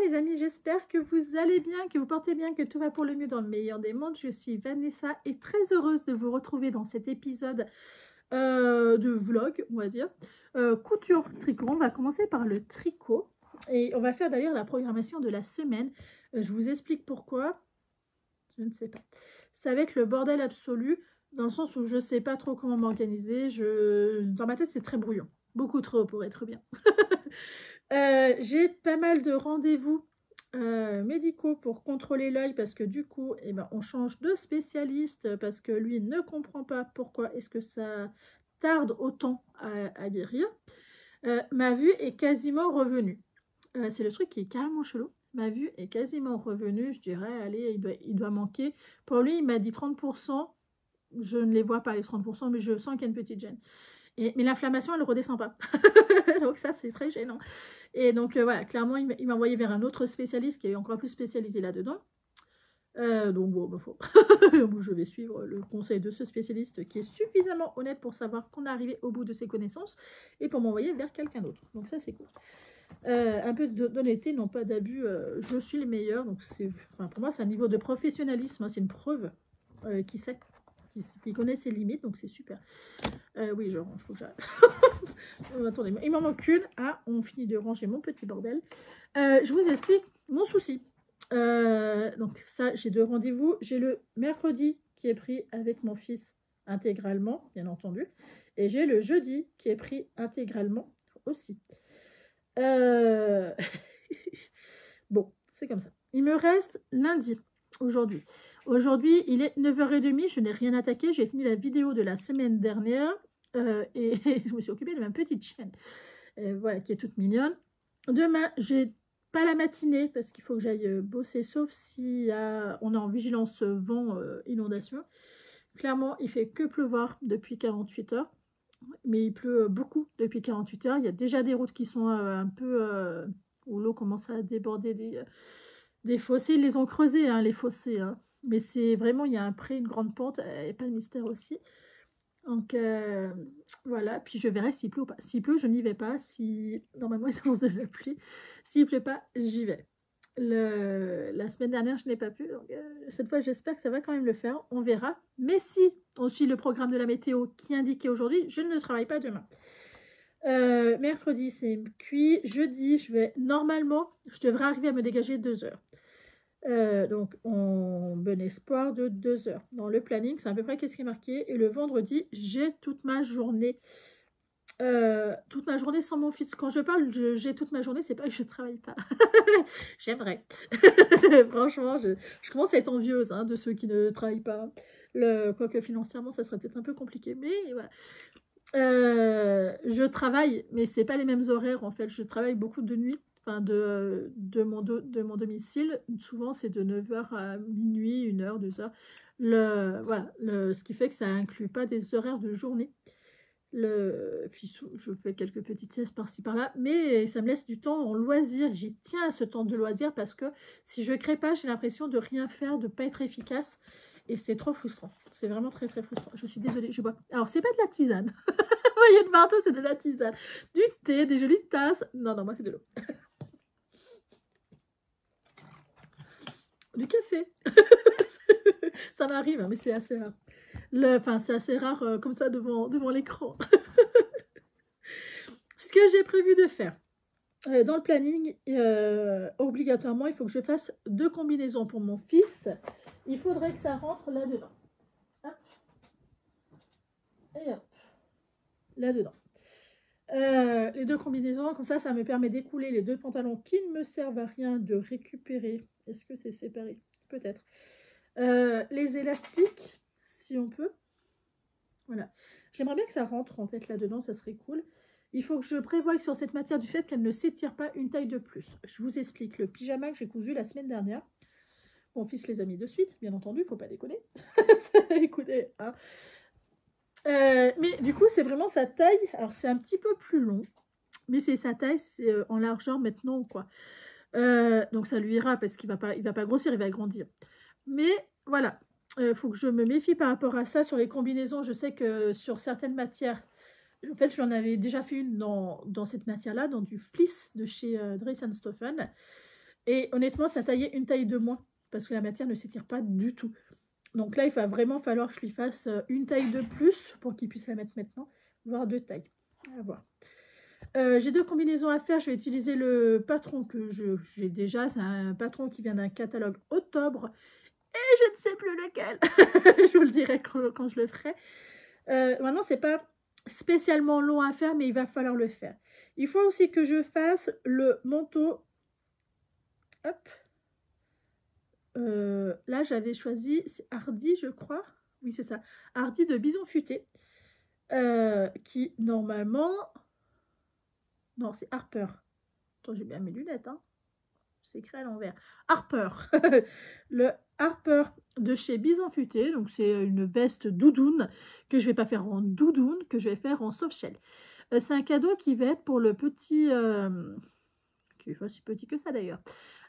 les amis, j'espère que vous allez bien, que vous portez bien, que tout va pour le mieux dans le meilleur des mondes. Je suis Vanessa et très heureuse de vous retrouver dans cet épisode de vlog, on va dire. Couture tricot, on va commencer par le tricot et on va faire d'ailleurs la programmation de la semaine. Je vous explique pourquoi, je ne sais pas. Ça va être le bordel absolu dans le sens où je ne sais pas trop comment m'organiser. Dans ma tête, c'est très brouillon, beaucoup trop pour être bien. J'ai pas mal de rendez-vous médicaux pour contrôler l'œil parce que du coup, eh ben, on change de spécialiste parce que lui ne comprend pas pourquoi est-ce que ça tarde autant à guérir. Ma vue est quasiment revenue. C'est le truc qui est carrément chelou. Ma vue est quasiment revenue, je dirais, allez, il doit manquer. Pour lui, il m'a dit 30%. Je ne les vois pas les 30%, mais je sens qu'il y a une petite gêne. Mais l'inflammation, elle ne redescend pas. Donc ça, c'est très gênant. Et donc, voilà, clairement, il m'a envoyé vers un autre spécialiste qui est encore plus spécialisé là-dedans. Donc, bon, faut... je vais suivre le conseil de ce spécialiste qui est suffisamment honnête pour savoir qu'on est arrivé au bout de ses connaissances et pour m'envoyer vers quelqu'un d'autre. Donc, ça, c'est cool. Un peu d'honnêteté, non pas d'abus. Je suis le meilleur. Donc, pour moi, c'est un niveau de professionnalisme. Hein, c'est une preuve qui sait. Qui connaît ses limites, donc c'est super. Oui, je range, faut que j'arrête. Attendez, il m'en manque une. Ah, on finit de ranger mon petit bordel. Je vous explique mon souci. Donc ça, j'ai 2 rendez-vous. J'ai le mercredi qui est pris avec mon fils intégralement, bien entendu. Et j'ai le jeudi qui est pris intégralement aussi. Bon, c'est comme ça. Il me reste lundi, aujourd'hui. Aujourd'hui, il est 9h30, je n'ai rien attaqué. J'ai fini la vidéo de la semaine dernière et je me suis occupée de ma petite chienne, voilà, qui est toute mignonne. Demain, j'ai pas la matinée parce qu'il faut que j'aille bosser, sauf si on est en vigilance vent, inondation. Clairement, il fait que pleuvoir depuis 48 heures, mais il pleut beaucoup depuis 48 heures. Il y a déjà des routes qui sont un peu... où l'eau commence à déborder des fossés. Ils les ont creusés, hein, les fossés, hein. Mais c'est vraiment, il y a un pré, une grande pente, et pas de mystère aussi. Donc, voilà. Puis je verrai s'il pleut ou pas. S'il pleut, je n'y vais pas. Si normalement, il s'annonce de la pluie. S'il pleut pas, j'y vais. La semaine dernière, je n'ai pas pu. Donc, cette fois, j'espère que ça va quand même le faire. On verra. Mais si on suit le programme de la météo qui indiquait aujourd'hui, je ne travaille pas demain. Mercredi, c'est cuit. Jeudi, normalement, je devrais arriver à me dégager 2 heures. Donc, en bon espoir de 2 heures. Dans le planning, c'est à peu près qu'est-ce qui est marqué. Et le vendredi, j'ai toute ma journée. Toute ma journée sans mon fils. Quand je parle, j'ai toute ma journée, c'est pas que je travaille pas. J'aimerais. Franchement, je commence à être envieuse, hein, de ceux qui ne travaillent pas. Quoique financièrement, ça serait peut-être un peu compliqué. Mais voilà. Je travaille, mais c'est pas les mêmes horaires en fait. Je travaille beaucoup de nuit. Enfin, de mon domicile, souvent c'est de 9h à minuit, 1h, 2h. Voilà, ce qui fait que ça inclut pas des horaires de journée. Puis je fais quelques petites siestes par-ci par-là, mais ça me laisse du temps en loisir. J'y tiens à ce temps de loisir parce que si je crée pas, j'ai l'impression de rien faire, de pas être efficace. Et c'est trop frustrant. C'est vraiment très très frustrant. Je suis désolée, je bois. Alors, c'est pas de la tisane. Vous voyez de partout, c'est de la tisane. Du thé, des jolies tasses. Non, non, moi c'est de l'eau. Du café. Ça m'arrive, hein, mais c'est assez rare. Enfin, c'est assez rare comme ça devant l'écran. Ce que j'ai prévu de faire dans le planning, obligatoirement, il faut que je fasse 2 combinaisons pour mon fils. Il faudrait que ça rentre là-dedans. Hop. Et hop. Là-dedans. Les 2 combinaisons, comme ça me permet d'écouler les 2 pantalons qui ne me servent à rien, de récupérer. Est-ce que c'est séparé? Peut-être. Les élastiques, si on peut. Voilà. J'aimerais bien que ça rentre en fait là-dedans, ça serait cool. Il faut que je prévoie sur cette matière du fait qu'elle ne s'étire pas une taille de plus. Je vous explique le pyjama que j'ai cousu la semaine dernière. Mon fils les a mis de suite, bien entendu, il ne faut pas déconner. Écoutez, hein. Mais du coup, c'est vraiment sa taille. Alors, c'est un petit peu plus long, mais c'est sa taille, c'est en largeur maintenant, quoi. Donc, ça lui ira parce qu'il va pas grossir, il va grandir. Mais voilà, faut que je me méfie par rapport à ça sur les combinaisons. Je sais que sur certaines matières, en fait, j'en avais déjà fait une dans cette matière-là, dans du fleece de chez Dries & Stoffen. Et honnêtement, ça taillait une taille de moins parce que la matière ne s'étire pas du tout. Donc là, il va vraiment falloir que je lui fasse une taille de plus pour qu'il puisse la mettre maintenant, voire 2 tailles. À voir. J'ai 2 combinaisons à faire. Je vais utiliser le patron que j'ai déjà. C'est un patron qui vient d'un catalogue octobre. Et je ne sais plus lequel. Je vous le dirai quand je le ferai. Maintenant, c'est pas spécialement long à faire, mais il va falloir le faire. Il faut aussi que je fasse le manteau. Hop. Là, j'avais choisi Hardy, je crois. Oui, c'est ça. Hardy de Bison Futé. Qui, normalement... Non, c'est Harper. Attends, j'ai bien mes lunettes, hein. C'est écrit à l'envers. Harper. Le Harper de chez Bison Futé. Donc, c'est une veste doudoune que je ne vais pas faire en doudoune, que je vais faire en softshell. C'est un cadeau qui va être pour le petit... qui est pas si petit que ça, d'ailleurs.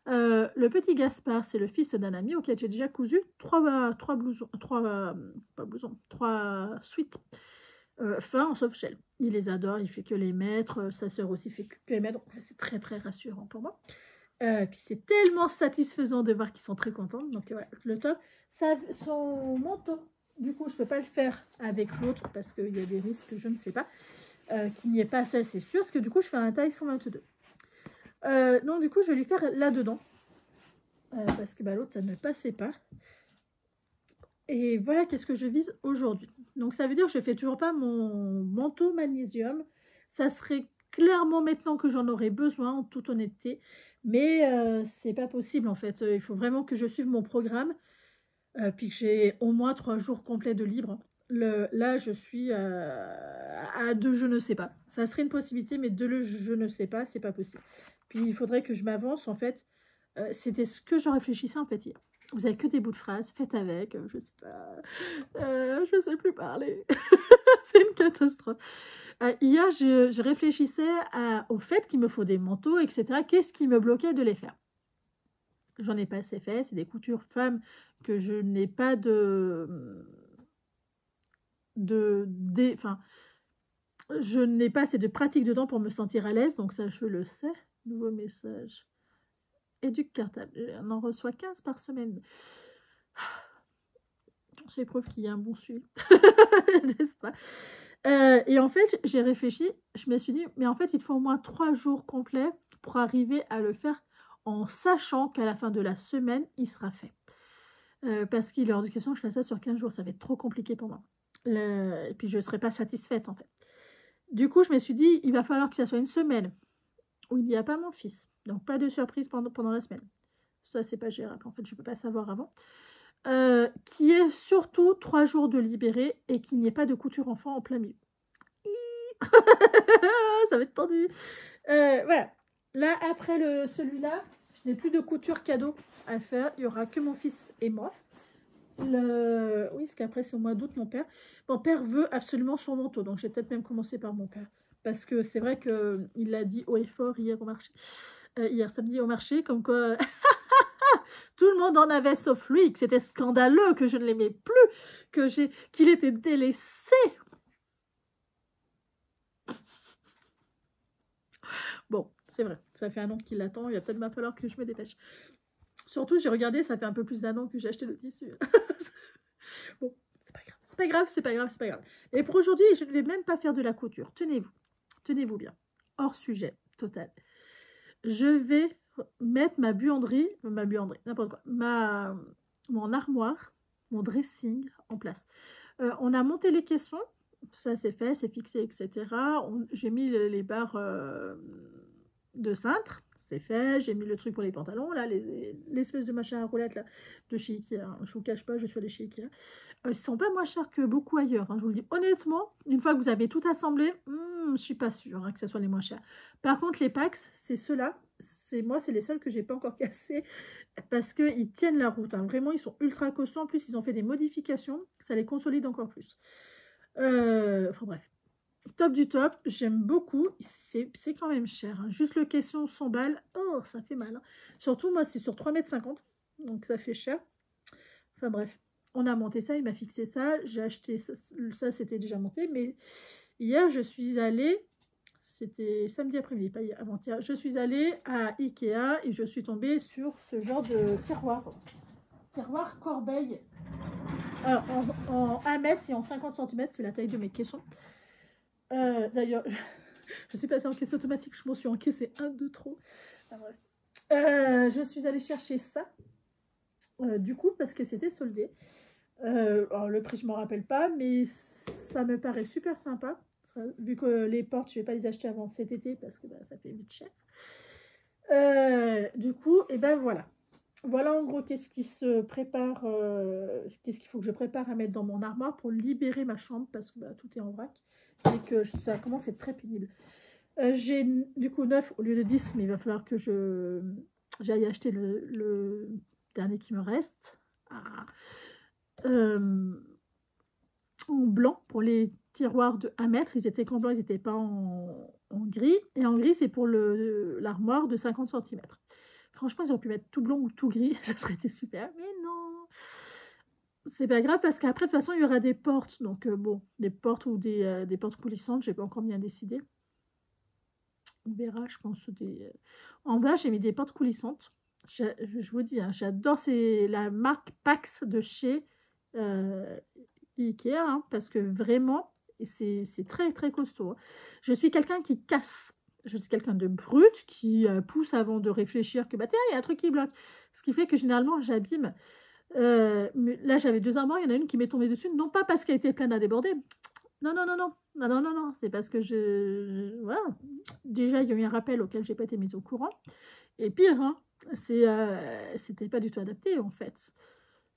Le petit Gaspard, c'est le fils d'un ami auquel j'ai déjà cousu 3 blousons, 3 suites fins en soft shell. Il les adore, il fait que les mettre, sa sœur aussi fait que les mettre, donc c'est très très rassurant pour moi. Puis c'est tellement satisfaisant de voir qu'ils sont très contents, donc voilà, le top. Son manteau, du coup je ne peux pas le faire avec l'autre parce qu'il y a des risques, je ne sais pas, qu'il n'y ait pas assez, c'est sûr, parce que du coup je fais un taille 122. Donc du coup je vais lui faire là-dedans, parce que l'autre ça ne passait pas. Et voilà qu'est-ce que je vise aujourd'hui. Donc ça veut dire que je ne fais toujours pas mon manteau magnésium. Ça serait clairement maintenant que j'en aurais besoin, en toute honnêteté. Mais c'est pas possible en fait. Il faut vraiment que je suive mon programme. Puis que j'ai au moins 3 jours complets de libre. Là je suis à 2 je ne sais pas. Ça serait une possibilité, mais 2 je ne sais pas, c'est pas possible. Puis il faudrait que je m'avance en fait. C'était ce que je réfléchissais en fait hier. Vous avez que des bouts de phrases, faites avec, je sais pas, je sais plus parler, c'est une catastrophe. Hier, je réfléchissais au fait qu'il me faut des manteaux, etc. Qu'est-ce qui me bloquait de les faire? J'en ai pas assez fait, c'est des coutures femmes que je n'ai pas enfin, je n'ai pas assez de pratique dedans pour me sentir à l'aise, donc ça je le sais. Nouveau message. Éduque cartable, on en reçoit 15 par semaine. C'est preuve qu'il y a un bon suivi, n'est-ce pas? Et en fait, j'ai réfléchi, je me suis dit, mais en fait, il faut au moins 3 jours complets pour arriver à le faire en sachant qu'à la fin de la semaine, il sera fait. Parce qu'il est hors de question que je fasse ça sur 15 jours, ça va être trop compliqué pour moi. Et puis, je ne serai pas satisfaite, en fait. Du coup, je me suis dit, il va falloir que ça soit une semaine où il n'y a pas mon fils. Donc, pas de surprise pendant la semaine. Ça, c'est pas gérable. En fait, je ne peux pas savoir avant. Qui est surtout 3 jours de libéré et qu'il n'y ait pas de couture enfant en plein milieu. Ça va être tendu. Voilà. Là, après celui-là, je n'ai plus de couture cadeau à faire. Il n'y aura que mon fils et moi. Oui, parce qu'après, c'est au mois d'août, mon père. Mon père veut absolument son manteau. Donc, j'ai peut-être même commencé par mon père. Parce que c'est vrai qu'il l'a dit haut et fort hier au marché. Hier samedi au marché, comme quoi... Tout le monde en avait sauf lui, que c'était scandaleux, que je ne l'aimais plus, qu'il était délaissé. Bon, c'est vrai, ça fait 1 an qu'il l'attend, il va peut-être falloir que je me dépêche. Surtout, j'ai regardé, ça fait un peu plus d'1 an que j'ai acheté le tissu. Bon, c'est pas grave, c'est pas grave, c'est pas grave, c'est pas grave. Et pour aujourd'hui, je ne vais même pas faire de la couture. Tenez-vous bien. Hors sujet, total. Je vais mettre ma buanderie, n'importe quoi, mon armoire, mon dressing en place. On a monté les caissons, ça c'est fait, c'est fixé, etc. J'ai mis les barres de cintre, c'est fait. J'ai mis le truc pour les pantalons, là, l'espèce de machin à roulettes là, de chez Ikea. Hein. Je vous cache pas, je suis allée chez Ikea. Ils sont pas moins chers que beaucoup ailleurs, hein, je vous le dis honnêtement. Une fois que vous avez tout assemblé, je suis pas sûre hein, que ce soit les moins chers. Par contre, les Pax, c'est ceux-là. Moi, c'est les seuls que j'ai pas encore cassés parce qu'ils tiennent la route. Hein. Vraiment, ils sont ultra costauds. En plus, ils ont fait des modifications. Ça les consolide encore plus. Enfin bref. Top du top. J'aime beaucoup. C'est quand même cher. Hein. Juste le caisson 100 balles. Oh, ça fait mal. Hein. Surtout, moi, c'est sur 3,50 m. Donc, ça fait cher. Enfin bref. On a monté ça. Il m'a fixé ça. J'ai acheté ça. Ça, c'était déjà monté. Mais hier, je suis allée... c'était samedi après-midi, pas avant-hier. Je suis allée à Ikea et je suis tombée sur ce genre de tiroir. Tiroir corbeille. Alors, en 1 mètre et en 50 centimètres, c'est la taille de mes caissons. D'ailleurs, je suis passée en caisse automatique, je m'en suis encaissé un de trop. Enfin, bref. Je suis allée chercher ça, du coup, parce que c'était soldé. Alors, le prix, je ne m'en rappelle pas, mais ça me paraît super sympa. Vu que les portes, je ne vais pas les acheter avant cet été, parce que ça fait vite cher. Du coup, et ben voilà. Voilà en gros qu'est-ce qui se prépare, qu'est-ce qu'il faut que je prépare à mettre dans mon armoire pour libérer ma chambre, parce que tout est en vrac et que ça commence à être très pénible. J'ai du coup 9 au lieu de 10, mais il va falloir que j'aille acheter le dernier qui me reste. En blanc pour les tiroirs de 1 mètre. Ils étaient qu'en blanc, ils n'étaient pas en gris. Et en gris, c'est pour l'armoire de 50 centimètres. Franchement, ils auraient pu mettre tout blanc ou tout gris, ça serait été super. Mais non, c'est pas grave parce qu'après, de toute façon, il y aura des portes. Donc, bon, des portes ou des portes coulissantes, je n'ai pas encore bien décidé. On verra, je pense. En bas, j'ai mis des portes coulissantes. Je vous dis, hein, j'adore, c'est la marque Pax de chez Ikea, hein, parce que vraiment, c'est très très costaud. Je suis quelqu'un qui casse. Je suis quelqu'un de brut, qui pousse avant de réfléchir que, bah tiens, il y a un truc qui bloque. Ce qui fait que généralement, j'abîme. Mais là, j'avais 2 armoires, il y en a une qui m'est tombée dessus, non pas parce qu'elle était pleine à déborder. Non, non, non, non, non, non, non, non, c'est parce que voilà. Déjà, il y a eu un rappel auquel j'ai pas été mise au courant. Et pire, hein, c'était pas du tout adapté, en fait.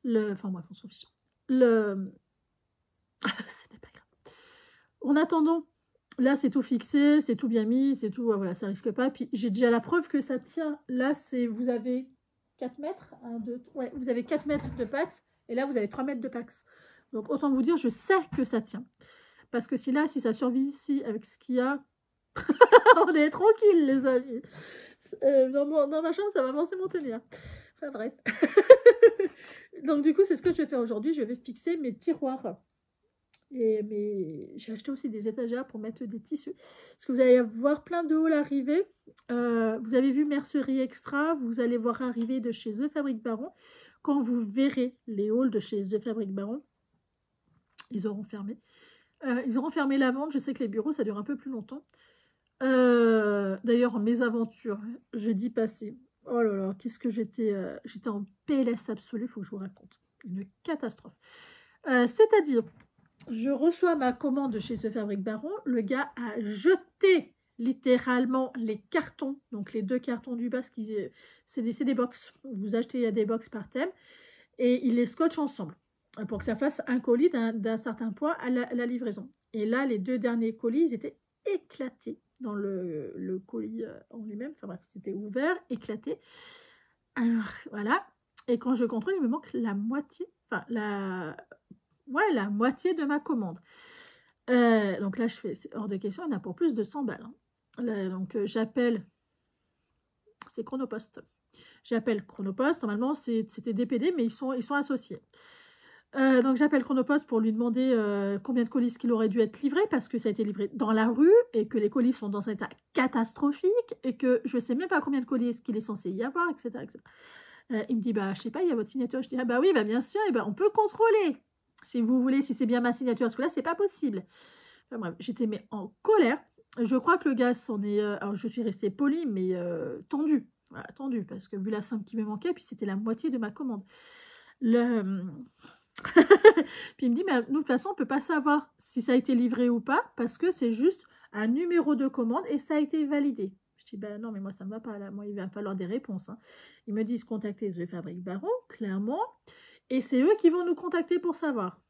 Enfin, bref, on s'en fiche. C'était pas grave. En attendant, là, c'est tout fixé, c'est tout bien mis, c'est tout, voilà, ça risque pas. Puis, j'ai déjà la preuve que ça tient. Là, vous avez 4 mètres, 1, 2, 3, ouais, vous avez 4 mètres de Pax, et là, vous avez 3 mètres de Pax. Donc, autant vous dire, je sais que ça tient. Parce que si ça survit ici, avec ce qu'il y a, on est tranquille, les amis. Dans ma chambre, ça va forcément tenir. Enfin, bref. Donc, du coup, c'est ce que je vais faire aujourd'hui. Je vais fixer mes tiroirs. J'ai acheté aussi des étagères pour mettre des tissus. Parce que vous allez voir plein de hauls arriver. Vous avez vu Mercerie Extra. Vous allez voir arriver de chez The Fabric Baron. Quand vous verrez les hauls de chez The Fabric Baron, ils auront fermé. Ils auront fermé la vente. Je sais que les bureaux, ça dure un peu plus longtemps. D'ailleurs, mes aventures, jeudi passé, oh là là, qu'est-ce que j'étais en PLS absolu, il faut que je vous raconte. Une catastrophe. C'est-à-dire, je reçois ma commande chez The Fabric Baron, le gars a jeté littéralement les cartons, donc les 2 cartons du bas, c'est des box. Vous achetez des box par thème, et il les scotche ensemble, pour que ça fasse un colis d'un certain poids à la livraison. Et là, les 2 derniers colis, ils étaient éclatés dans le colis en lui-même. Enfin bref, c'était ouvert, éclaté. Alors, voilà. Et quand je contrôle, il me manque la moitié, enfin la moitié de ma commande. Donc là, c'est hors de question, il y en a pour plus de 100 balles. Hein. Là, donc j'appelle, c'est Chronopost. J'appelle Chronopost, normalement c'était DPD, mais ils sont associés. Donc j'appelle Chronopost pour lui demander combien de colis qu'il aurait dû être livré, parce que ça a été livré dans la rue et que les colis sont dans un état catastrophique et que je ne sais même pas combien de colis qu'il est censé y avoir, etc. etc. Il me dit, bah je sais pas, il y a votre signature. Je dis, ah bah oui, bah bien sûr, et bah, on peut contrôler si vous voulez, si c'est bien ma signature, parce que là c'est pas possible. Enfin, bref, j'étais en colère. Je crois que le gars s'en est, alors je suis restée polie, mais tendue. Voilà, tendue, parce que vu la somme qui me manquait, puis c'était la moitié de ma commande. Puis il me dit, mais nous, de toute façon, on ne peut pas savoir si ça a été livré ou pas, parce que c'est juste un numéro de commande et ça a été validé. Je dis, ben non, mais moi, ça ne me va pas là. Moi, il va falloir des réponses. Hein. Ils me disent contacter The Fabric Baron, clairement, et c'est eux qui vont nous contacter pour savoir.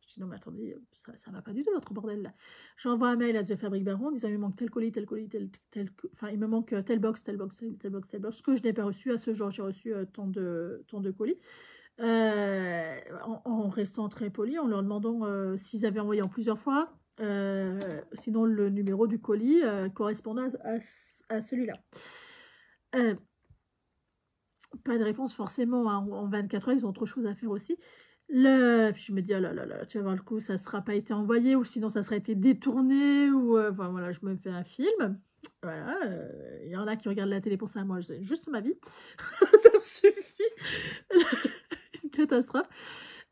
Je dis, non, mais attendez, ça ne va pas du tout, votre bordel là. J'envoie un mail à The Fabric Baron en disant, il me manque tel colis, enfin, il me manque telle box, telle box, telle box, telle box, que je n'ai pas reçu à ce jour. J'ai reçu tant de colis. En restant très poli, en leur demandant s'ils avaient envoyé en plusieurs fois, sinon le numéro du colis correspondant à celui-là. Pas de réponse forcément, hein. En 24 heures, ils ont autre chose à faire aussi. Puis je me dis, oh là là là, tu vas voir le coup, ça ne sera pas été envoyé, ou sinon ça sera été détourné, ou enfin voilà, je me fais un film. Voilà, il y en a qui regardent la télé pour ça, moi, c'est juste ma vie. Ça me suffit. Une catastrophe.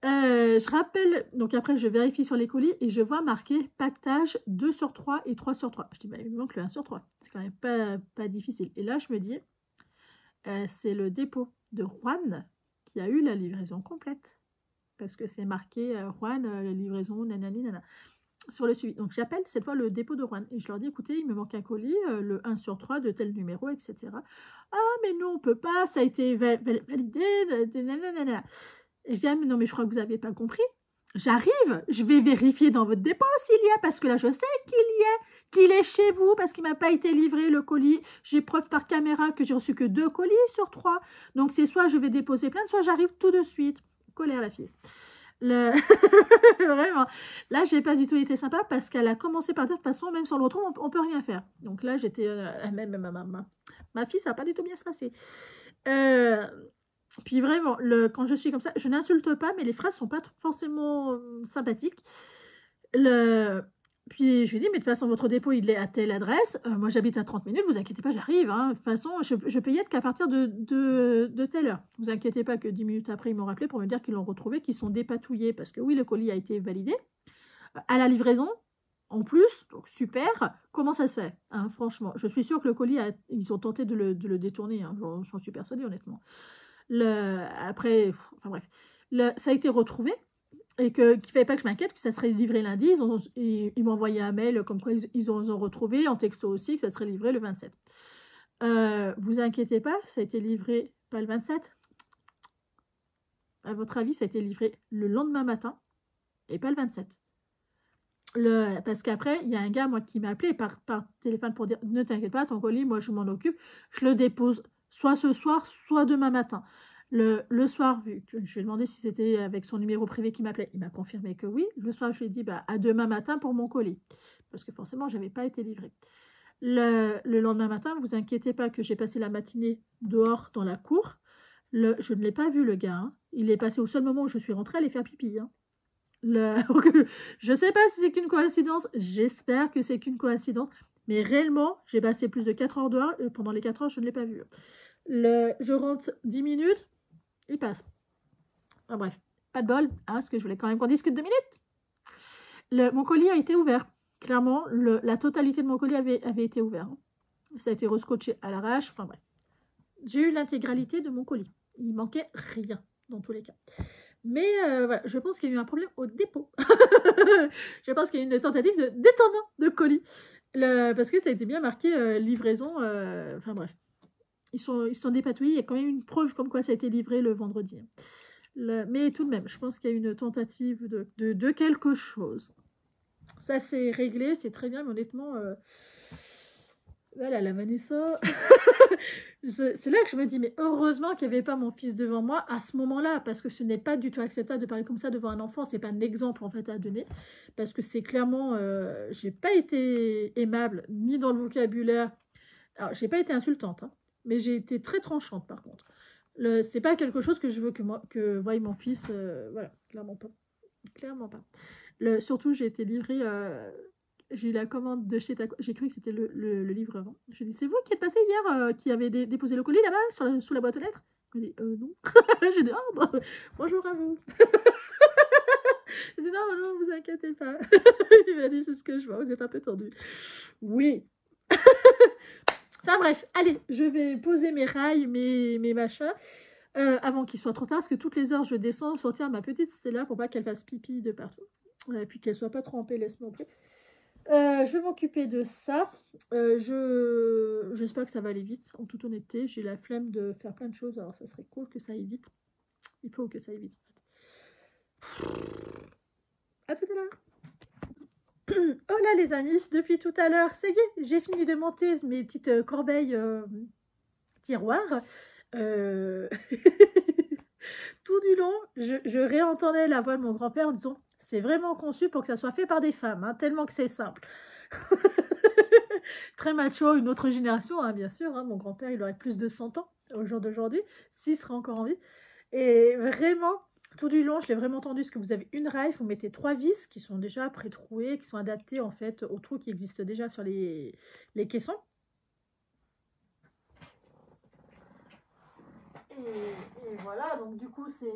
Je rappelle, donc après je vérifie sur les colis et je vois marqué paquetage 2 sur 3 et 3 sur 3. Je dis, bah, il me manque le 1 sur 3. C'est quand même pas difficile. Et là, je me dis, c'est le dépôt de Juan qui a eu la livraison complète. Parce que c'est marqué Juan, la livraison, nanani, nana, sur le suivi. Donc j'appelle cette fois le dépôt de Juan et je leur dis, écoutez, il me manque un colis, le 1 sur 3 de tel numéro, etc. Ah, mais non, on peut pas, ça a été validé, nanana. Et je dis, ah, mais non, mais je crois que vous n'avez pas compris. J'arrive, je vais vérifier dans votre dépôt s'il y a, parce que là, je sais qu'il est chez vous, parce qu'il ne m'a pas été livré le colis. J'ai preuve par caméra que j'ai reçu que 2 colis sur 3. Donc, c'est soit je vais déposer plainte, soit j'arrive tout de suite. Colère la fille. Vraiment. Là, j'ai pas du tout été sympa, parce qu'elle a commencé par dire, de toute façon, même sans le retour, on peut rien faire. Donc là, j'étais... même ma fille, ça n'a pas du tout bien se passer. Puis vraiment, quand je suis comme ça, je n'insulte pas, mais les phrases sont pas forcément sympathiques. Puis je lui dis, mais de toute façon, votre dépôt, il est à telle adresse. Moi, j'habite à 30 minutes, vous inquiétez pas, j'arrive. Hein. De toute façon, je peux y être qu'à partir de telle heure. Vous inquiétez pas que 10 minutes après, ils m'ont rappelé pour me dire qu'ils l'ont retrouvé, qu'ils sont dépatouillés. Parce que oui, le colis a été validé. À la livraison, en plus, donc super. Comment ça se fait hein, franchement, je suis sûre que le colis, ils ont tenté de le détourner. Hein. J'en suis persuadée, honnêtement. Après, enfin bref, ça a été retrouvé et qu'il ne fallait pas que je m'inquiète, que ça serait livré lundi. Ils m'ont envoyé un mail comme quoi ils ont retrouvé, en texto aussi, que ça serait livré le 27. Vous inquiétez pas, ça a été livré pas le 27. À votre avis, ça a été livré le lendemain matin et pas le 27. Parce qu'après, il y a un gars moi qui m'a appelé par téléphone pour dire ne t'inquiète pas, ton colis, moi je m'en occupe, je le dépose soit ce soir, soit demain matin. Le soir, vu que je lui ai demandé si c'était avec son numéro privé qui m'appelait, il m'a confirmé que oui. Le soir, je lui ai dit bah, à demain matin pour mon colis, parce que forcément, je n'avais pas été livrée. Le lendemain matin, vous inquiétez pas que j'ai passé la matinée dehors dans la cour. Je ne l'ai pas vu, le gars. Hein. Il est passé au seul moment où je suis rentrée aller faire pipi. Hein. Je ne sais pas si c'est qu'une coïncidence, j'espère que c'est qu'une coïncidence, mais réellement, j'ai passé plus de 4 heures dehors, et pendant les 4 heures, je ne l'ai pas vu. Je rentre 10 minutes, il passe. Enfin, bref, pas de bol, hein, parce que je voulais quand même qu'on discute 2 minutes. Mon colis a été ouvert. Clairement, la totalité de mon colis avait été ouvert. Hein. Ça a été rescotché à l'arrache, enfin bref. J'ai eu l'intégralité de mon colis. Il manquait rien, dans tous les cas. Mais voilà, je pense qu'il y a eu un problème au dépôt. Je pense qu'il y a eu une tentative de détournement de colis. Parce que ça a été bien marqué livraison. Enfin bref. Ils sont dépatouillés. Il y a quand même une preuve comme quoi ça a été livré le vendredi. Mais tout de même, je pense qu'il y a eu une tentative de quelque chose. Ça s'est réglé, c'est très bien, mais honnêtement... Voilà, la Vanessa. C'est là que je me dis, mais heureusement qu'il n'y avait pas mon fils devant moi à ce moment-là, parce que ce n'est pas du tout acceptable de parler comme ça devant un enfant. C'est pas un exemple en fait à donner, parce que c'est clairement, j'ai pas été aimable ni dans le vocabulaire. Alors, j'ai pas été insultante, hein, mais j'ai été très tranchante par contre. C'est pas quelque chose que je veux que voie mon fils. Voilà, clairement pas, clairement pas. Surtout, j'ai été livrée. J'ai eu la commande de chez Taco. J'ai cru que c'était le livreur. Je lui ai dit, c'est vous qui êtes passé hier, qui avez déposé le colis là-bas, sous la boîte aux lettres? Il m'a dit, non. J'ai dit, oh, bon, bonjour à vous. J'ai dit, non, non, vous inquiétez pas. Il m'a dit, c'est ce que je vois, vous êtes un peu tendu. Oui. Enfin bref, allez, je vais poser mes rails, mes machins, avant qu'il soit trop tard, parce que toutes les heures, je descends, sortir ma petite Stella pour pas qu'elle fasse pipi de partout. Et puis qu'elle soit pas trop en PLS non plus. Je vais m'occuper de ça. J'espère que ça va aller vite. En toute honnêteté, j'ai la flemme de faire plein de choses. Alors, ça serait cool que ça aille vite. Il faut que ça aille vite. À tout à l'heure. Oh là, les amis, depuis tout à l'heure, ça y est, j'ai fini de monter mes petites corbeilles tiroirs. Tout du long, je réentendais la voix de mon grand-père en disant... C'est vraiment conçu pour que ça soit fait par des femmes, hein, tellement que c'est simple. Très macho, une autre génération, hein, bien sûr. Hein, mon grand-père, il aurait plus de 100 ans au jour d'aujourd'hui, s'il serait encore en vie. Et vraiment, Tout du long, je l'ai vraiment tendu parce que vous avez une raille, vous mettez 3 vis qui sont déjà pré-trouées, qui sont adaptées en fait aux trous qui existent déjà sur les caissons. Et voilà, donc du coup c'est...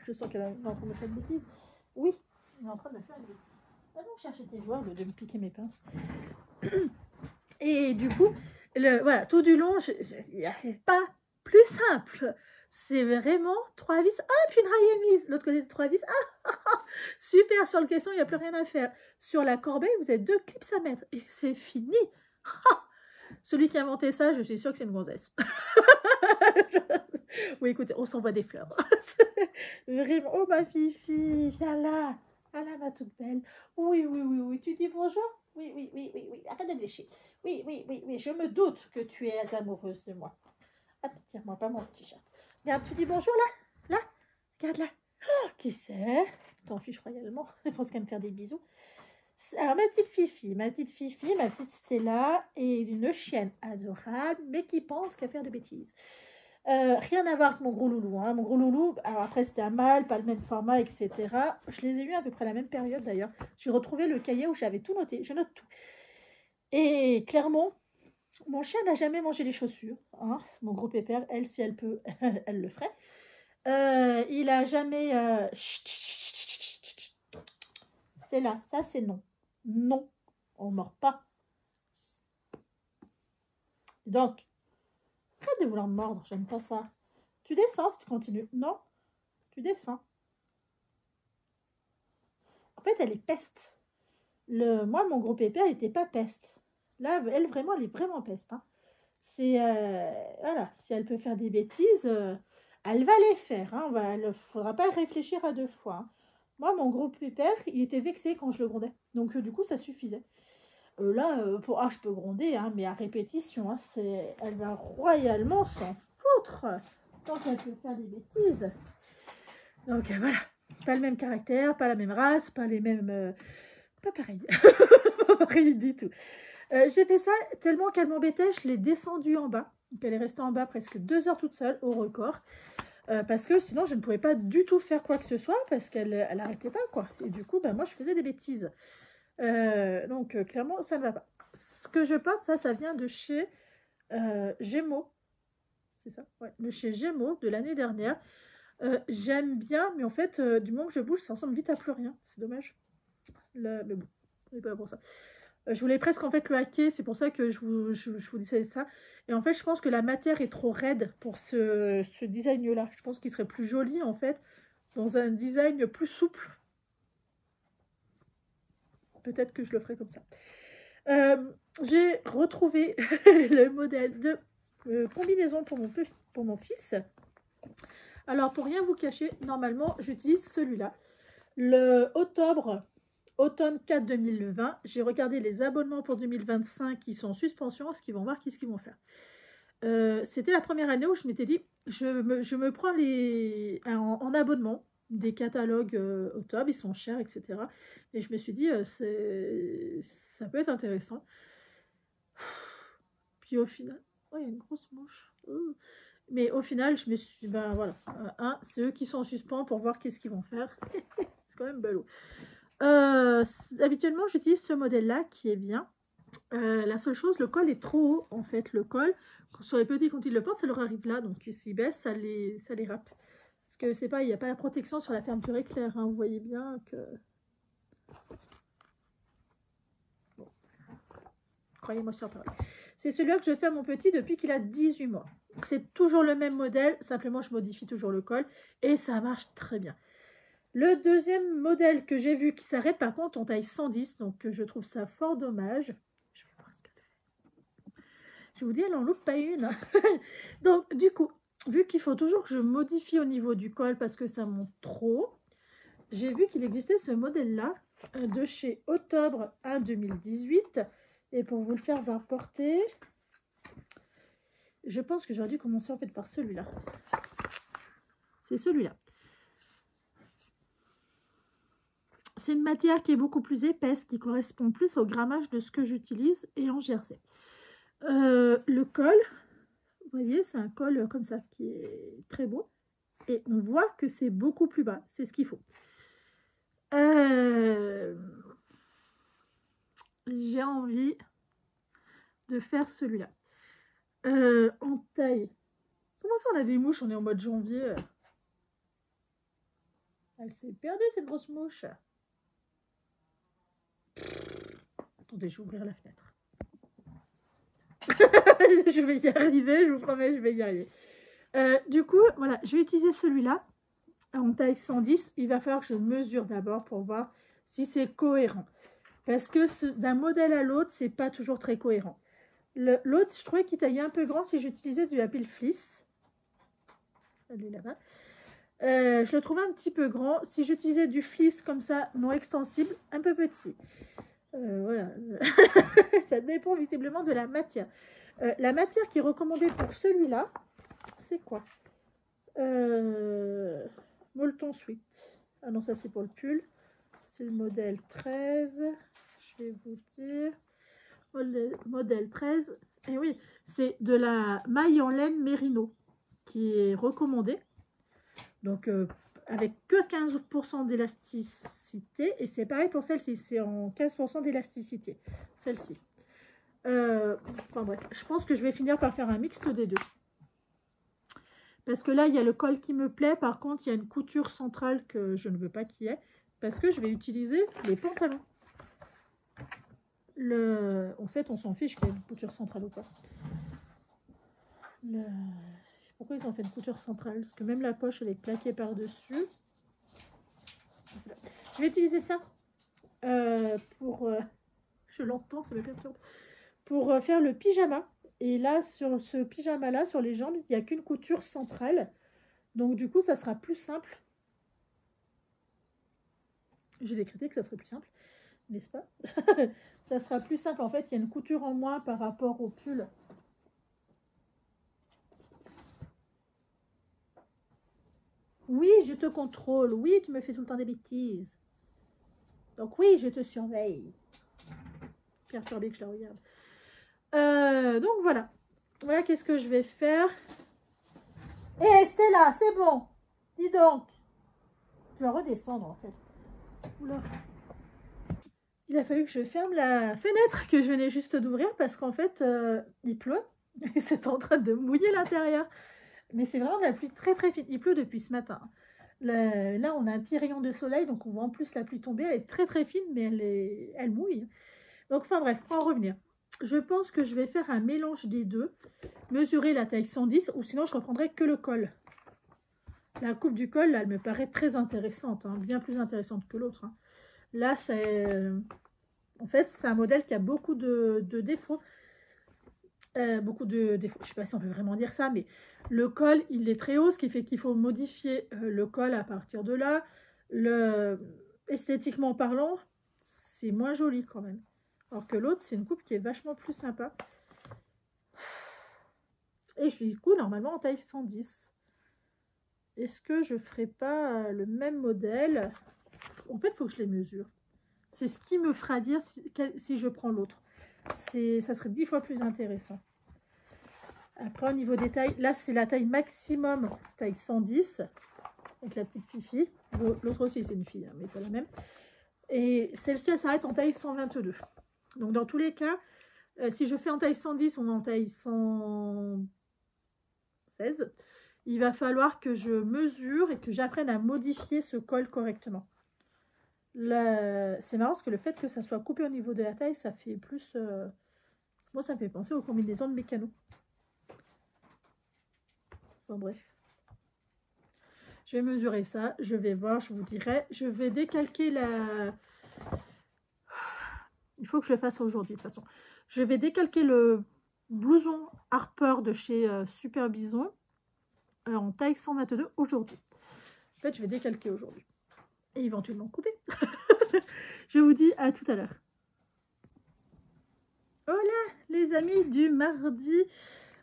je sens qu'elle est en train de me faire une bêtise. Oui, elle est en train de me faire une bêtise. Va donc chercher tes joueurs au lieu de me piquer mes pinces. Et du coup, voilà, tout du long, il n'y a pas plus simple. C'est vraiment 3 vis. Ah, puis une raille est mise. L'autre côté de 3 vis. Ah, super, sur le caisson, il n'y a plus rien à faire. Sur la corbeille, vous avez 2 clips à mettre. Et c'est fini. Ah, celui qui a inventé ça, je suis sûre que c'est une gonzesse. Oui, écoutez, on s'envoie des fleurs. Vraiment. Oh, ma fifi, viens là. Viens là, ma toute belle. Oui, oui, oui, oui. Tu dis bonjour? Oui, oui, oui, oui, oui. Arrête de me lécher. Oui, oui, oui, oui. Je me doute que tu es amoureuse de moi. Ah, tire-moi pas mon t-shirt. Regarde, tu dis bonjour là? Là? Regarde là. Oh, qui c'est? T'en fiches royalement. Je pense qu'elle me faire des bisous. Alors, ma petite Fifi, ma petite Stella est une chienne adorable, mais qui pense qu'à faire de bêtises. Rien à voir avec mon gros loulou. Hein. Mon gros loulou, alors après c'était un mâle, pas le même format, etc. Je les ai eus à peu près à la même période d'ailleurs. J'ai retrouvé le cahier où j'avais tout noté. Je note tout. Et clairement, mon chien n'a jamais mangé les chaussures. Hein. Mon gros pépère, elle, si elle peut, elle le ferait. Il a jamais... Stella, ça c'est non. Non, on ne mord pas. Donc, arrête de vouloir me mordre, j'aime pas ça. Tu descends si tu continues. Non, tu descends. En fait, elle est peste. Moi, mon gros pépère, il n'était pas peste. Là, elle, vraiment, elle est vraiment peste. Hein. C'est... voilà, si elle peut faire des bêtises, elle va les faire. Hein. Il ne faudra pas réfléchir à 2 fois. Hein. Moi, mon gros pépère, il était vexé quand je le grondais. Donc, du coup, ça suffisait. Là, je peux gronder, hein, mais à répétition, hein, elle va royalement s'en foutre tant qu'elle peut faire des bêtises. Donc voilà, pas le même caractère, pas la même race, pas les mêmes... pas pareil, pas pareil du tout. J'ai fait ça tellement qu'elle m'embêtait, je l'ai descendue en bas. Donc elle est restée en bas presque 2 heures toute seule, au record. Parce que sinon, je ne pouvais pas du tout faire quoi que ce soit, parce qu'elle n'arrêtait pas, quoi. Et du coup, moi, je faisais des bêtises. Donc clairement ça ne va pas. Ce que je porte, ça vient de chez Gémeaux, c'est ça, ouais, de chez Gémeaux de l'année dernière. J'aime bien, mais en fait du moment que je bouge, ça ressemble vite à plus rien, c'est dommage. Mais bon, c'est pas pour ça. Je voulais presque en fait le hacker, c'est pour ça que je vous disais ça. Et en fait, je pense que la matière est trop raide pour ce design-là. Je pense qu'il serait plus joli en fait dans un design plus souple. Peut-être que je le ferai comme ça. J'ai retrouvé le modèle de combinaison pour mon fils. Alors, pour rien vous cacher, normalement, j'utilise celui-là. Le automne 4 2020, j'ai regardé les abonnements pour 2025 qui sont en suspension, ce qu'ils vont voir, qu'est-ce qu'ils vont faire. C'était la première année où je m'étais dit, je me prends en abonnement des catalogues Automne, ils sont chers, etc. Et je me suis dit, ça peut être intéressant. Puis au final, oh, il y a une grosse mouche. Mais au final, je me suis dit, ben voilà, c'est eux qui sont en suspens pour voir qu'est-ce qu'ils vont faire. C'est quand même ballot. Habituellement, j'utilise ce modèle-là qui est bien. La seule chose, le col est trop haut, en fait. Le col, sur les petits, quand ils le portent, ça leur arrive là. Donc, s'ils baissent, ça les râpe. Parce que c'est pas, il n'y a pas la protection sur la fermeture éclair. Hein. Vous voyez bien que... Bon. Croyez-moi sur parole. C'est celui-là que je fais à mon petit depuis qu'il a 18 mois. C'est toujours le même modèle, simplement je modifie toujours le col et ça marche très bien. Le deuxième modèle que j'ai vu qui s'arrête par contre en taille 110, donc je trouve ça fort dommage. Je vais voir ce qu'elle fait. Je vous dis, elle n'en loupe pas une. Donc du coup, vu qu'il faut toujours que je modifie au niveau du col parce que ça monte trop, j'ai vu qu'il existait ce modèle-là de chez Octobre 1 2018. Et pour vous le faire voir porter, je pense que j'aurais dû commencer en fait par celui-là. C'est celui-là. C'est une matière qui est beaucoup plus épaisse, qui correspond plus au grammage de ce que j'utilise et en jersey. Le col, vous voyez, c'est un col comme ça qui est très beau. et on voit que c'est beaucoup plus bas. C'est ce qu'il faut. J'ai envie de faire celui-là. En taille. Comment ça, on a des mouches? On est en mois de janvier. Elle s'est perdue, cette grosse mouche. Attendez, je vais ouvrir la fenêtre. Je vais y arriver, je vous promets, je vais y arriver. Du coup, voilà, je vais utiliser celui-là en taille 110. Il va falloir que je mesure d'abord pour voir si c'est cohérent. Parce que d'un modèle à l'autre, c'est pas toujours très cohérent. L'autre, je trouvais qu'il taillait un peu grand si j'utilisais du Happy Fleece. Elle est là-bas. Je le trouvais un petit peu grand. Si j'utilisais du fleece comme ça, non extensible, un peu petit. Voilà. Ça dépend visiblement de la matière. La matière qui est recommandée pour celui-là, c'est quoi? Molleton Sweet. Ah non, ça c'est pour le pull. C'est le modèle 13. Je vais vous dire. Modèle 13. Et oui, c'est de la maille en laine Mérino qui est recommandée. Donc, avec que 15% d'élasticité. Et c'est pareil pour celle-ci. C'est en 15% d'élasticité. Celle-ci. Enfin bref, je pense que je vais finir par faire un mixte des deux. Parce que là, il y a le col qui me plaît. Par contre, il y a une couture centrale que je ne veux pas qu'il y ait. Parce que je vais utiliser les pantalons. En fait, on s'en fiche qu'il y ait une couture centrale ou pas. Pourquoi ils ont fait une couture centrale? Parce que même la poche, elle est plaquée par-dessus. Je sais pas. Je vais utiliser ça pour... je l'entends, ça me perturbe. Pour faire le pyjama. Et là, sur ce pyjama-là, sur les jambes, il n'y a qu'une couture centrale. Donc, du coup, ça sera plus simple. J'ai décrété que ça serait plus simple, n'est-ce pas? Ça sera plus simple. En fait, il y a une couture en moins par rapport au pull. Oui, je te contrôle. Oui, tu me fais tout le temps des bêtises. Donc oui, je te surveille. Perturbée que je la regarde. Donc voilà. Voilà qu'est-ce que je vais faire. Hé, Stella, c'est bon. Dis donc. Tu vas redescendre en fait. Oula. Il a fallu que je ferme la fenêtre que je venais juste d'ouvrir parce qu'en fait, il pleut. Et c'est en train de mouiller l'intérieur. Mais c'est vraiment de la pluie très très fine. Il pleut depuis ce matin. Là, on a un petit rayon de soleil, donc on voit en plus la pluie tomber. Elle est très très fine, mais elle mouille. Donc, enfin bref, pour en revenir. Je pense que je vais faire un mélange des deux. Mesurer la taille 110, ou sinon je reprendrai que le col. La coupe du col, là, elle me paraît très intéressante. Hein, bien plus intéressante que l'autre. Hein. Là, c'est... en fait, c'est un modèle qui a beaucoup de défauts. Beaucoup de défauts. Je ne sais pas si on peut vraiment dire ça, mais le col, il est très haut, ce qui fait qu'il faut modifier le col à partir de là. Esthétiquement parlant, c'est moins joli quand même. Alors que l'autre, c'est une coupe qui est vachement plus sympa. Et je suis du coup normalement en taille 110. Est-ce que je ne ferai pas le même modèle? En fait, il faut que je les mesure. C'est ce qui me fera dire si je prends l'autre. Ça serait 10 fois plus intéressant. Après, au niveau des tailles, là, c'est la taille maximum, taille 110, avec la petite Fifi. L'autre aussi, c'est une fille, hein, mais pas la même. Et celle-ci, elle s'arrête en taille 122. Donc, dans tous les cas, si je fais en taille 110 ou en taille 116, il va falloir que je mesure et que j'apprenne à modifier ce col correctement. C'est marrant parce que le fait que ça soit coupé au niveau de la taille, ça fait plus... moi, ça me fait penser aux combinaisons de mécano. Enfin, bref. Je vais mesurer ça, je vais voir, je vous dirai. Je vais décalquer la... Il faut que je le fasse aujourd'hui, de toute façon. Je vais décalquer le blouson Harper de chez Super Bison en taille 122 aujourd'hui. En fait, je vais décalquer aujourd'hui. Et éventuellement couper. Je vous dis à tout à l'heure. Hola les amis du mardi.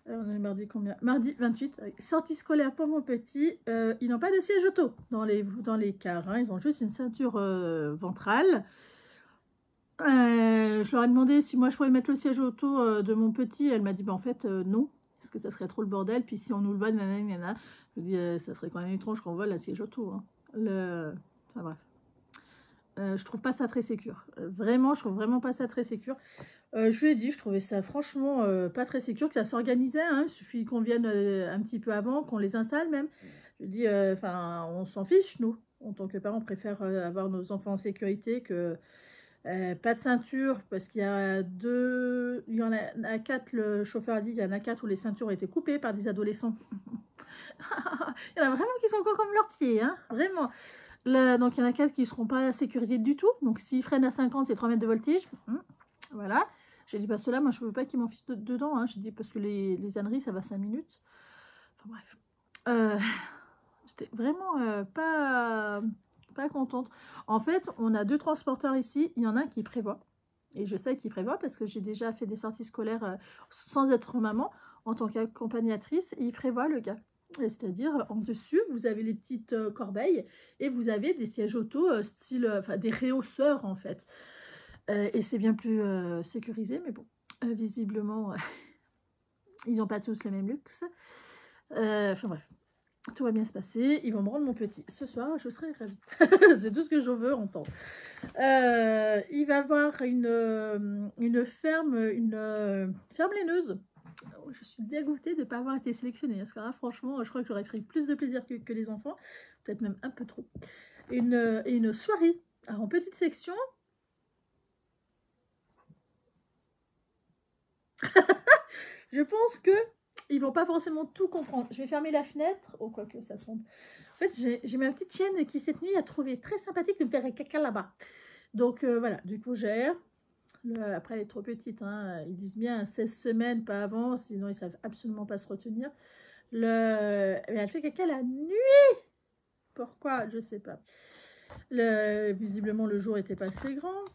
On est mardi combien? Mardi 28. Sortie scolaire pour mon petit. Ils n'ont pas de siège auto dans les cars. Hein. Ils ont juste une ceinture ventrale. Je leur ai demandé si moi je pouvais mettre le siège auto de mon petit. Elle m'a dit bah, en fait non. Parce que ça serait trop le bordel. Puis si on nous le vole, nanana, je dis, ça serait quand même étrange qu'on vole la siège auto. Hein. Enfin bref. Je trouve pas ça très sécure. Vraiment, je trouve vraiment pas ça très sécure. Je lui ai dit, je trouvais ça franchement pas très sécure, que ça s'organisait. Hein. Il suffit qu'on vienne un petit peu avant, qu'on les installe même. Je dis, enfin, on s'en fiche, nous. En tant que parents, on préfère avoir nos enfants en sécurité que pas de ceinture, parce qu'il y a il y en a 4, le chauffeur a dit, il y en a 4 où les ceintures ont été coupées par des adolescents. Il y en a vraiment qui sont encore comme leurs pieds, hein, vraiment. Donc il y en a 4 qui ne seront pas sécurisés du tout. Donc s'ils freinent à 50, c'est 3 mètres de voltige. Voilà. J'ai dit, parce que là, moi, je ne veux pas qu'ils m'en fichent dedans. Hein. J'ai dit, parce que les âneries, ça va 5 minutes. Enfin bref. J'étais vraiment pas contente. En fait, on a 2 transporteurs ici. Il y en a un qui prévoit. Et je sais qu'il prévoit parce que j'ai déjà fait des sorties scolaires sans être maman, en tant qu'accompagnatrice. Et il prévoit, le gars. C'est-à-dire, en dessus, vous avez les petites corbeilles et vous avez des sièges auto, style, enfin, des réhausseurs, en fait. Et c'est bien plus sécurisé, mais bon, visiblement, ils n'ont pas tous le même luxe. Enfin bref. Tout va bien se passer, ils vont me rendre mon petit. Ce soir, je serai ravie. C'est tout ce que je veux entendre. Il va avoir une ferme laineuse. Je suis dégoûtée de ne pas avoir été sélectionnée. Parce que là, franchement, je crois que j'aurais pris plus de plaisir que les enfants. Peut-être même un peu trop. Une soirée. Alors, en petite section. Je pense que ils vont pas forcément tout comprendre. Je vais fermer la fenêtre. Oh, quoi que ça sonde. En fait, j'ai ma petite chienne qui, cette nuit, a trouvé très sympathique de me faire un caca là-bas. Donc, voilà. Du coup, j'aère. Après, elle est trop petite. Hein. Ils disent bien 16 semaines, pas avant. Sinon, ils savent absolument pas se retenir. Elle fait caca la nuit. Pourquoi? Je sais pas. Visiblement, le jour était pas assez grand.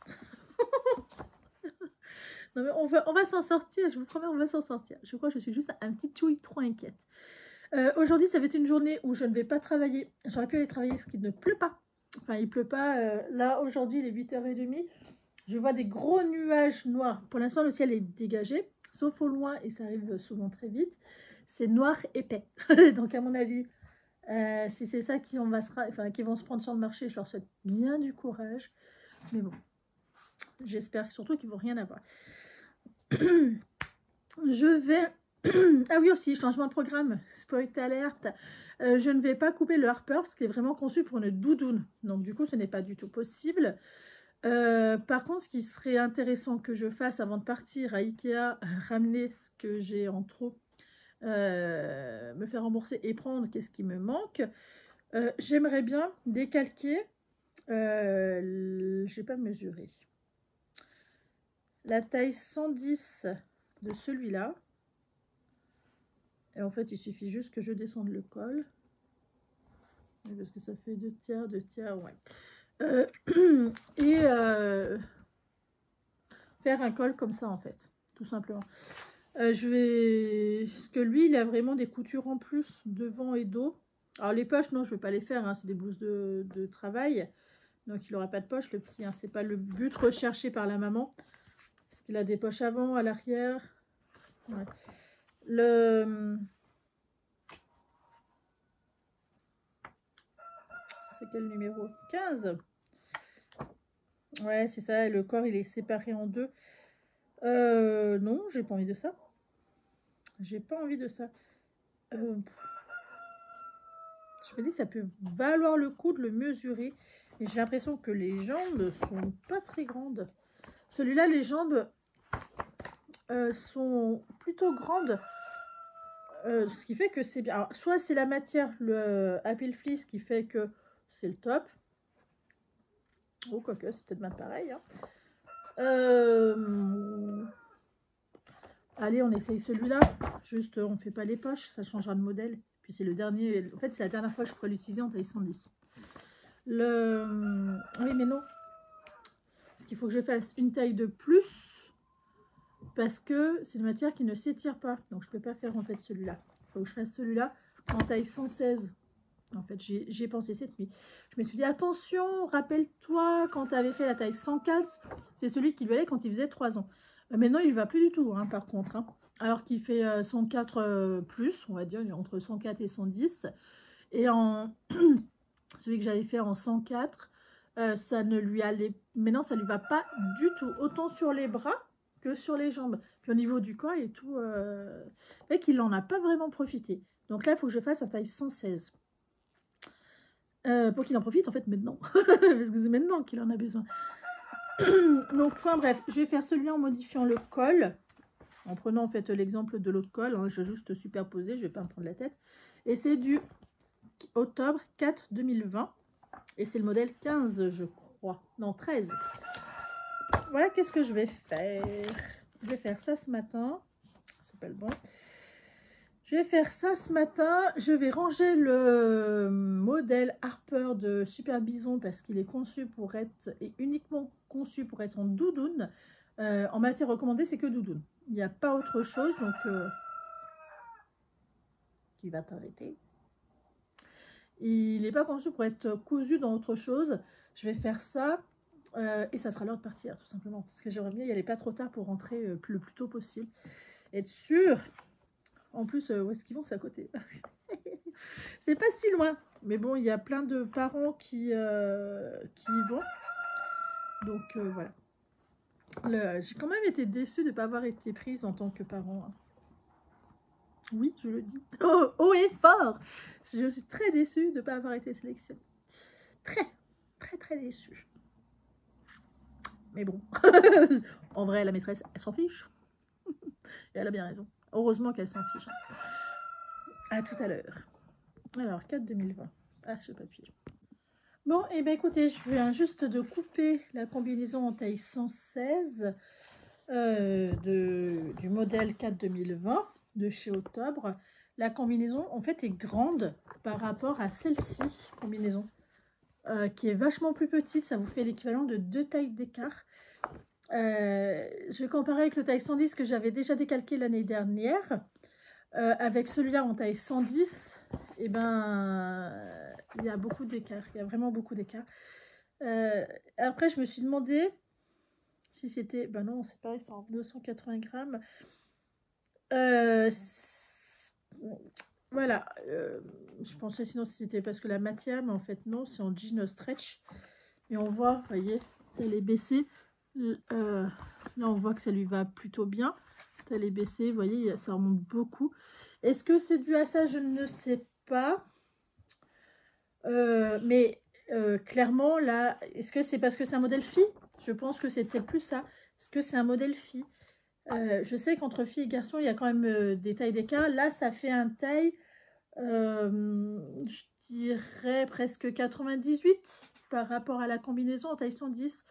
Non mais on va s'en sortir, je vous promets, on va s'en sortir. Je crois que je suis juste un petit chouille trop inquiète. Aujourd'hui, ça va être une journée où je ne vais pas travailler. J'aurais pu aller travailler parce qu'il ne pleut pas. Enfin, il ne pleut pas. Là, aujourd'hui, il est 8h30. Je vois des gros nuages noirs. Pour l'instant, le ciel est dégagé, sauf au loin, et ça arrive souvent très vite. C'est noir épais. Donc, à mon avis, si c'est ça qui vont se prendre sur le marché, je leur souhaite bien du courage. Mais bon, j'espère surtout qu'ils ne vont rien avoir. Je vais... ah oui aussi, changement de programme, spoiler alerte. Je ne vais pas couper le Harper parce qu'il est vraiment conçu pour une doudoune. Donc du coup, ce n'est pas du tout possible. Par contre, ce qui serait intéressant que je fasse avant de partir à Ikea, ramener ce que j'ai en trop, me faire rembourser et prendre qu'est-ce qui me manque. J'aimerais bien décalquer, je n'ai pas mesuré, la taille 110 de celui-là. Et en fait, il suffit juste que je descende le col. Parce que ça fait 2 tiers, ouais. Faire un col comme ça, en fait. Tout simplement. Parce que lui, il a vraiment des coutures en plus, devant et dos. Alors, les poches, non, je ne vais pas les faire. Hein, c'est des blouses de travail. Donc, il n'aura pas de poche, le petit. Hein, c'est pas le but recherché par la maman. Parce qu'il a des poches avant, à l'arrière. Ouais. C'est quel numéro? 15. Ouais, c'est ça. Le corps, il est séparé en 2. Non, j'ai pas envie de ça. J'ai pas envie de ça. Je me dis, ça peut valoir le coup de le mesurer. Et j'ai l'impression que les jambes sont pas très grandes. Celui-là, les jambes sont plutôt grandes. Ce qui fait que c'est bien. Alors, soit c'est la matière, le Apple Fleece, qui fait que c'est le top. Oh, quoique, c'est peut-être même pareil. Hein. Allez, on essaye celui-là. Juste, on ne fait pas les poches, ça changera de modèle. Puis c'est le dernier. En fait, c'est la dernière fois que je pourrais l'utiliser en taille 110. Oui, mais non. Parce qu'il faut que je fasse une taille de plus. Parce que c'est une matière qui ne s'étire pas. Donc, je ne peux pas faire en fait celui-là. Il faut que je fasse celui-là en taille 116. En fait, j'y ai pensé cette nuit. Je me suis dit, attention, rappelle-toi, quand tu avais fait la taille 104, c'est celui qui lui allait quand il faisait 3 ans. Maintenant, il ne va plus du tout, hein, par contre. Hein. alors qu'il fait 104 plus, on va dire, entre 104 et 110. Et en celui que j'avais fait en 104, ça ne lui allait, maintenant ça lui va pas du tout, autant sur les bras que sur les jambes. Puis au niveau du corps et tout, mec, il n'en a pas vraiment profité. Donc là, il faut que je fasse à taille 116. Pour qu'il en profite en fait maintenant. Parce que c'est maintenant qu'il en a besoin. Donc, enfin bref, je vais faire celui en modifiant le col. En prenant en fait l'exemple de l'autre col. Hein, je vais juste superposer, je ne vais pas me prendre la tête. Et c'est du octobre 4 2020. Et c'est le modèle 15, je crois. Non, 13. Voilà, qu'est-ce que je vais faire? Je vais faire ça ce matin. C'est pas le bon. Je vais faire ça ce matin. Je vais ranger le modèle Harper de Super Bison parce qu'il est conçu pour être, et uniquement conçu pour être en doudoune. En matière recommandée, c'est que doudoune. Il n'y a pas autre chose, donc tu vas t'arrêter. Il n'est pas conçu pour être cousu dans autre chose. Je vais faire ça et ça sera l'heure de partir, tout simplement. Parce que j'aimerais bien y aller pas trop tard pour rentrer le plus tôt possible. Être sûr. En plus, où est-ce qu'ils vont? C'est à côté. C'est pas si loin. Mais bon, il y a plein de parents qui y vont. Donc voilà. J'ai quand même été déçue de ne pas avoir été prise en tant que parent. Hein. Oui, je le dis. Oh, haut et fort. Je suis très déçue de ne pas avoir été sélectionnée. Très déçue. Mais bon. En vrai, la maîtresse, elle s'en fiche. Et elle a bien raison. Heureusement qu'elle s'en fiche. À tout à l'heure. Alors, 4 2020. Ah, je sais pas pied. Bon, et bien écoutez, je viens juste de couper la combinaison en taille 116 du modèle 4 2020 de chez Octobre. La combinaison, en fait, est grande par rapport à celle-ci, combinaison, qui est vachement plus petite. Ça vous fait l'équivalent de 2 tailles d'écart. Je vais comparer avec le taille 110 que j'avais déjà décalqué l'année dernière. Avec celui-là en taille 110, et ben, il y a beaucoup d'écart. Il y a vraiment beaucoup d'écart. Après, je me suis demandé si c'était... Ben non, c'est pareil, c'est en 280 grammes. Voilà. Je pensais sinon si c'était parce que la matière, mais en fait non, c'est en jean stretch. Et on voit, vous voyez, elle est baissée. Là, on voit que ça lui va plutôt bien. Elle est baissée, vous voyez, ça remonte beaucoup. Est-ce que c'est dû à ça? Je ne sais pas. Mais clairement, là, est-ce que c'est parce que c'est un modèle fille? Je pense que c'est peut-être plus ça. Est-ce que c'est un modèle fille? Je sais qu'entre filles et garçons, il y a quand même des tailles d'écart. Là, ça fait un taille, je dirais presque 98 par rapport à la combinaison en taille 110.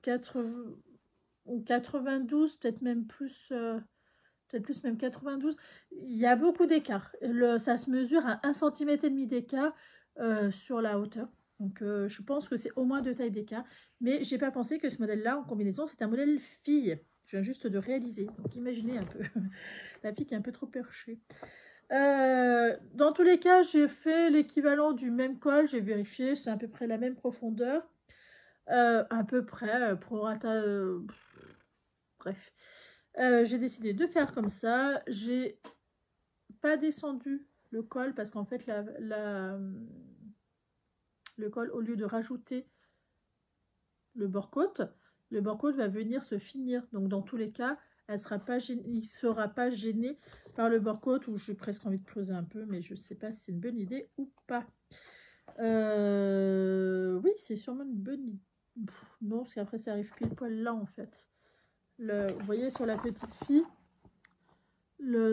92, peut-être même plus... peut-être plus même 92, il y a beaucoup d'écart. Ça se mesure à 1,5 cm d'écart sur la hauteur. Donc je pense que c'est au moins 2 tailles d'écart. Mais j'ai pas pensé que ce modèle-là en combinaison, c'est un modèle fille. Je viens juste de réaliser. Donc imaginez un peu. La fille qui est un peu trop perchée. Dans tous les cas, j'ai fait l'équivalent du même col. J'ai vérifié, c'est à peu près la même profondeur. À peu près, prorata... bref. J'ai décidé de faire comme ça. J'ai pas descendu le col parce qu'en fait le col, au lieu de rajouter le bord-côte va venir se finir. Donc dans tous les cas, il ne sera pas gêné par le bord-côte, où j'ai presque envie de creuser un peu, mais je sais pas si c'est une bonne idée ou pas. Oui, c'est sûrement une bonne idée. Non, parce qu'après ça arrive pile poil là en fait. Vous voyez sur la petite fille,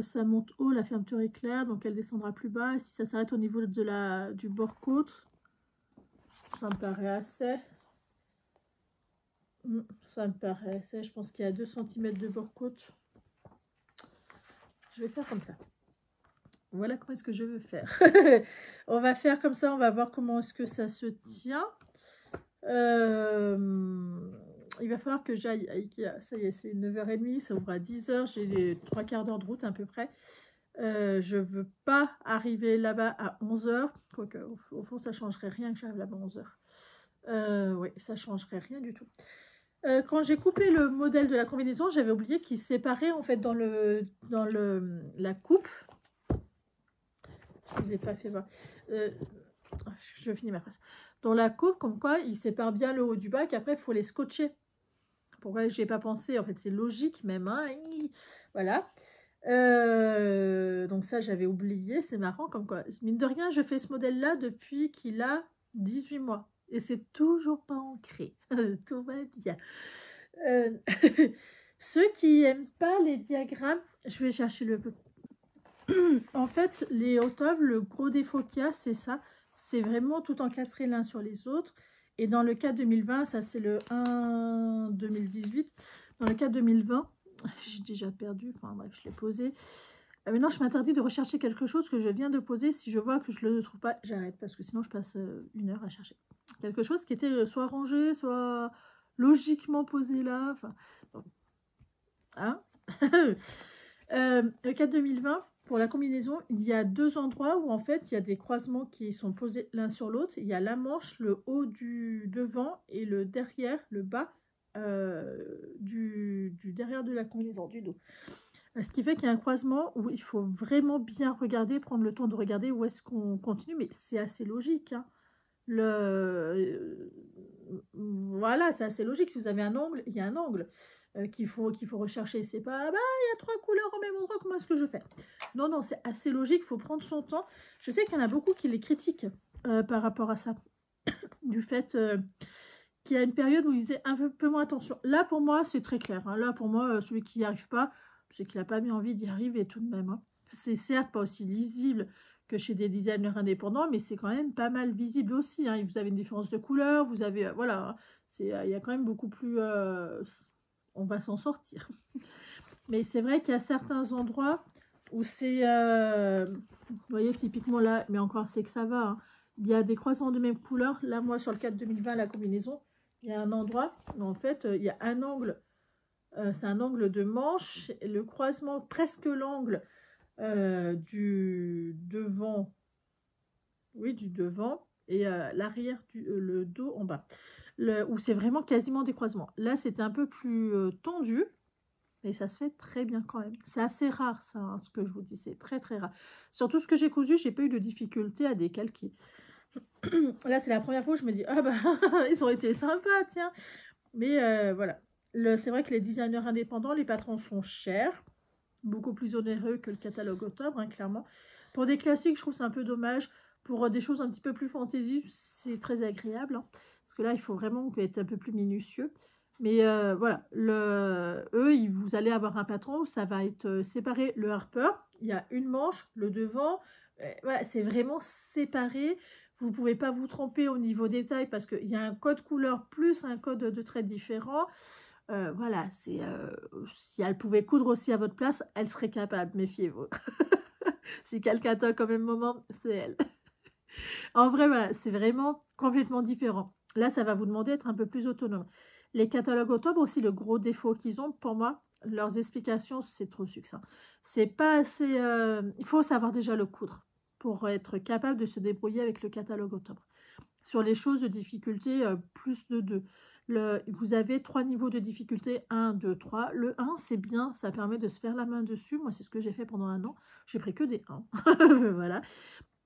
ça monte haut, la fermeture est claire, donc elle descendra plus bas. Et si ça s'arrête au niveau du bord-côte, ça me paraît assez. Ça me paraît assez. Je pense qu'il y a 2 cm de bord-côte. Je vais faire comme ça. Voilà comment est-ce que je veux faire. On va faire comme ça, on va voir comment est-ce que ça se tient. Il va falloir que j'aille à Ikea. Ça y est, c'est 9h30, ça ouvre à 10h. J'ai les 3/4 d'heure de route à peu près. Je ne veux pas arriver là-bas à 11h. Quoique, au fond, ça ne changerait rien que j'arrive là-bas à 11h. Oui, ça ne changerait rien du tout. Quand j'ai coupé le modèle de la combinaison, j'avais oublié qu'il se séparait en fait la coupe. Je vous ai pas fait voir. Je finis ma phrase. Dans la coupe, comme quoi, il sépare bien le haut du bas, qu'après, il faut les scotcher. Pourquoi je n'y ai pas pensé? En fait, c'est logique même. Hein. Voilà. Donc ça, j'avais oublié. C'est marrant comme quoi. Mine de rien, je fais ce modèle-là depuis qu'il a 18 mois. Et c'est toujours pas ancré. Tout va bien. Ceux qui n'aiment pas les diagrammes, je vais chercher le peu. En fait, les autobles, le gros défaut qu'il y a, c'est ça. C'est vraiment tout encastré l'un sur les autres. Et dans le cas 2020, ça c'est le 1 2018. Dans le cas 2020, j'ai déjà perdu. Enfin bref, je l'ai posé. Maintenant, je m'interdis de rechercher quelque chose que je viens de poser. Si je vois que je ne le trouve pas, j'arrête. Parce que sinon, je passe 1 heure à chercher. Quelque chose qui était soit rangé, soit logiquement posé là. Enfin, bon. Hein. Le cas 2020, pour la combinaison, il y a 2 endroits où en fait il y a des croisements qui sont posés l'un sur l'autre. Il y a la manche, le haut du devant et le derrière, le bas du derrière de la combinaison, du dos. Ce qui fait qu'il y a un croisement où il faut vraiment bien regarder, prendre le temps de regarder où est-ce qu'on continue, mais c'est assez logique. Hein. Voilà, c'est assez logique. Si vous avez un angle, il y a un angle qu'il faut rechercher. C'est pas, bah, il y a 3 couleurs au même endroit, comment est-ce que je fais? Non, non, c'est assez logique, il faut prendre son temps. Je sais qu'il y en a beaucoup qui les critiquent par rapport à ça. Du fait qu'il y a une période où ils faisaient un peu moins attention. Là, pour moi, c'est très clair. Hein. Là, pour moi, celui qui n'y arrive pas, c'est qu'il n'a pas bien envie d'y arriver tout de même. Hein. C'est certes pas aussi lisible que chez des designers indépendants, mais c'est quand même pas mal visible aussi. Hein. Vous avez une différence de couleur, vous avez... voilà, il y a quand même beaucoup plus... on va s'en sortir. Mais c'est vrai qu'il y a certains endroits où c'est... vous voyez, typiquement là, mais encore, c'est que ça va. Hein. Il y a des croisements de même couleur. Là, moi, sur le 4 2020, la combinaison, il y a un endroit où, en fait, il y a un angle. C'est un angle de manche. Et le croisement, presque l'angle du devant. Oui, du devant. Et l'arrière, le dos en bas. Où c'est vraiment quasiment des croisements. Là, c'était un peu plus tendu. Et ça se fait très bien quand même. C'est assez rare ça, hein, ce que je vous dis, c'est très très rare. Sur tout ce que j'ai cousu, j'ai pas eu de difficulté à décalquer. Là, c'est la première fois où je me dis, ah bah, ils ont été sympas, tiens. Mais voilà. C'est vrai que les designers indépendants, les patrons sont chers. Beaucoup plus onéreux que le catalogue octobre, hein, clairement. Pour des classiques, je trouve c'est un peu dommage. Pour des choses un petit peu plus fantaisie, c'est très agréable. Hein, parce que là, il faut vraiment être un peu plus minutieux. Mais voilà, vous allez avoir un patron où ça va être séparé. Le harper, il y a une manche, le devant, voilà, c'est vraiment séparé. Vous ne pouvez pas vous tromper au niveau détail parce qu'il y a un code couleur plus un code de trait différent. Voilà, si elle pouvait coudre aussi à votre place, elle serait capable, méfiez-vous. Si quelqu'un toque au même moment, c'est elle. En vrai, voilà, c'est vraiment complètement différent. Là, ça va vous demander d'être un peu plus autonome. Les catalogues octobre aussi, le gros défaut qu'ils ont, pour moi, leurs explications, c'est trop succinct. C'est pas assez... il faut savoir déjà le coudre pour être capable de se débrouiller avec le catalogue octobre. Sur les choses de difficulté, plus de 2. Vous avez 3 niveaux de difficulté, 1, 2, 3. Le 1, c'est bien, ça permet de se faire la main dessus. Moi, c'est ce que j'ai fait pendant 1 an. J'ai pris que des 1. Voilà.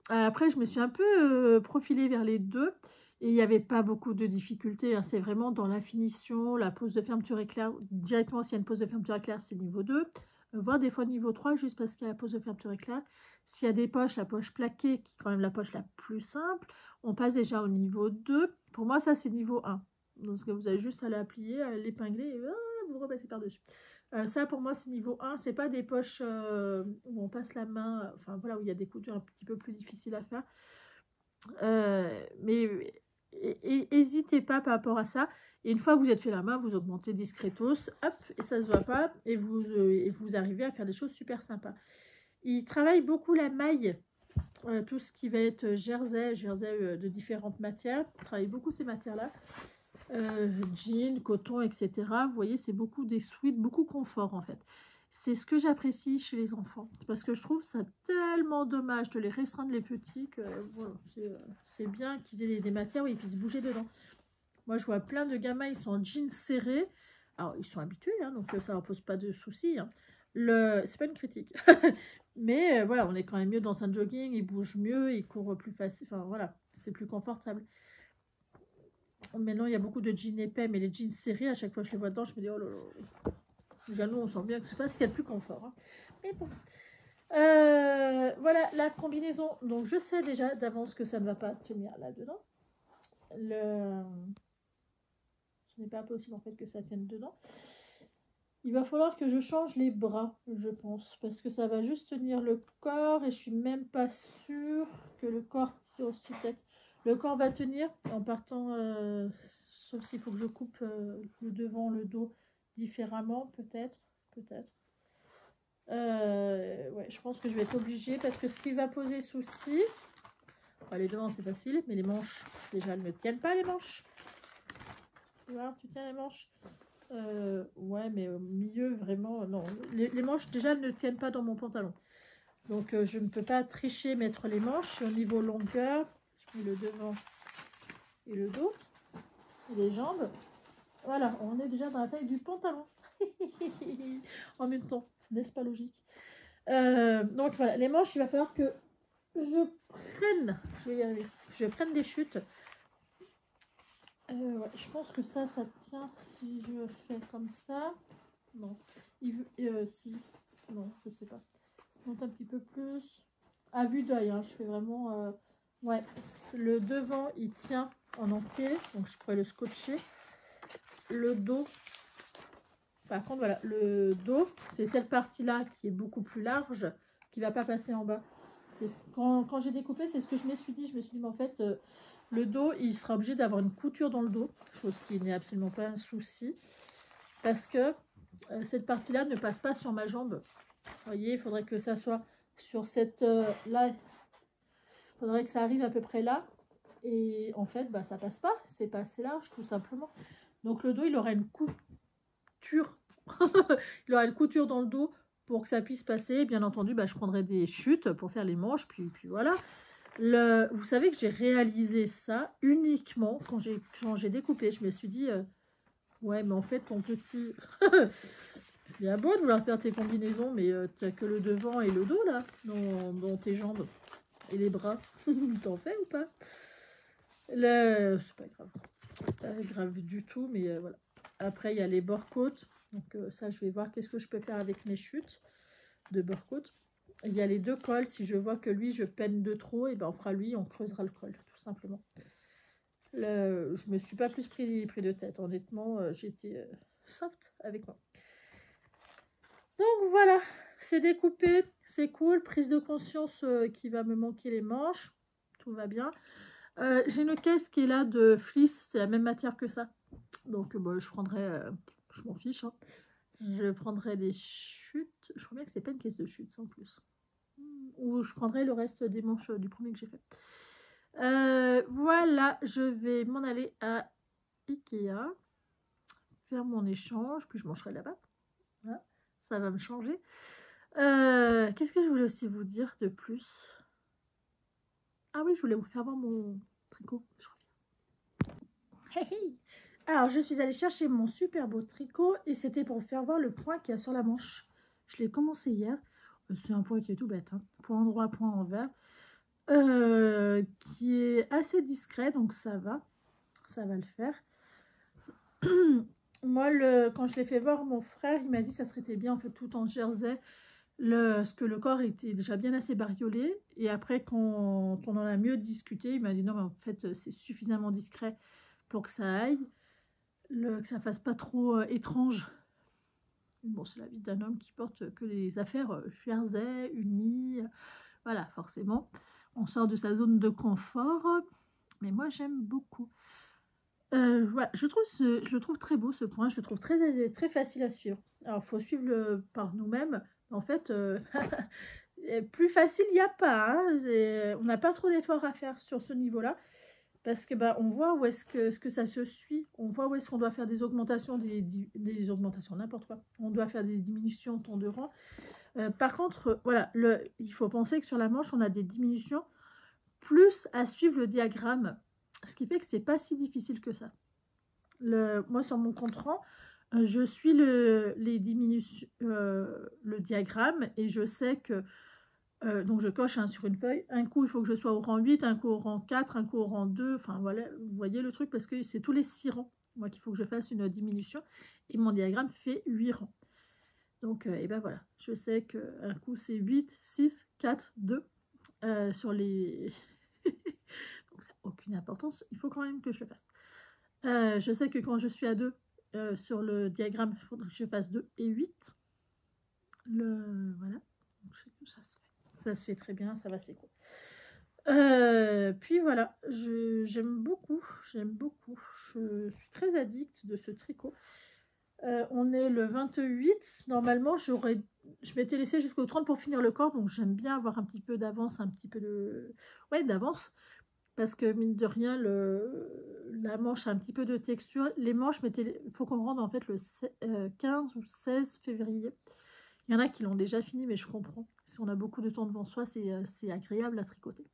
Après, je me suis un peu profilée vers les 2. Et il n'y avait pas beaucoup de difficultés. Hein. C'est vraiment dans la finition, la pose de fermeture éclair. Directement, s'il y a une pose de fermeture éclair, c'est niveau 2. Voire des fois niveau 3, juste parce qu'il y a la pose de fermeture éclair. S'il y a des poches, la poche plaquée, qui est quand même la poche la plus simple, on passe déjà au niveau 2. Pour moi, ça, c'est niveau 1. Donc, vous avez juste à la plier, à l'épingler et vous repassez par-dessus. Ça, pour moi, c'est niveau 1. C'est pas des poches où on passe la main, enfin voilà, où il y a des coutures un petit peu plus difficiles à faire. Mais n'hésitez pas par rapport à ça. Et une fois que vous êtes fait la main, vous augmentez discretos, hop, et ça se voit pas, et vous arrivez à faire des choses super sympas. Il travaille beaucoup la maille, tout ce qui va être jersey de différentes matières. Il travaille beaucoup ces matières-là. Jean, coton, etc. Vous voyez, c'est beaucoup des sweats, beaucoup confort en fait. C'est ce que j'apprécie chez les enfants. Parce que je trouve ça tellement dommage de les restreindre les petits que voilà, c'est bien qu'ils aient des matières où ils puissent bouger dedans. Moi, je vois plein de gamins, ils sont en jeans serrés. Alors, ils sont habitués, hein, donc ça leur pose pas de soucis. Hein. C'est pas une critique. Mais voilà, on est quand même mieux dans un jogging, ils bougent mieux, ils courent plus facile. Enfin, voilà, c'est plus confortable. Maintenant, il y a beaucoup de jeans épais, mais les jeans serrés, à chaque fois que je les vois dedans, je me dis, oh là là. Déjà, nous, on sent bien que c'est pas ce qu'il y a de plus confort. Hein. Mais bon. Voilà la combinaison. Donc, je sais déjà d'avance que ça ne va pas tenir là-dedans. Ce n'est pas possible en fait que ça tienne dedans. Il va falloir que je change les bras, je pense, parce que ça va juste tenir le corps et je suis même pas sûre que le corps tire aussi peut-être. Le corps va tenir en partant, sauf s'il faut que je coupe le devant, le dos différemment, peut-être. Ouais, je pense que je vais être obligée parce que ce qui va poser souci, enfin, les devants c'est facile, mais les manches, déjà elles ne tiennent pas les manches. Tu vois, tu tiens les manches. Ouais, mais au milieu, vraiment, non. Les manches, déjà, elles ne tiennent pas dans mon pantalon. Donc, je ne peux pas tricher, mettre les manches. Et au niveau longueur, je mets le devant et le dos. Et les jambes. Voilà, on est déjà dans la taille du pantalon. En même temps, n'est-ce pas logique? Donc, voilà, les manches, il va falloir que je vais y arriver, je prenne des chutes. Ouais, je pense que ça tient si je fais comme ça. Non. Si. Non, je sais pas. Monte un petit peu plus. À vue d'œil, hein, je fais vraiment... Ouais, le devant, il tient en entier. Donc, je pourrais le scotcher. Le dos. Par contre, voilà, le dos, c'est cette partie-là qui est beaucoup plus large, qui ne va pas passer en bas. Quand j'ai découpé, c'est ce que je me suis dit. Je me suis dit, mais en fait... le dos, il sera obligé d'avoir une couture dans le dos, chose qui n'est absolument pas un souci, parce que cette partie-là ne passe pas sur ma jambe. Vous voyez, il faudrait que ça soit sur cette là, il faudrait que ça arrive à peu près là, et en fait, bah, ça passe pas, c'est pas assez large, tout simplement. Donc le dos, il aura une couture, il aura une couture dans le dos pour que ça puisse passer. Bien entendu, bah, je prendrai des chutes pour faire les manches, puis voilà. Vous savez que j'ai réalisé ça uniquement quand j'ai découpé. Je me suis dit, ouais, mais en fait, ton petit... c'est bien beau de vouloir faire tes combinaisons, mais tu n'as que le devant et le dos, là, dans tes jambes. Et les bras. T'en fais ou pas? C'est pas grave. C'est pas grave du tout, mais voilà. Après, il y a les bord-côtes. Donc ça, je vais voir qu'est-ce que je peux faire avec mes chutes de bord-côte. Il y a les deux cols. Si je vois que lui, je peine de trop, et ben on fera lui, on creusera le col, tout simplement. Je me suis pas plus pris de tête. Honnêtement, j'étais soft avec moi. Donc voilà, c'est découpé, c'est cool. Prise de conscience qui va me manquer les manches. Tout va bien. J'ai une caisse qui est là de fleece. C'est la même matière que ça. Donc bon, je prendrai... je m'en fiche. Hein. Je prendrai des chutes. Je crois bien que c'est pas une caisse de chutes, sans plus. Ou je prendrai le reste des manches du premier que j'ai fait. Voilà, je vais m'en aller à Ikea, faire mon échange, puis je mangerai là-bas. Voilà, ça va me changer. Qu'est-ce que je voulais aussi vous dire de plus? Ah oui, je voulais vous faire voir mon tricot. Je reviens. Hey, hey. Alors, je suis allée chercher mon super beau tricot et c'était pour vous faire voir le point qu'il y a sur la manche. Je l'ai commencé hier. C'est un point qui est tout bête, hein. Point droit, point envers. Qui est assez discret, donc ça va le faire. Moi, quand je l'ai fait voir, mon frère, il m'a dit que ça serait bien en fait tout en jersey, parce que le corps était déjà bien assez bariolé. Et après, quand on en a mieux discuté, il m'a dit non, mais en fait, c'est suffisamment discret pour que ça aille, que ça fasse pas trop étrange. Bon, c'est la vie d'un homme qui porte que les affaires jersey, uni, voilà, forcément. On sort de sa zone de confort, mais moi j'aime beaucoup. Voilà, je le trouve très beau ce point, je le trouve très, très facile à suivre. Alors il faut suivre par nous-mêmes. En fait, plus facile il n'y a pas. Hein, on n'a pas trop d'efforts à faire sur ce niveau-là. Parce que on voit où est-ce que ça se suit. On voit où est-ce qu'on doit faire des augmentations, des augmentations, n'importe quoi. On doit faire des diminutions temps de rang. Par contre, voilà, il faut penser que sur la manche, on a des diminutions plus à suivre le diagramme, ce qui fait que c'est pas si difficile que ça. Moi, sur mon compte-rang, je suis le diagramme et je sais que, donc je coche sur une feuille, un coup il faut que je sois au rang 8, un coup au rang 4, un coup au rang 2, enfin voilà, vous voyez le truc, parce que c'est tous les 6 rangs, moi qu'il faut que je fasse une diminution, et mon diagramme fait 8 rangs. Donc, et ben voilà, je sais qu'un coup c'est 8, 6, 4, 2 sur les... donc ça n'a aucune importance, il faut quand même que je le fasse. Je sais que quand je suis à 2 sur le diagramme, il faudrait que je fasse 2 et 8. Voilà, donc, ça se fait très bien, ça va, c'est cool. Puis voilà, j'aime beaucoup, je suis très addict de ce tricot. On est le 28, normalement je m'étais laissé jusqu'au 30 pour finir le corps, donc j'aime bien avoir un petit peu d'avance, d'avance, parce que mine de rien, la manche a un petit peu de texture. Les manches, il faut qu'on rende en fait le 15 ou 16 février. Il y en a qui l'ont déjà fini, mais je comprends. Si on a beaucoup de temps devant soi, c'est agréable à tricoter.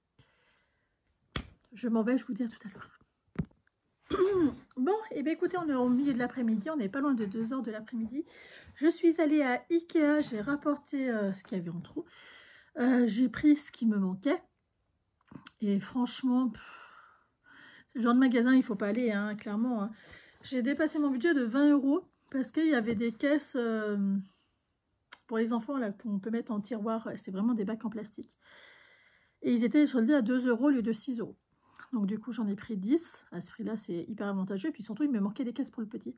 Je m'en vais, je vous dis à tout à l'heure. Bon, et bien écoutez, on est au milieu de l'après-midi, on n'est pas loin de 2 h de l'après-midi. Je suis allée à Ikea, j'ai rapporté ce qu'il y avait en trop. J'ai pris ce qui me manquait. Et franchement, ce genre de magasin, il ne faut pas aller, hein, clairement. Hein. J'ai dépassé mon budget de 20 € parce qu'il y avait des caisses pour les enfants là qu'on peut mettre en tiroir. C'est vraiment des bacs en plastique. Et ils étaient soldés à 2 € au lieu de 6 €. Donc du coup, j'en ai pris 10. À ce prix-là, c'est hyper avantageux. Et puis surtout, il me manquait des caisses pour le petit.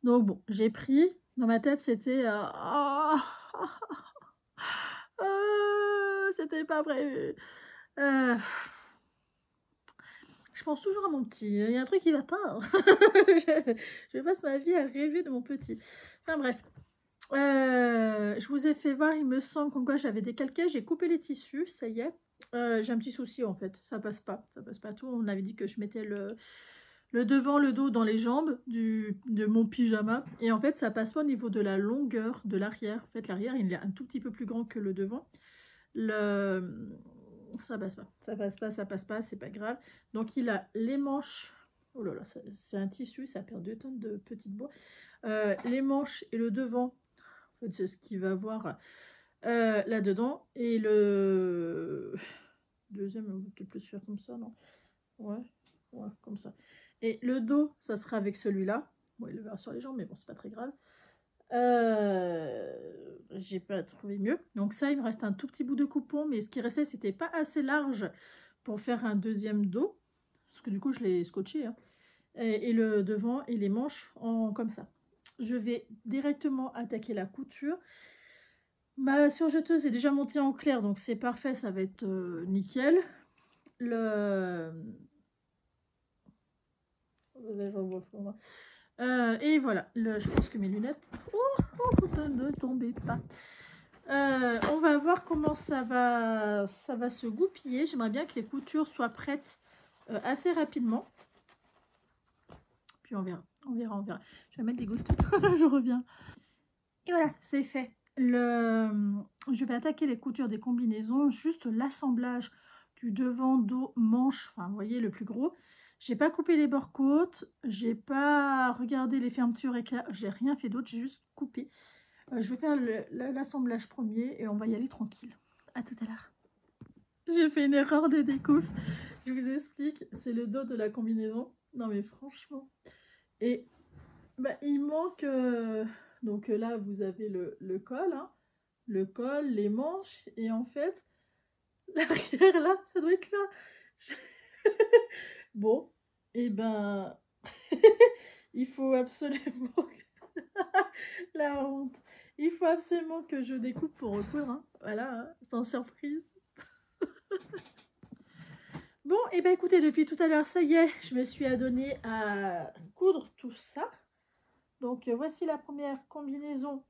Donc bon, j'ai pris. Dans ma tête, c'était... c'était pas prévu. Je pense toujours à mon petit. Il y a un truc qui va pas. Hein. je passe ma vie à rêver de mon petit. Enfin bref. Je vous ai fait voir, il me semble, comme quoi j'avais décalqué. J'ai coupé les tissus, ça y est. J'ai un petit souci en fait. Ça passe pas tout. On avait dit que je mettais le devant, le dos dans les jambes de mon pyjama. Et en fait, ça passe pas au niveau de la longueur de l'arrière. En fait, l'arrière, il est un tout petit peu plus grand que le devant. Ça passe pas, c'est pas grave. Donc, il a les manches. Oh là là, c'est un tissu, ça perd 2 tonnes de petites bois. Les manches et le devant, en fait, c'est ce qu'il va avoir là-dedans. Et le deuxième, on peut plus faire comme ça, non? Ouais, comme ça. Et le dos, ça sera avec celui-là. Bon, il le verra sur les jambes, mais bon, c'est pas très grave. J'ai pas trouvé mieux. Donc ça, il me reste un tout petit bout de coupon, mais ce qui restait, c'était pas assez large pour faire un deuxième dos. Parce que du coup, je l'ai scotché. Hein. Et le devant et les manches comme ça. Je vais directement attaquer la couture. Ma surjeteuse est déjà montée en clair, donc c'est parfait, ça va être nickel. Et voilà, je pense que mes lunettes... ne tombez pas. On va voir comment ça va se goupiller. J'aimerais bien que les coutures soient prêtes assez rapidement. Puis on verra. Je vais mettre des gouttes. Je reviens. Et voilà, c'est fait. Je vais attaquer les coutures des combinaisons, juste l'assemblage du devant, dos, manche, enfin vous voyez le plus gros. J'ai pas coupé les bords côtes, j'ai pas regardé les fermetures éclairs, j'ai rien fait d'autre, j'ai juste coupé. Je vais faire l'assemblage premier et on va y aller tranquille. À tout à l'heure. J'ai fait une erreur de découpe. Je vous explique, c'est le dos de la combinaison. Non mais franchement. Et bah, il manque... donc là, vous avez le col, hein. Le col, les manches. Et en fait, l'arrière là, ça doit être là. Bon, et ben... il faut absolument... La honte. Il faut absolument que je découpe pour recoudre. Hein. Voilà, hein, sans surprise. Bon, et ben écoutez, depuis tout à l'heure, ça y est, je me suis adonnée à coudre tout ça. Donc, voici la première combinaison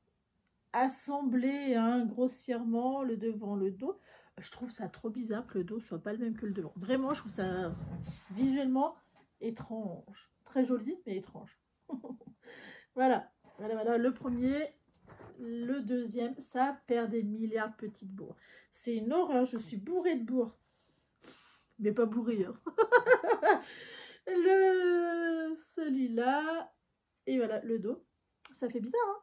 assemblée hein, grossièrement, le devant, le dos. Je trouve ça trop bizarre que le dos soit pas le même que le devant. Vraiment, je trouve ça visuellement étrange. Très joli, mais étrange. Voilà, le premier, le deuxième, ça perd des milliards de petites bourres. C'est une horreur, je suis bourrée de bourres. Mais pas bourrée. Hein. Celui-là. Et voilà, le dos. Ça fait bizarre, hein.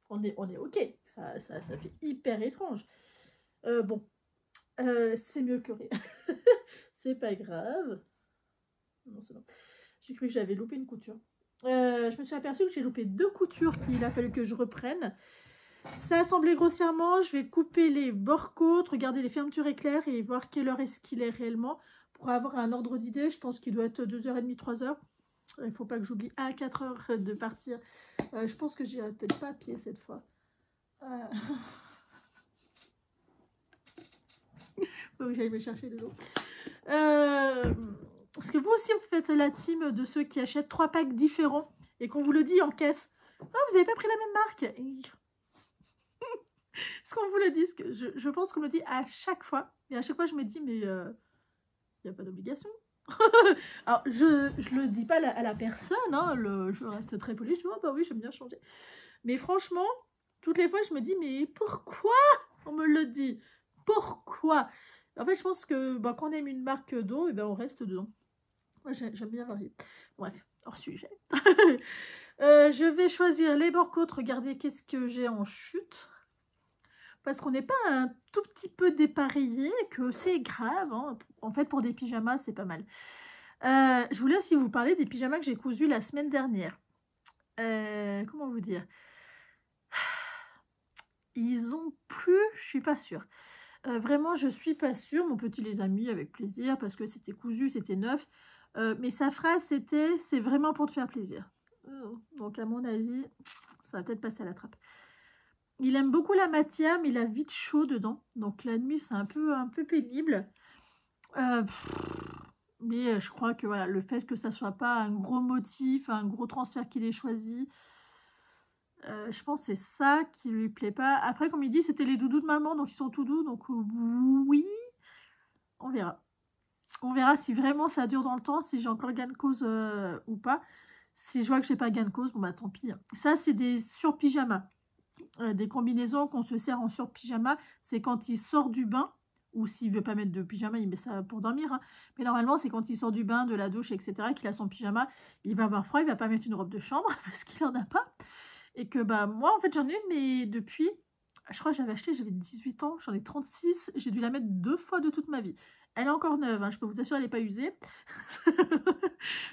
On est ok. Ça fait hyper étrange. Bon. C'est mieux que rien. C'est pas grave. Non, c'est bon. J'ai cru que j'avais loupé une couture. Je me suis aperçue que j'ai loupé 2 coutures qu'il a fallu que je reprenne. Ça a assemblé grossièrement. Je vais couper les bords-côtes, regarder les fermetures éclairs et voir quelle heure est-ce qu'il est réellement pour avoir un ordre d'idée. Je pense qu'il doit être 2h30, 3h. Il ne faut pas que j'oublie à 4h de partir. Je pense que j'irai peut-être pas à pied cette fois. Faut que j'aille me chercher de l'eau. Parce que vous aussi, vous faites la team de ceux qui achètent 3 packs différents et qu'on vous le dit en caisse. Ah, vous n'avez pas pris la même marque. Est-ce qu'on vous le dit? Je pense qu'on me le dit à chaque fois. Et à chaque fois, je me dis, mais il n'y a pas d'obligation. Alors, je le dis pas à la personne. Hein, je reste très polie. Je dis, oh bah oui, j'aime bien changer. Mais franchement, toutes les fois, je me dis, mais pourquoi on me le dit? Pourquoi? En fait, je pense que quand on aime une marque d'eau, et ben, on reste dedans. Moi, j'aime bien varier. Bref, hors sujet. Je vais choisir les bords-côtes. Regardez qu'est-ce que j'ai en chute. Parce qu'on n'est pas un tout petit peu dépareillé, que c'est grave. Hein. En fait, pour des pyjamas, c'est pas mal. Je voulais aussi vous parler des pyjamas que j'ai cousus la semaine dernière. Comment vous dire? Ils ont plu, je suis pas sûre. Vraiment, je suis pas sûre. Mon petit les a mis avec plaisir parce que c'était cousu, c'était neuf. Mais sa phrase, c'était « c'est vraiment pour te faire plaisir ». Donc, à mon avis, ça va peut-être passer à la trappe. Il aime beaucoup la matière, mais il a vite chaud dedans. Donc, la nuit, c'est un peu pénible. Mais je crois que voilà, le fait que ça soit pas un gros motif, un gros transfert qu'il ait choisi, je pense que c'est ça qui lui plaît pas. Après, comme il dit, c'était les doudous de maman, donc ils sont tout doux. Donc oui, on verra. On verra si vraiment ça dure dans le temps, si j'ai encore gain de cause ou pas. Si je vois que j'ai pas gain de cause, bon bah tant pis. Ça, c'est des sur-pyjamas. Des combinaisons qu'on se sert en sur-pyjama. C'est quand il sort du bain, ou s'il veut pas mettre de pyjama, il met ça pour dormir. Hein. Mais normalement, c'est quand il sort du bain, de la douche, etc., qu'il a son pyjama, il va avoir froid, il va pas mettre une robe de chambre, parce qu'il en a pas. Et que bah moi, en fait, j'en ai une, mais depuis, je crois que j'avais acheté, j'avais 18 ans, j'en ai 36, j'ai dû la mettre 2 fois de toute ma vie. Elle est encore neuve, hein, je peux vous assurer, elle n'est pas usée.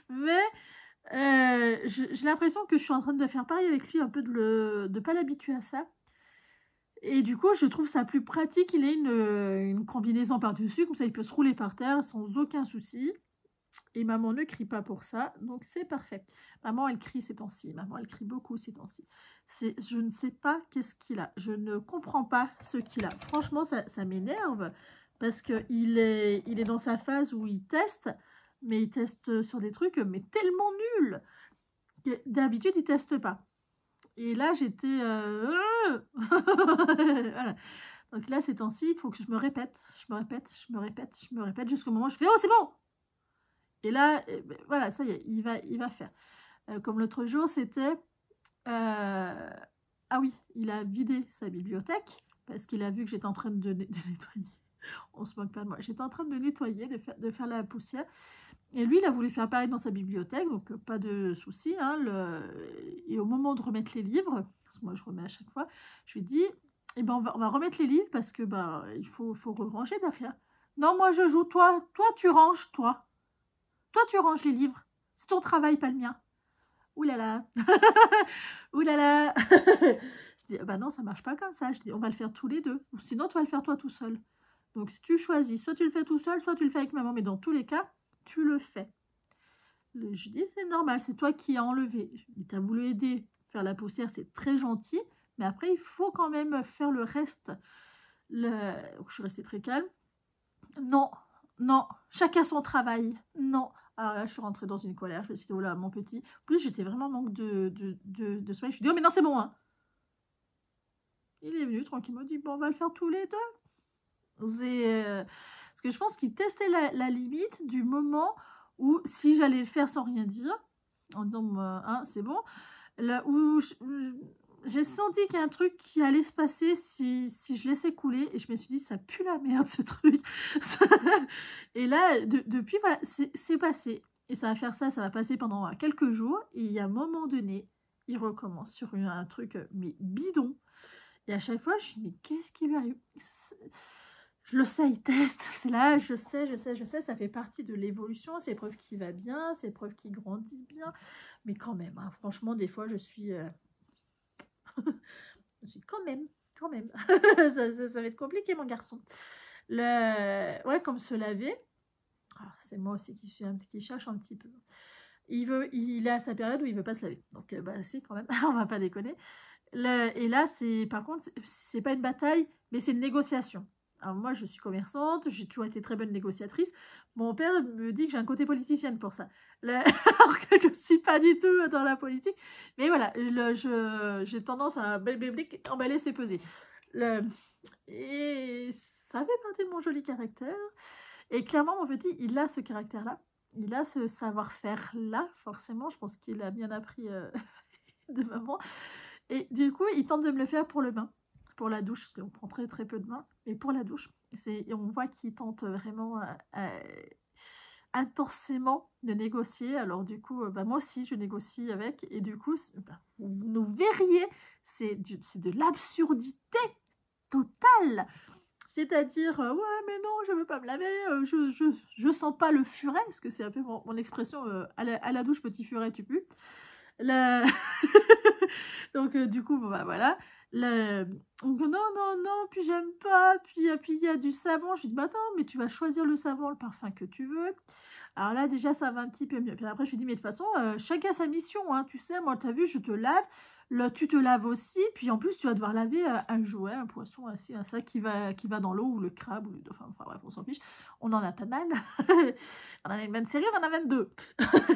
Mais j'ai l'impression que je suis en train de faire pareil avec lui, un peu de ne pas l'habituer à ça. Et du coup, je trouve ça plus pratique. Il ait une combinaison par-dessus, comme ça il peut se rouler par terre sans aucun souci. Et maman ne crie pas pour ça, donc c'est parfait. Maman, elle crie ces temps-ci. Maman, elle crie beaucoup ces temps-ci. Je ne sais pas qu'est-ce qu'il a. Je ne comprends pas ce qu'il a. Franchement, ça m'énerve parce qu'il est dans sa phase où il teste, mais il teste sur des trucs mais tellement nuls. D'habitude, il ne teste pas. Et là, j'étais... voilà. Donc là, ces temps-ci, il faut que je me répète. Je me répète jusqu'au moment où je fais « Oh, c'est bon !» Et là, voilà, ça y est, il va faire. Comme l'autre jour, c'était... Ah oui, il a vidé sa bibliothèque parce qu'il a vu que j'étais en train de nettoyer. On se moque pas de moi. J'étais en train de nettoyer, de faire la poussière. Et lui, il a voulu faire pareil dans sa bibliothèque, donc pas de souci. Hein, et au moment de remettre les livres, parce que moi je remets à chaque fois, je lui dis, eh ben, on va remettre les livres parce que il faut ranger derrière. Non, moi je joue, toi tu ranges, toi. Toi tu ranges les livres. C'est ton travail, pas le mien. Ouh là là. Ouh là là. Je dis, bah non, ça marche pas comme ça. Je dis, on va le faire tous les deux. Ou sinon, tu vas le faire toi tout seul. Donc si tu choisis, soit tu le fais tout seul, soit tu le fais avec maman. Mais dans tous les cas, tu le fais. Je dis, c'est normal, c'est toi qui as enlevé. Tu as voulu aider, faire la poussière, c'est très gentil. Mais après, il faut quand même faire le reste. Je suis restée très calme. Non, non, chacun son travail. Non. Alors là, je suis rentrée dans une colère. Je me suis dit, oh là, mon petit. En plus, j'étais vraiment en manque de soin. Je suis dit, oh, mais non, c'est bon. Hein. Il est venu tranquillement. Il dit, bon, on va le faire tous les deux. Parce que je pense qu'il testait la limite du moment où, si j'allais le faire sans rien dire, en disant, hein, c'est bon, là où j'ai senti qu'il y a un truc qui allait se passer si je laissais couler, et je me suis dit, ça pue la merde ce truc. Et là, depuis, voilà, c'est passé. Et ça va faire ça, ça va passer pendant quelques jours. Et à un moment donné, il recommence sur un truc, mais bidon. Et à chaque fois, je me dis, mais qu'est-ce qui lui arrive? Je le sais, il teste. C'est là, je sais. Ça fait partie de l'évolution. C'est preuve qu'il va bien, c'est preuve qu'il grandit bien. Mais quand même, hein, franchement, des fois, je suis quand même. ça va être compliqué, mon garçon. Ouais, comme se laver. C'est moi aussi qui cherche un petit peu. Il est à sa période où il veut pas se laver. Donc, bah, si, quand même, on va pas déconner. Et là, par contre, c'est pas une bataille, mais c'est une négociation. Alors, moi, je suis commerçante, j'ai toujours été très bonne négociatrice. Mon père me dit que j'ai un côté politicienne pour ça. Alors que je ne suis pas du tout dans la politique. Mais voilà, j'ai tendance à emballer, c'est peser. Et ça fait partie de mon joli caractère. Et clairement, mon petit, il a ce caractère-là. Il a ce savoir-faire-là, forcément. Je pense qu'il a bien appris de maman. Et du coup, il tente de me le faire pour le bain, pour la douche, parce qu'on prend très très peu de bain. Et pour la douche, et on voit qu'il tente vraiment intensément de négocier. Alors du coup, moi aussi, je négocie avec. Et du coup, vous nous verriez, c'est de l'absurdité totale. C'est-à-dire, ouais, mais non, je veux pas me laver, je sens pas le furet, parce que c'est un peu mon expression, à la douche, petit furet, tu pues. Donc, du coup, bon, bah, voilà. Donc, non, puis j'aime pas, puis il y a du savon. Je dis, bah attends, mais tu vas choisir le savon, le parfum que tu veux. Alors là, déjà, ça va un petit peu mieux. Puis après, je lui dis, mais de toute façon, chacun sa mission, hein, tu sais, moi, t'as vu, je te lave. Là, tu te laves aussi, puis en plus, tu vas devoir laver un jouet, un poisson, ainsi, ça qui va dans l'eau, ou le crabe, ou enfin bref, on s'en fiche. On en a pas mal. On en a une bonne série, on en a 22.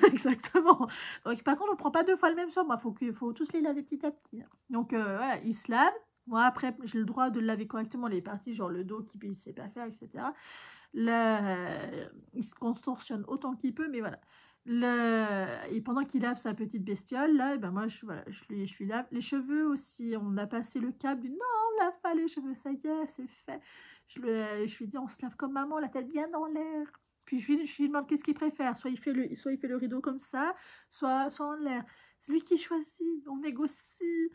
Exactement. Donc, par contre, on ne prend pas 2 fois le même soin. Moi, il faut tous les laver petit à petit. Donc, voilà, il se lave. Moi, après, j'ai le droit de le laver correctement les parties, genre le dos qu'il ne sait pas faire, etc. Il se contorsionne autant qu'il peut, mais voilà. Et pendant qu'il lave sa petite bestiole, là, et ben moi, je lui lave les cheveux aussi. On a passé le cap du non, on lave pas les cheveux, ça y est, c'est fait. Je lui dis, on se lave comme maman, la tête bien dans l'air. Puis je lui demande qu'est-ce qu'il préfère. Soit il fait le rideau comme ça, soit en l'air. C'est lui qui choisit, on négocie.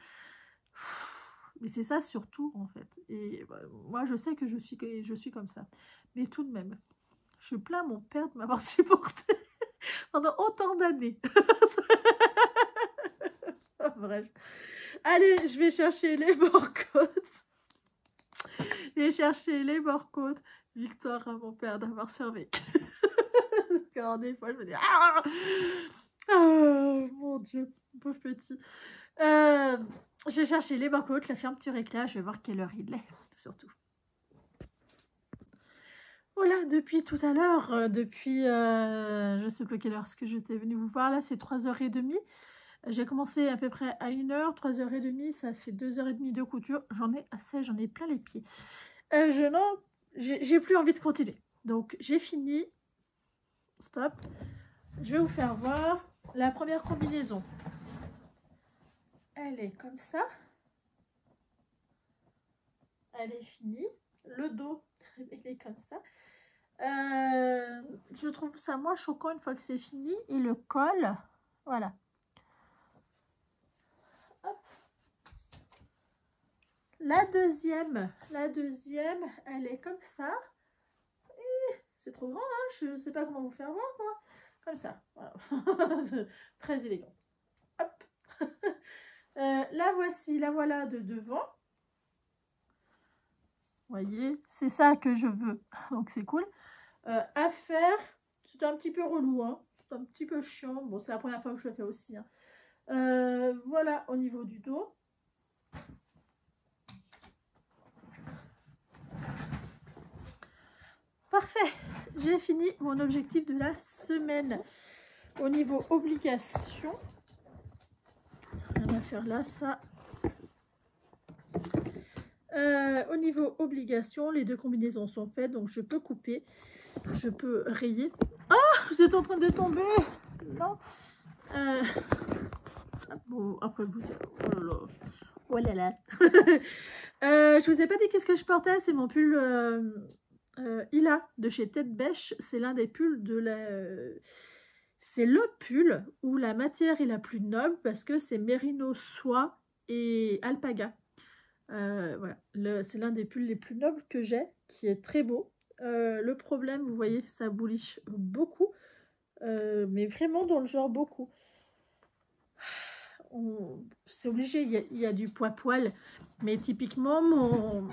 Mais c'est ça surtout, en fait. Et moi, je sais que je suis comme ça. Mais tout de même, je plains mon père de m'avoir supporté pendant autant d'années. Bref. Allez, je vais chercher les bords-côtes. Victoire à mon père d'avoir servi. Parce que des fois, je me dis... mon Dieu, pauvre petit. Je vais chercher les bords-côtes, la fermeture éclair. Je vais voir quelle heure il est, surtout. Voilà, depuis tout à l'heure, je ne sais plus quelle heure ce que j'étais venue vous voir, là c'est 3h30. J'ai commencé à peu près à 1h, 3h30, ça fait 2h30 de couture. J'en ai assez, j'en ai plein les pieds. J'ai plus envie de continuer. Donc j'ai fini. Stop. Je vais vous faire voir la première combinaison. Elle est comme ça. Elle est finie. Le dos, il est comme ça. Je trouve ça moins choquant une fois que c'est fini. Et le col, voilà. Hop. La deuxième, elle est comme ça. C'est trop grand, hein, je ne sais pas comment vous faire voir, moi. Comme ça, voilà. Très élégant. Hop. La voici, la voilà de devant. Vous voyez, c'est ça que je veux. Donc, c'est cool. À faire, c'est un petit peu relou, hein. C'est un petit peu chiant. Bon, c'est la première fois que je le fais aussi. Hein. Voilà, au niveau du dos. Parfait. J'ai fini mon objectif de la semaine. Au niveau obligation, ça n'a rien à faire là, ça. Au niveau obligation, les 2 combinaisons sont faites, donc je peux couper, je peux rayer. Ah, vous êtes en train de tomber. Non. Bon, après vous... Oh là là. Oh là là. Je vous ai pas dit qu'est-ce que je portais, c'est mon pull Ila de chez Tête Bêche. C'est l'un des pulls de la... c'est le pull où la matière est la plus noble parce que c'est mérino, soie et alpaga. Voilà, c'est l'un des pulls les plus nobles que j'ai, qui est très beau. Le problème, vous voyez, ça bouliche beaucoup, mais vraiment dans le genre beaucoup. C'est obligé, il y a du poil, mais typiquement mon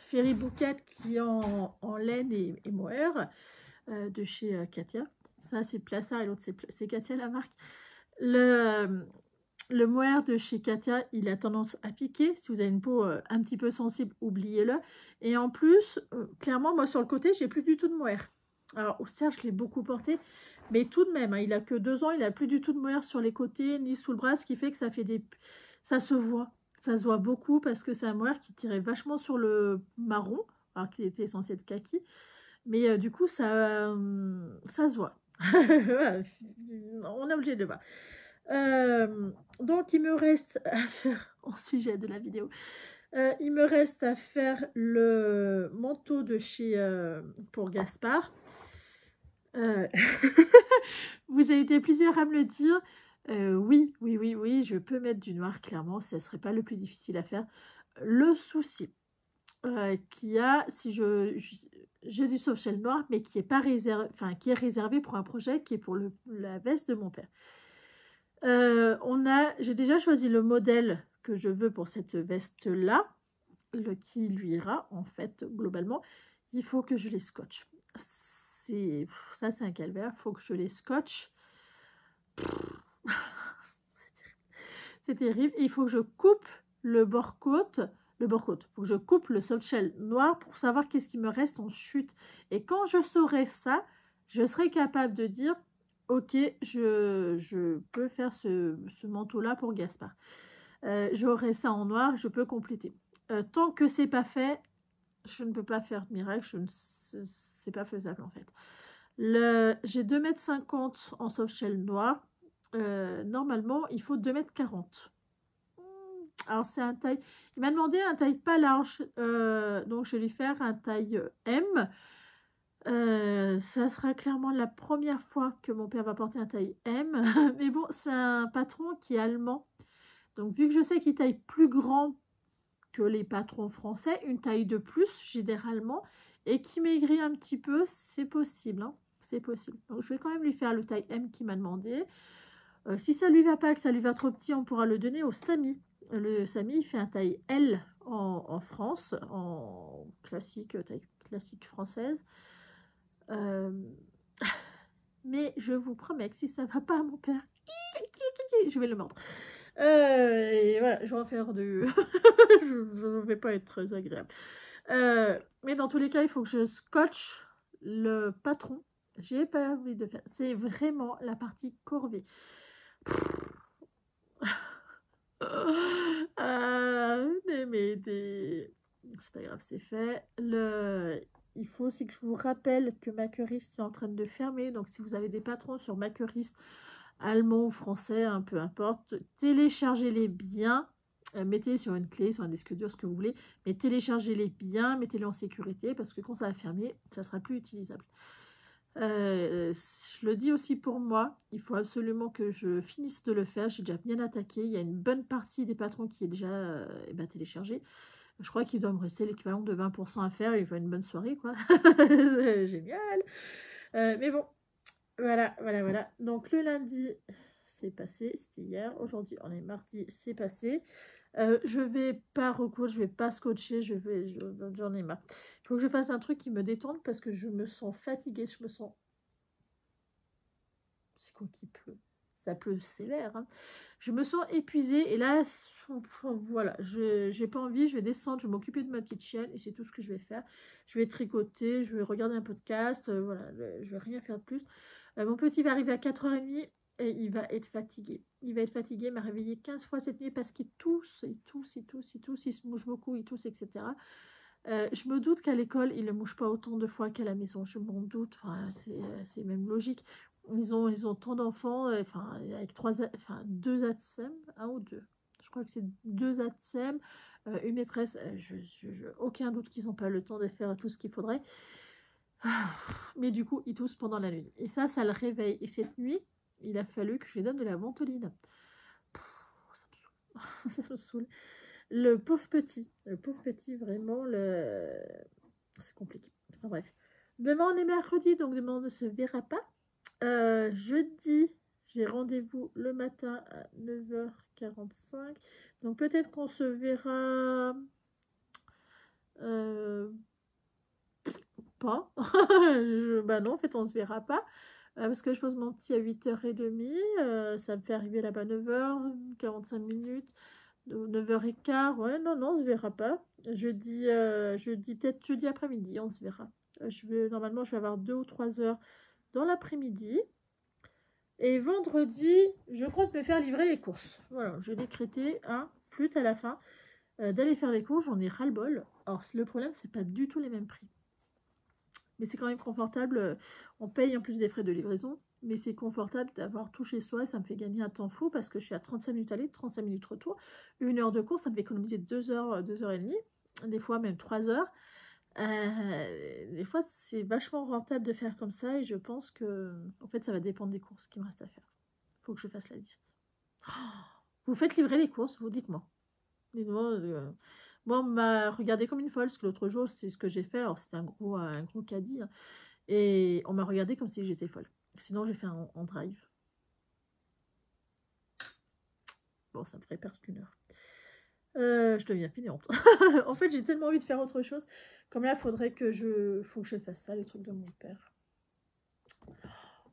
Ferry Bouquet qui est en laine et mohair de chez Katia. Ça, c'est Plaça et l'autre, c'est Katia la marque. Le mohair de chez Katia, il a tendance à piquer. Si vous avez une peau un petit peu sensible, oubliez-le. Et en plus, clairement, moi, sur le côté, j'ai plus du tout de mohair. Alors, au cerf, je l'ai beaucoup porté. Mais tout de même, hein, il a que 2 ans, il n'a plus du tout de mohair sur les côtés, ni sous le bras, ce qui fait que ça fait des... Ça se voit. Ça se voit beaucoup parce que c'est un mohair qui tirait vachement sur le marron, alors qu'il était censé être kaki. Mais du coup, ça se voit. On est obligé de le voir. Donc, il me reste à faire, en sujet de la vidéo, il me reste à faire le manteau de chez, pour Gaspard. Vous avez été plusieurs à me le dire. Oui, je peux mettre du noir, clairement, ce ne serait pas le plus difficile à faire. Le souci qu'il y a, si j'ai du softshell noir, mais qui est pas réservé, enfin qui est réservé pour un projet qui est pour la veste de mon père. J'ai déjà choisi le modèle que je veux pour cette veste-là, qui lui ira, en fait, globalement. Il faut que je les scotche. Ça, c'est un calvaire. Il faut que je les scotche. C'est terrible. Et il faut que je coupe le bord-côte. Il faut que je coupe le softshell noir pour savoir qu'est-ce qui me reste en chute. Et quand je saurai ça, je serai capable de dire ok, je peux faire ce manteau-là pour Gaspard. J'aurai ça en noir, je peux compléter. Tant que c'est pas fait, je ne peux pas faire de miracle, c'est pas faisable en fait. J'ai 2,50 m en softshell noir. Normalement, il faut 2,40 m. Alors, c'est un taille... Il m'a demandé un taille pas large, donc je vais lui faire un taille M. Ça sera clairement la première fois que mon père va porter un taille M. Mais bon, c'est un patron qui est allemand. Donc, vu que je sais qu'il taille plus grand que les patrons français, une taille de plus, généralement, et qui maigrit un petit peu, c'est possible. Hein, c'est possible. Donc, je vais quand même lui faire le taille M qu'il m'a demandé. Si ça lui va pas, que ça lui va trop petit, on pourra le donner au Samy. Le Samy, il fait un taille L en France, en classique, taille classique française. Mais je vous promets que si ça va pas à mon père, je vais le mordre. Et voilà, je vais en faire du... je ne vais pas être très agréable. Mais dans tous les cas, il faut que je scotche le patron. J'ai pas envie de faire. C'est vraiment la partie corvée. C'est pas grave, c'est fait. Il faut aussi que je vous rappelle que Makerist est en train de fermer. Donc, si vous avez des patrons sur Makerist, allemand ou français, hein, peu importe, téléchargez-les bien. Mettez-les sur une clé, sur un disque dur, ce que vous voulez. Mais téléchargez-les bien, mettez-les en sécurité parce que quand ça va fermer, ça sera plus utilisable. Je le dis aussi pour moi, il faut absolument que je finisse de le faire. J'ai déjà bien attaqué. Il y a une bonne partie des patrons qui est déjà téléchargée. Je crois qu'il doit me rester l'équivalent de 20% à faire. Il faut une bonne soirée, quoi. Génial. Mais bon, voilà. Donc le lundi, c'est passé. C'était hier. Aujourd'hui, on est mardi, c'est passé. Je vais pas recoudre, je vais pas scotcher, j'en ai marre. Il faut que je fasse un truc qui me détende parce que je me sens fatiguée, je me sens... C'est quoi qui pleut? Ça pleut sévère. Hein. Je me sens épuisée et là, voilà, j'ai pas envie, je vais descendre, je vais m'occuper de ma petite chienne et c'est tout ce que je vais faire. Je vais tricoter, je vais regarder un podcast, voilà, je vais rien faire de plus. Mon petit va arriver à 4h30 et il va être fatigué. Il va être fatigué, il m'a réveillé 15 fois cette nuit parce qu'il tousse, il se mouche beaucoup, il tousse, etc. Je me doute qu'à l'école, il ne mouche pas autant de fois qu'à la maison. Je m'en doute, enfin, c'est même logique. Ils ont tant d'enfants, avec 2 ATSEM, 1 ou 2. Je crois que c'est 2 ATSEM, une maîtresse. Aucun doute qu'ils n'ont pas le temps de faire tout ce qu'il faudrait. Mais du coup, il tousse pendant la nuit. Et ça le réveille. Et cette nuit, il a fallu que je lui donne de la ventoline. Ça me saoule. Le pauvre petit, vraiment, c'est compliqué. Enfin bref. Demain, on est mercredi, donc demain, on ne se verra pas. Jeudi, j'ai rendez-vous le matin à 9h45. Donc peut-être qu'on se verra... pas. Bah non, en fait, on se verra pas. Parce que je pose mon petit à 8h30. Ça me fait arriver là-bas 9h, 45 minutes, 9h15. Ouais, non, on se verra pas. Jeudi, peut-être jeudi après-midi, on se verra. Normalement, je vais avoir 2 ou 3 heures dans l'après-midi. Et vendredi, je compte me faire livrer les courses. Voilà, j'ai décrété un flûte à la fin d'aller faire les courses. J'en ai ras-le-bol. Alors, le problème, c'est pas du tout les mêmes prix. Mais c'est quand même confortable. On paye en plus des frais de livraison. Mais c'est confortable d'avoir tout chez soi. Ça me fait gagner un temps fou parce que je suis à 35 minutes aller, 35 minutes retour. 1 heure de course, ça me fait économiser 2 heures, 2h30. Des fois même 3 heures. Des fois, c'est vachement rentable de faire comme ça. Et je pense que, en fait, ça va dépendre des courses qui me restent à faire. Il faut que je fasse la liste. Vous faites livrer les courses, vous dites-moi. Dites-moi. Moi, on m'a regardé comme une folle, parce que l'autre jour, c'est ce que j'ai fait. Alors, c'était un gros caddie. Hein, et on m'a regardé comme si j'étais folle. Sinon, j'ai fait en drive. Bon, ça me ferait perdre 1 heure. Je deviens fainéante. En fait, j'ai tellement envie de faire autre chose. Comme là, faut que je fasse ça, les trucs de mon père.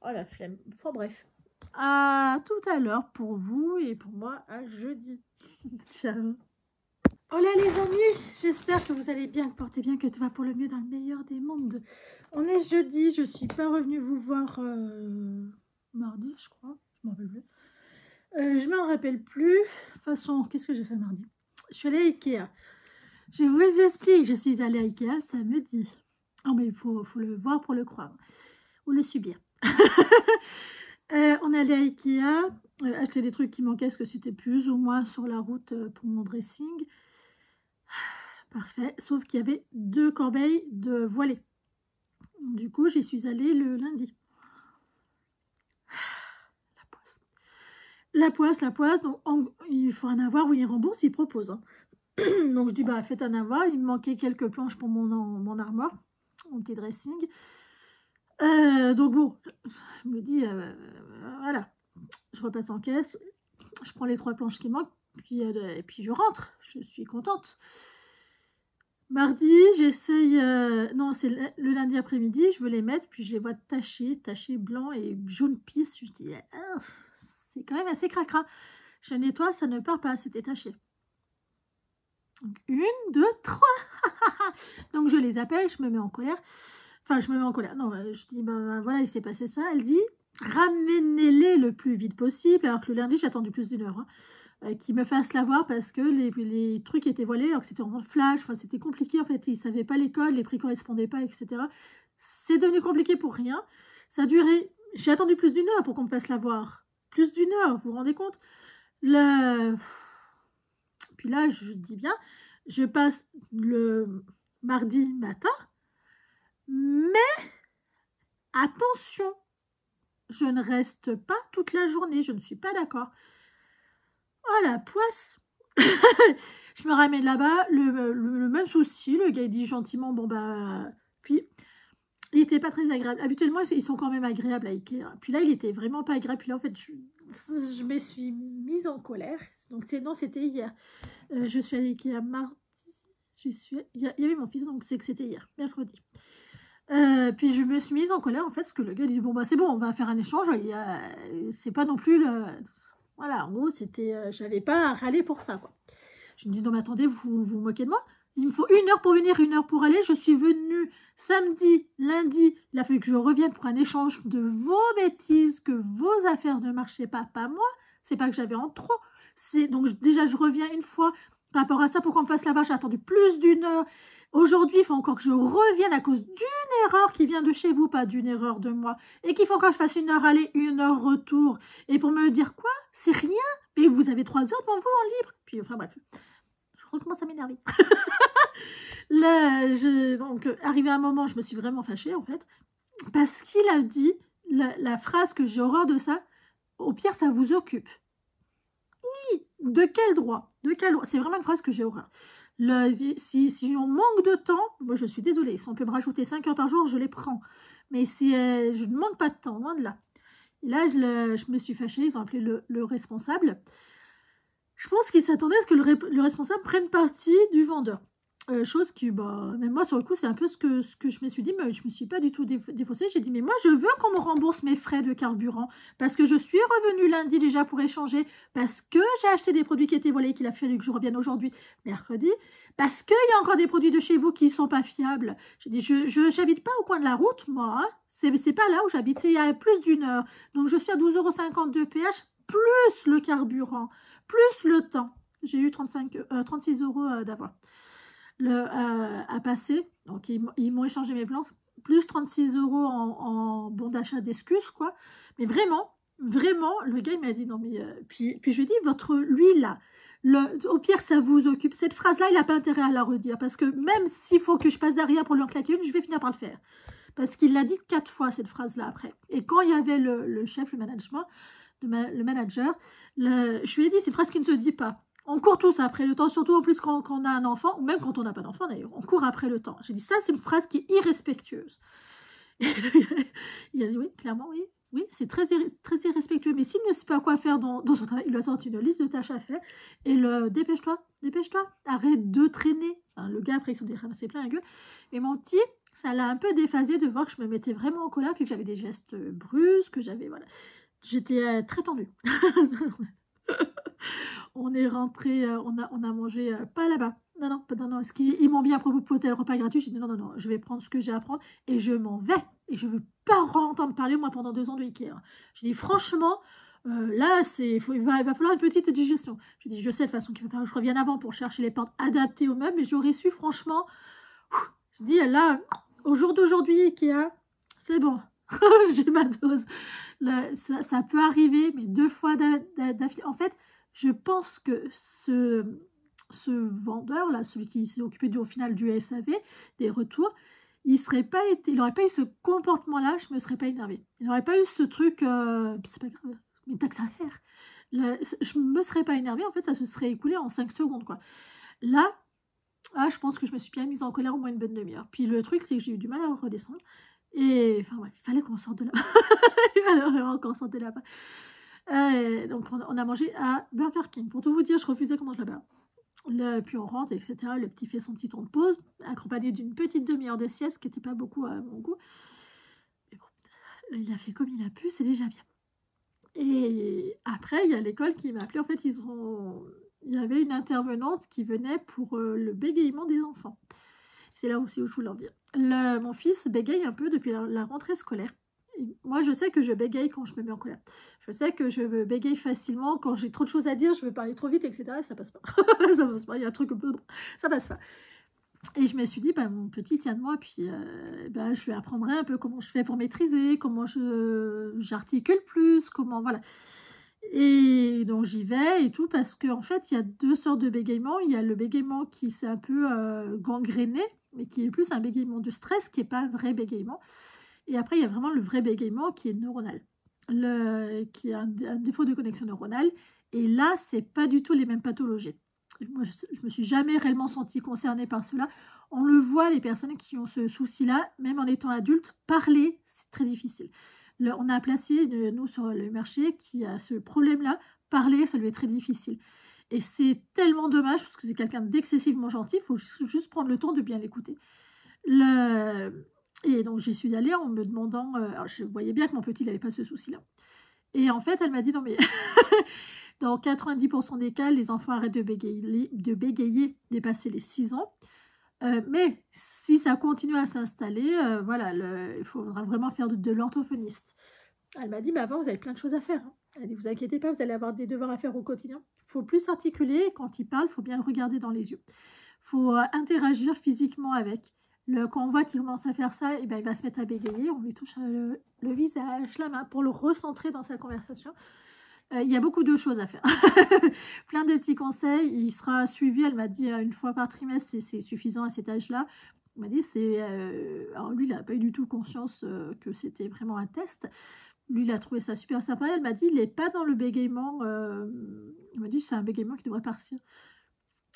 Oh, la flemme. Enfin, bref. À tout à l'heure pour vous et pour moi à jeudi. Ciao. Hola les amis, j'espère que vous allez bien, que portez bien, que tout va pour le mieux dans le meilleur des mondes. On est jeudi, je suis pas revenue vous voir mardi, je crois. Je m'en rappelle plus. Je m'en rappelle plus. De toute façon, qu'est-ce que j'ai fait mardi? Je suis allée à Ikea. Je vous explique, je suis allée à Ikea samedi. Oh mais il faut le voir pour le croire. Ou le subir. On est allé à Ikea, acheter des trucs qui manquaient, parce que c'était plus ou moins sur la route pour mon dressing. Parfait, sauf qu'il y avait 2 corbeilles de voilées. Du coup, j'y suis allée le lundi. La poisse. Donc, il faut en avoir, oui, il rembourse, il propose. Hein. Donc, je dis, bah, faites en avoir. Il me manquait quelques planches pour mon armoire, mon petit dressing. Donc, bon, je me dis, voilà. Je repasse en caisse, je prends les 3 planches qui manquent, et puis je rentre. Je suis contente. Mardi, j'essaye... non, c'est le lundi après-midi, je veux les mettre, puis je les vois tachés blanc et jaune pisse. Je dis, c'est quand même assez cracra. Je nettoie, ça ne part pas, c'était taché. Donc, 1, 2, 3. Donc, je les appelle, je me mets en colère. Enfin, je me mets en colère. Non, je dis, ben voilà, il s'est passé ça. Elle dit, ramenez-les le plus vite possible. Alors que le lundi, j'ai attendu plus d'1 heure. Hein. Qui me fasse l'avoir parce que les trucs étaient voilés alors que c'était en flash, enfin c'était compliqué en fait, ils ne savaient pas l'école, les prix ne correspondaient pas, etc. C'est devenu compliqué pour rien. Ça a duré, j'ai attendu plus d'1 heure pour qu'on me fasse l'avoir. Plus d'1 heure, vous vous rendez compte? Puis là, je dis bien, je passe le mardi matin, mais attention, je ne reste pas toute la journée, je ne suis pas d'accord. Oh la poisse. Je me ramène là-bas, le même souci, le gars il dit gentiment, bon bah, puis il était pas très agréable. Habituellement ils sont quand même agréables à Ikea, puis là il était vraiment pas agréable, puis là en fait je me suis mise en colère, donc c'était hier. Je suis allée à Ikea mardi, il y avait mon fils, donc c'est que c'était hier, mercredi. Puis je me suis mise en colère en fait, parce que le gars dit, bon bah c'est bon, on va faire un échange, c'est pas non plus le... Voilà, en gros, c'était, j'avais pas à râler pour ça, quoi. Je me dis, non, mais attendez, vous moquez de moi? Il me faut 1 heure pour venir, 1 heure pour aller. Je suis venue samedi, lundi. Il a fallu que je revienne pour un échange de vos bêtises, que vos affaires ne marchaient pas moi. C'est pas que j'avais en trop. Donc, déjà, je reviens une fois. Par rapport à ça, pour qu'on me fasse la vache, j'ai attendu plus d'1 heure. Aujourd'hui, il faut encore que je revienne à cause d'une erreur qui vient de chez vous, pas d'une erreur de moi. Et qu'il faut encore que je fasse 1 heure aller, 1 heure retour. Et pour me dire quoi? C'est rien. Mais vous avez 3 heures devant vous en libre. Puis, enfin bref, je recommence à m'énerver. Donc, arrivé à un moment, je me suis vraiment fâchée, en fait, parce qu'il a dit la phrase que j'ai horreur de ça, au pire, ça vous occupe. Oui, de quel droit? De quel droit? C'est vraiment une phrase que j'ai horreur. Si on manque de temps, moi je suis désolée, si on peut me rajouter 5 heures par jour, je les prends. Mais si je ne manque pas de temps, loin de là. Et là, je me suis fâchée, ils ont appelé le responsable. Je pense qu'ils s'attendaient à ce que le responsable prenne parti du vendeur. Chose qui, même moi, sur le coup, c'est un peu ce que je me suis dit, mais je ne me suis pas du tout défaussée. J'ai dit, mais moi, je veux qu'on me rembourse mes frais de carburant, parce que je suis revenue lundi déjà pour échanger, parce que j'ai acheté des produits qui étaient volés, qu'il a fallu que je revienne aujourd'hui, mercredi, parce qu'il y a encore des produits de chez vous qui ne sont pas fiables. J'ai dit, je n'habite pas au coin de la route, moi, hein. C'est pas là où j'habite, c'est il y a plus d'une heure. Donc, je suis à 12,50 € de péage, plus le carburant, plus le temps. J'ai eu 36 € d'avoir à passer. Donc, ils m'ont échangé mes plans, plus 36 € en bon d'achat d'excuses, quoi. Mais vraiment, le gars, il m'a dit, non, mais... puis je lui ai dit, lui, là, au pire, ça vous occupe. Cette phrase-là, il n'a pas intérêt à la redire, parce que même s'il faut que je passe derrière pour lui en claquer une, je vais finir par le faire. Parce qu'il l'a dit 4 fois, cette phrase-là, après. Et quand il y avait le chef, le manager, je lui ai dit, c'est une phrase qui ne se dit pas. On court tous après le temps, surtout en plus quand on a un enfant, ou même quand on n'a pas d'enfant d'ailleurs, on court après le temps. J'ai dit, ça, c'est une phrase qui est irrespectueuse. Il a dit, oui, clairement, oui, c'est très irrespectueux. Mais s'il ne sait pas quoi faire dans son travail, il lui a sorti une liste de tâches à faire, et dépêche-toi, arrête de traîner. Enfin, le gars, après, il s'en est ramassé plein la gueule. Mais mon petit... ça l'a un peu déphasé de voir que je me mettais vraiment en colère, puis que j'avais des gestes brusques, que j'avais, voilà. J'étais très tendue. On est rentré, on a mangé, pas là-bas. Non, parce qu'ils m'ont bien proposé le repas gratuit. J'ai dit non, je vais prendre ce que j'ai à prendre et je m'en vais. Et je ne veux pas entendre parler, moi, pendant 2 ans de Ikea. J'ai dit franchement, là, il va falloir une petite digestion. J'ai dit, je sais de toute façon qu'il va falloir que je revienne avant pour chercher les portes adaptées aux meubles, mais j'aurais su, franchement, je dis là, au jour d'aujourd'hui, Ikea, c'est bon. J'ai ma dose. Là, ça peut arriver, mais 2 fois d'affilée. En fait, je pense que ce vendeur-là, celui qui s'est occupé au final du SAV, des retours, il n'aurait pas eu ce comportement-là, je ne me serais pas énervée. Il n'aurait pas eu ce truc, c'est pas grave, mais t'as que ça à faire. Je ne me serais pas énervée, en fait, ça se serait écoulé en 5 secondes, quoi. Là, je pense que je me suis bien mise en colère au moins une bonne demi-heure. Puis le truc, c'est que j'ai eu du mal à redescendre. Et enfin, ouais, il fallait qu'on sorte de là. Il fallait vraiment qu'on sorte de là-bas. Donc, on a mangé à Burger King. Pour tout vous dire, je refusais qu'on mange là-bas. Puis on rentre, etc. Le petit fait son petit temps de pause, accompagné d'une petite demi-heure de sieste, qui n'était pas beaucoup à mon goût. Mais bon, il a fait comme il a pu, c'est déjà bien. Et après, il y a l'école qui m'a appelé. En fait, il y avait une intervenante qui venait pour le bégaiement des enfants. C'est là aussi où je voulais en dire. Mon fils bégaye un peu depuis la rentrée scolaire. Et moi, je sais que je bégaye quand je me mets en colère. Je sais que je me bégaye facilement quand j'ai trop de choses à dire, je veux parler trop vite, etc. Et ça passe pas. Ça passe pas. Il y a un truc un peu... ça passe pas. Et je me suis dit, mon petit tient de moi, puis je lui apprendrai un peu comment je fais pour maîtriser, comment j'articule plus, comment... Voilà. Et donc j'y vais et tout, parce qu'en fait, il y a 2 sortes de bégaiement. Il y a le bégaiement qui s'est un peu gangréné, mais qui est plus un bégaiement de stress, qui n'est pas un vrai bégaiement. Et après, il y a vraiment le vrai bégaiement qui est neuronal, qui a un défaut de connexion neuronale. Et là, c'est pas du tout les mêmes pathologies. Moi, je me suis jamais réellement sentie concernée par cela. On le voit, les personnes qui ont ce souci-là, même en étant adulte, parler, c'est très difficile. On a un placé, nous, sur le marché, qui a ce problème-là. Parler, ça lui est très difficile. Et c'est tellement dommage, parce que c'est quelqu'un d'excessivement gentil, il faut juste prendre le temps de bien l'écouter. Et donc, j'y suis allée en me demandant... alors je voyais bien que mon petit, il n'avait pas ce souci-là. Et en fait, elle m'a dit, non mais... dans 90% des cas, les enfants arrêtent de bégayer dépasser les 6 ans. Mais si ça continue à s'installer, voilà, il faudra vraiment faire de l'orthophoniste. Elle m'a dit, mais avant, vous avez plein de choses à faire. Hein. Elle a dit, vous inquiétez pas, vous allez avoir des devoirs à faire au quotidien. Il faut plus articuler. Quand il parle, il faut bien le regarder dans les yeux. Il faut interagir physiquement avec. Quand on voit qu'il commence à faire ça, il va se mettre à bégayer. On lui touche le visage, la main, pour le recentrer dans sa conversation. Il y a beaucoup de choses à faire. Plein de petits conseils. Il sera suivi, elle m'a dit, une fois par trimestre, c'est suffisant à cet âge-là. Elle m'a dit, alors lui, il n'a pas eu du tout conscience que c'était vraiment un test. Lui, il a trouvé ça super sympa. Elle m'a dit, il n'est pas dans le bégaiement. Il m'a dit, c'est un bégaiement qui devrait partir.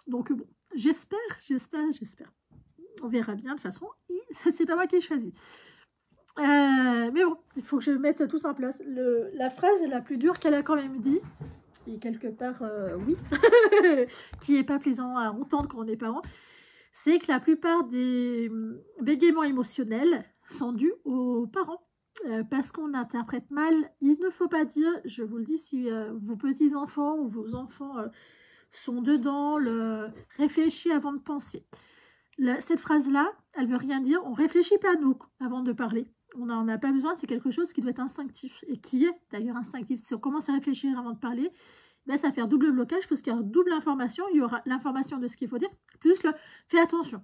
Donc bon, j'espère. On verra bien, de toute façon. C'est pas moi qui ai choisi. Mais bon, il faut que je mette tout ça en place. La phrase la plus dure qu'elle a quand même dit, et quelque part, oui, qui n'est pas plaisant à entendre quand on est parent, c'est que la plupart des bégaiements émotionnels sont dus aux parents. Parce qu'on interprète mal, il ne faut pas dire, je vous le dis, si vos petits-enfants ou vos enfants sont dedans, réfléchis avant de penser. Cette phrase-là, elle veut rien dire, on réfléchit pas nous avant de parler. On n'en a pas besoin, c'est quelque chose qui doit être instinctif, et qui est d'ailleurs instinctif. Si on commence à réfléchir avant de parler, ben, ça va faire double blocage, parce qu'il y aura double information, il y aura l'information de ce qu'il faut dire, plus le « fais attention ».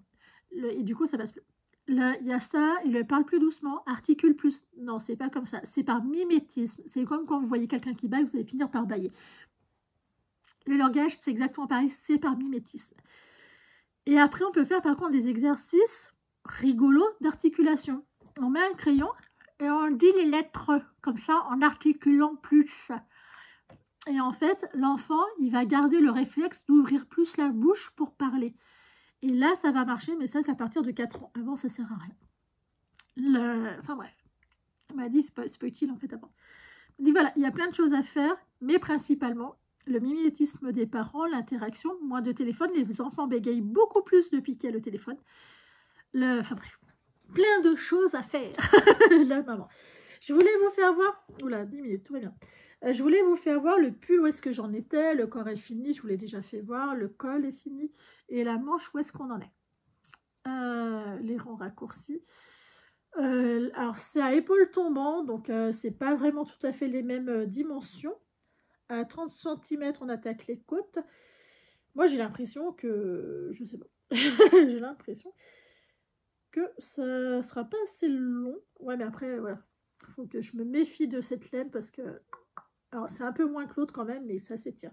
Et du coup, ça passe plus. Là, il y a ça, il ne parle plus doucement, articule plus. Non, c'est pas comme ça, c'est par mimétisme. C'est comme quand vous voyez quelqu'un qui baille, vous allez finir par bailler. Le langage, c'est exactement pareil, c'est par mimétisme. Et après, on peut faire par contre des exercices rigolos d'articulation. On met un crayon et on dit les lettres comme ça en articulant plus. Et en fait, l'enfant, il va garder le réflexe d'ouvrir plus la bouche pour parler. Et là, ça va marcher, mais ça, c'est à partir de 4 ans. Avant, ça sert à rien. Enfin bref, elle m'a dit, c'est pas utile en fait avant. Elle dit voilà, il y a plein de choses à faire, mais principalement, le mimétisme des parents, l'interaction, moins de téléphone, les enfants bégayent beaucoup plus depuis qu'il y a le téléphone. Enfin bref, plein de choses à faire. La maman. Je voulais vous faire voir... Oula, 10 minutes, tout va bien. Je voulais vous faire voir le pull, où est-ce que j'en étais. Le corps est fini, je vous l'ai déjà fait voir. Le col est fini. Et la manche, où est-ce qu'on en est. Les rangs raccourcis. Alors, c'est à épaules tombantes, donc c'est pas vraiment tout à fait les mêmes dimensions. À 30 cm, on attaque les côtes. Moi, j'ai l'impression que... Je sais pas. J'ai l'impression que ça sera pas assez long. Ouais, mais après, voilà. Il faut que je me méfie de cette laine parce que... Alors, c'est un peu moins que l'autre quand même, mais ça s'étire.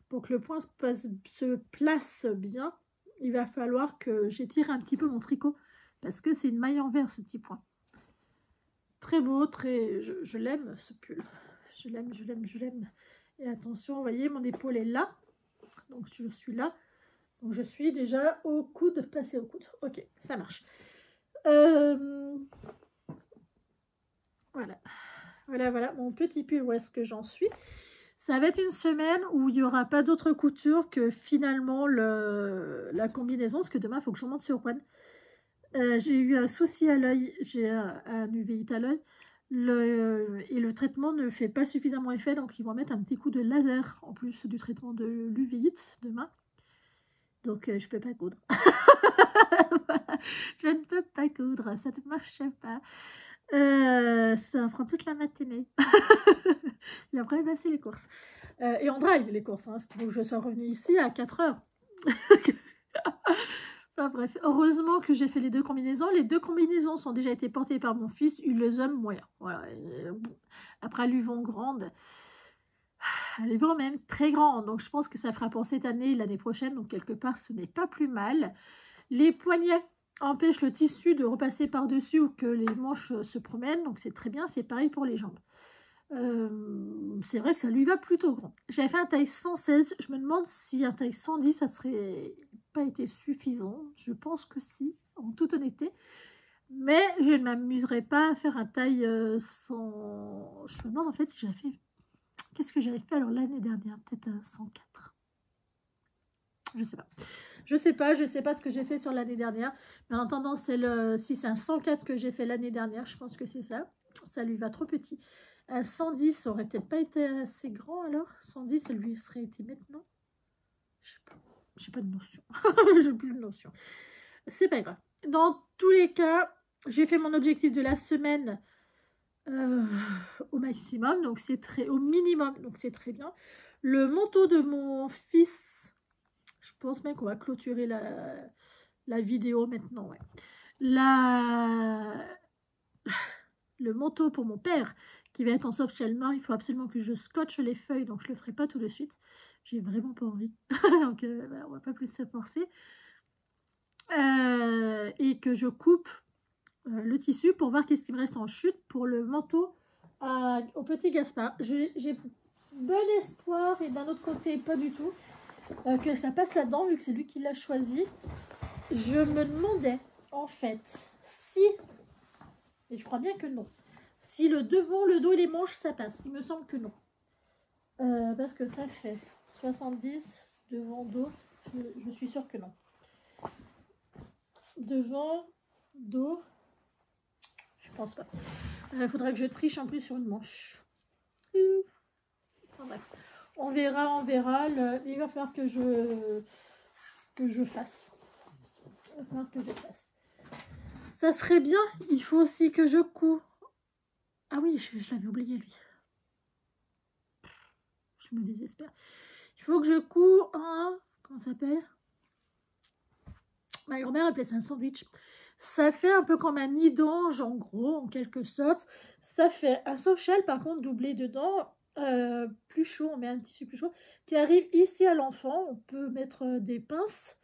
Pour que le point se place bien, il va falloir que j'étire un petit peu mon tricot. Parce que c'est une maille en verre, ce petit point. Très beau, très... Je l'aime, ce pull. Je l'aime. Et attention, vous voyez, mon épaule est là. Donc, je suis là. Donc, je suis déjà au coude, passé au coude. Ok, ça marche. Voilà, mon petit pull, où est-ce que j'en suis. Ça va être une semaine où il n'y aura pas d'autre couture que finalement la combinaison, parce que demain, il faut que je remonte sur One. J'ai eu un souci à l'œil, j'ai un uveit à l'œil. Et le traitement ne fait pas suffisamment effet, donc ils vont mettre un petit coup de laser en plus du traitement de l'uvéite demain. Donc je ne peux pas coudre. Je ne peux pas coudre, ça ne marche pas. Ça prend toute la matinée. Et après, bah, c'est les courses. Et on drive les courses, hein, donc je sois revenue ici à 4 heures. Enfin bref, heureusement que j'ai fait les deux combinaisons. Les deux combinaisons sont déjà été portées par mon fils. Il les aime moyen. Voilà. Bon. Après, elles lui vont grandes. Elle est vraiment même très grande. Donc, je pense que ça fera pour cette année et l'année prochaine. Donc, quelque part, ce n'est pas plus mal. Les poignets empêchent le tissu de repasser par-dessus ou que les manches se promènent. Donc, c'est très bien. C'est pareil pour les jambes. C'est vrai que ça lui va plutôt grand. J'avais fait un taille 116. Je me demande si un taille 110, ça serait pas été suffisant. Je pense que si, en toute honnêteté. Mais je ne m'amuserais pas à faire un taille 100... Je me demande en fait si j'avais fait... Qu'est-ce que j'avais fait alors l'année dernière? Peut-être un 104. Je sais pas ce que j'ai fait sur l'année dernière. Mais en attendant, si c'est un 104 que j'ai fait l'année dernière, je pense que c'est ça. Ça lui va trop petit. Un 110, ça aurait peut-être pas été assez grand alors. 110, ça lui serait été maintenant. Je sais pas. J'ai pas de notion. J'ai plus de notion. C'est pas grave. Dans tous les cas, j'ai fait mon objectif de la semaine au maximum. Donc c'est au minimum. Donc c'est très bien. Le manteau de mon fils, je pense même qu'on va clôturer la vidéo maintenant. Ouais. le manteau pour mon père, qui va être en soft shell noir. Il faut absolument que je scotche les feuilles, donc je le ferai pas tout de suite. J'ai vraiment pas envie. Donc voilà, on va pas plus se forcer. Et que je coupe le tissu pour voir qu'est-ce qui me reste en chute pour le manteau au petit Gaspard. J'ai bon espoir, et d'un autre côté pas du tout, que ça passe là-dedans vu que c'est lui qui l'a choisi. Je me demandais en fait si, et je crois bien que non, si le devant, le dos et les manches ça passe. Il me semble que non, parce que ça fait 70 devant, dos, je suis sûre que non. Devant, dos, je pense pas. Il faudrait que je triche en plus sur une manche. Enfin, bref, on verra. Il va falloir que je fasse. Il va falloir que je fasse. Ça serait bien. Il faut aussi que je couds. Ah oui, je l'avais oublié lui. Je me désespère. Il faut que je couds un... Comment ça s'appelle? Ma grand-mère appelait ça un sandwich. Ça fait un peu comme un nid d'ange, en gros, en quelque sorte. Ça fait un soft shell, par contre, doublé dedans, plus chaud, on met un tissu plus chaud, qui arrive ici à l'enfant. On peut mettre des pinces.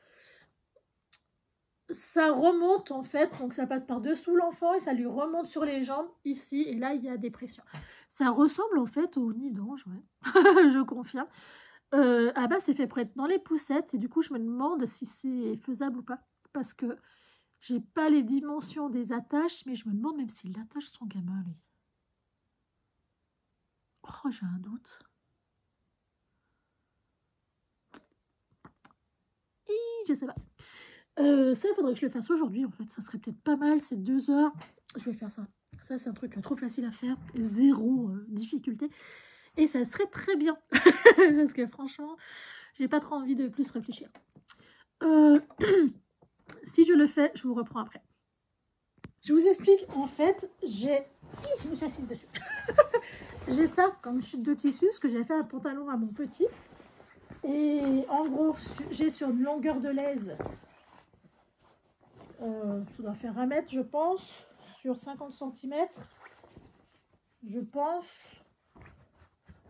Ça remonte, en fait, donc ça passe par-dessous l'enfant et ça lui remonte sur les jambes, ici, et là, il y a des pressions. Ça ressemble, en fait, au nid d'ange, ouais. Je confirme. Ah bah, c'est fait pour être dans les poussettes, et du coup, je me demande si c'est faisable ou pas. Parce que j'ai pas les dimensions des attaches, mais je me demande même s'il attache son gamin, lui. Oh, j'ai un doute. Je sais pas. Ça, il faudrait que je le fasse aujourd'hui, en fait. Ça serait peut-être pas mal, c'est 2 heures. Je vais faire ça. Ça, c'est un truc trop facile à faire. Zéro difficulté. Et ça serait très bien. Parce que franchement, j'ai pas trop envie de plus réfléchir. Si je le fais, je vous reprends après. Je vous explique, en fait, je me suis assise dessus. J'ai ça comme chute de tissu, ce que j'ai fait un pantalon à mon petit. Et en gros, j'ai sur une longueur de l'aise, ça doit faire 1 mètre, je pense, sur 50 cm. Je pense.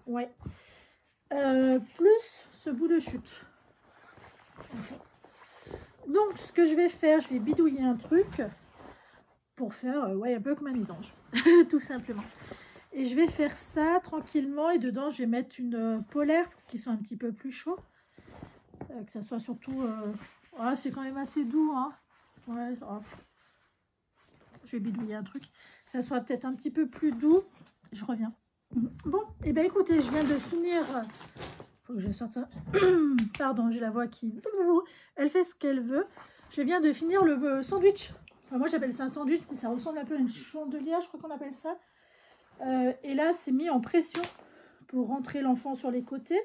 Ouais. Plus ce bout de chute. En fait. Donc, ce que je vais faire, je vais bidouiller un truc pour faire, ouais, un peu comme un nid d'ange, tout simplement. Et je vais faire ça tranquillement, et dedans, je vais mettre une polaire qui soit un petit peu plus chaud. Que ça soit surtout... ouais, c'est quand même assez doux, hein. Ouais, oh. Je vais bidouiller un truc. Que ça soit peut-être un petit peu plus doux. Je reviens. Bon, et bien écoutez, je viens de finir... Faut que je sorte ça. Pardon, j'ai la voix qui... Elle fait ce qu'elle veut. Je viens de finir le sandwich. Enfin, moi, j'appelle ça un sandwich, mais ça ressemble un peu à une chandelière, je crois qu'on appelle ça. Et là, c'est mis en pression pour rentrer l'enfant sur les côtés.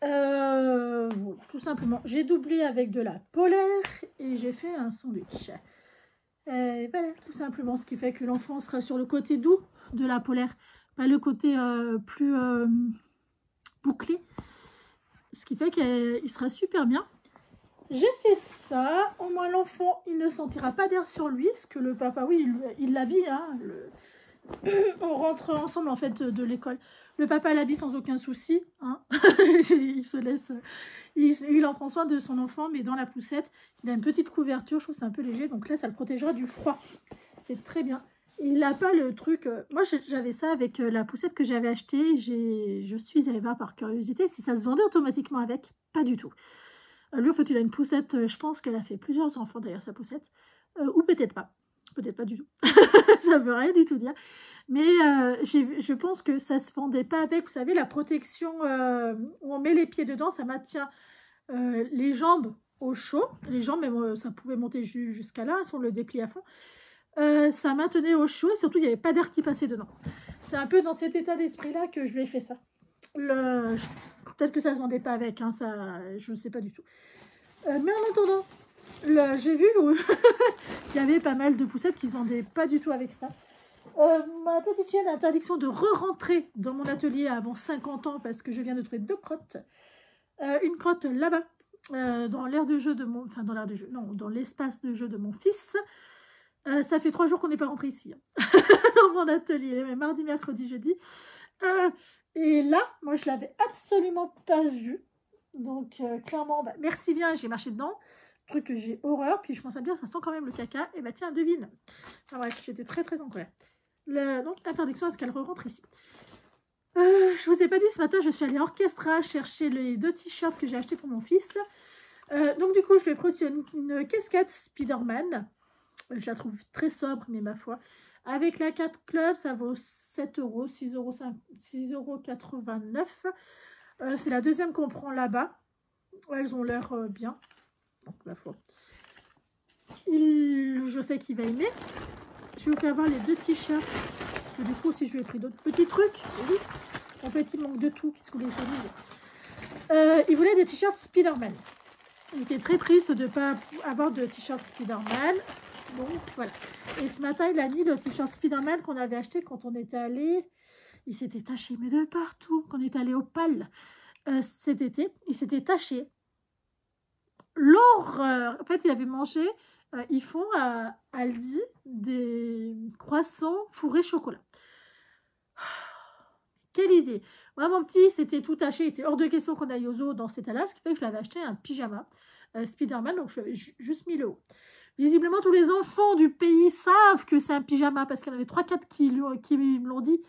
Voilà, tout simplement. J'ai doublé avec de la polaire et j'ai fait un sandwich. Voilà, tout simplement. Ce qui fait que l'enfant sera sur le côté doux de la polaire, pas le côté plus bouclé. Ce qui fait qu'il sera super bien. J'ai fait ça. Au moins, l'enfant, il ne sentira pas d'air sur lui. Parce que le papa, oui, il l'habille. Hein, on rentre ensemble, en fait, de l'école. Le papa l'habille sans aucun souci. Hein. Il se laisse... Il en prend soin de son enfant, mais dans la poussette, il a une petite couverture. Je trouve que c'est un peu léger. Donc là, ça le protégera du froid. C'est très bien. Et il n'a pas le truc... Moi, j'avais ça avec la poussette que j'avais achetée. Je suis allée voir par curiosité si ça se vendait automatiquement avec. Pas du tout. Lui, en fait, il a une poussette. Je pense qu'elle a fait plusieurs enfants, d'ailleurs, sa poussette. Ou peut-être pas. Peut-être pas du tout. Ça ne veut rien du tout dire. Mais je pense que ça ne se vendait pas avec. Vous savez, la protection où on met les pieds dedans, ça maintient les jambes au chaud. Les jambes, même, ça pouvait monter jusqu'à là, si on le déplie à fond. Ça maintenait au chaud et surtout, il n'y avait pas d'air qui passait dedans. C'est un peu dans cet état d'esprit-là que je lui ai fait ça. Peut-être que ça ne se vendait pas avec, hein, ça, je ne sais pas du tout. Mais en attendant, j'ai vu il y avait pas mal de poussettes qui ne se vendaient pas du tout avec ça. Ma petite chienne a interdiction de re-rentrer dans mon atelier avant 50 ans parce que je viens de trouver 2 crottes. Une crotte là-bas, dans l'aire de jeu de mon... Enfin, dans l'aire de jeu, non, dans l'espace de jeu de mon fils. Ça fait 3 jours qu'on n'est pas rentré ici, hein. Dans mon atelier, mais mardi, mercredi, jeudi. Et là, moi, je l'avais absolument pas vu. Donc, clairement, bah, merci bien, j'ai marché dedans. Truc que j'ai horreur. Puis je pense à me dire, ça sent quand même le caca. Et bah tiens, devine. Enfin bref, j'étais très très en colère. Donc, interdiction à ce qu'elle rentre ici. Je vous ai pas dit, ce matin, je suis allée à Orchestra chercher les 2 t-shirts que j'ai achetés pour mon fils. Donc, du coup, je lui ai pris aussi une casquette Spider-Man. Je la trouve très sobre, mais ma foi. Avec la 4 Club, ça vaut 7 euros, 6,89 €. C'est la deuxième qu'on prend là-bas. Elles ont l'air bien. Donc, ma foi. Je sais qu'il va aimer. Je vais vous faire voir les 2 t-shirts. Parce que du coup, si je lui ai pris d'autres petits trucs. Oui, en fait, il manque de tout. Qu'est-ce que vous voulez que je dise? Il voulait des t-shirts Spider-Man. Il était très triste de ne pas avoir de t-shirt Spider-Man. Donc, voilà. Et ce matin, il a mis le t-shirt Spider-Man qu'on avait acheté quand on était allé. Il s'était taché, mais de partout. Quand on est allé au PAL cet été, il s'était taché. L'horreur. En fait, il avait mangé, ils font à Aldi des croissants fourrés chocolat. Quelle idée. Moi, mon petit, c'était tout taché. Il était hors de question qu'on aille au zoo dans cet état-là, ce qui fait que je l'avais acheté un pyjama Spider-Man, donc je lui avais juste mis le haut. Visiblement, tous les enfants du pays savent que c'est un pyjama, parce qu'il y en avait 3-4 qui me l'ont dit.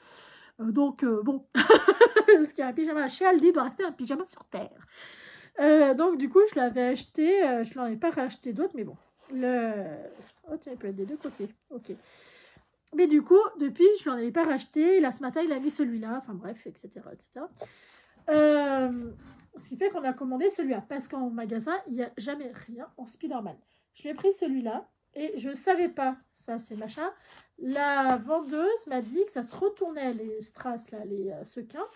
Bon, parce qu'il y a un pyjama chez Aldi, il doit rester un pyjama sur Terre. Donc, du coup, je l'avais acheté. Je n'en ai pas racheté d'autres, mais bon. Oh, tiens, il peut être des deux côtés. Ok. Mais du coup, depuis, je ne l'en avais pas racheté. Là, ce matin, il a mis celui-là. Enfin, bref, etc. etc. Ce qui fait qu'on a commandé celui-là. Parce qu'en magasin, il n'y a jamais rien en Spider-Man. Je l'ai pris celui-là. Et je ne savais pas. Ça, c'est machin. La vendeuse m'a dit que ça se retournait, les strass, là, les sequins.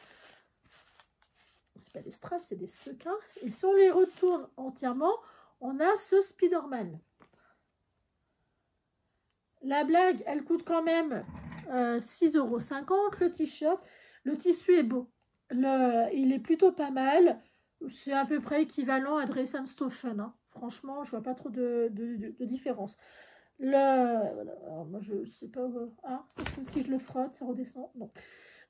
C'est pas des strass, c'est des sequins. Et si on les retourne entièrement, on a ce Spider-Man. La blague, elle coûte quand même 6,50 € le t-shirt. Le tissu est beau. Il est plutôt pas mal. C'est à peu près équivalent à Dress & Stephen. Hein. Franchement, je vois pas trop de différence. Voilà. Alors, moi, je sais pas. Hein, parce que si je le frotte, ça redescend. Bon.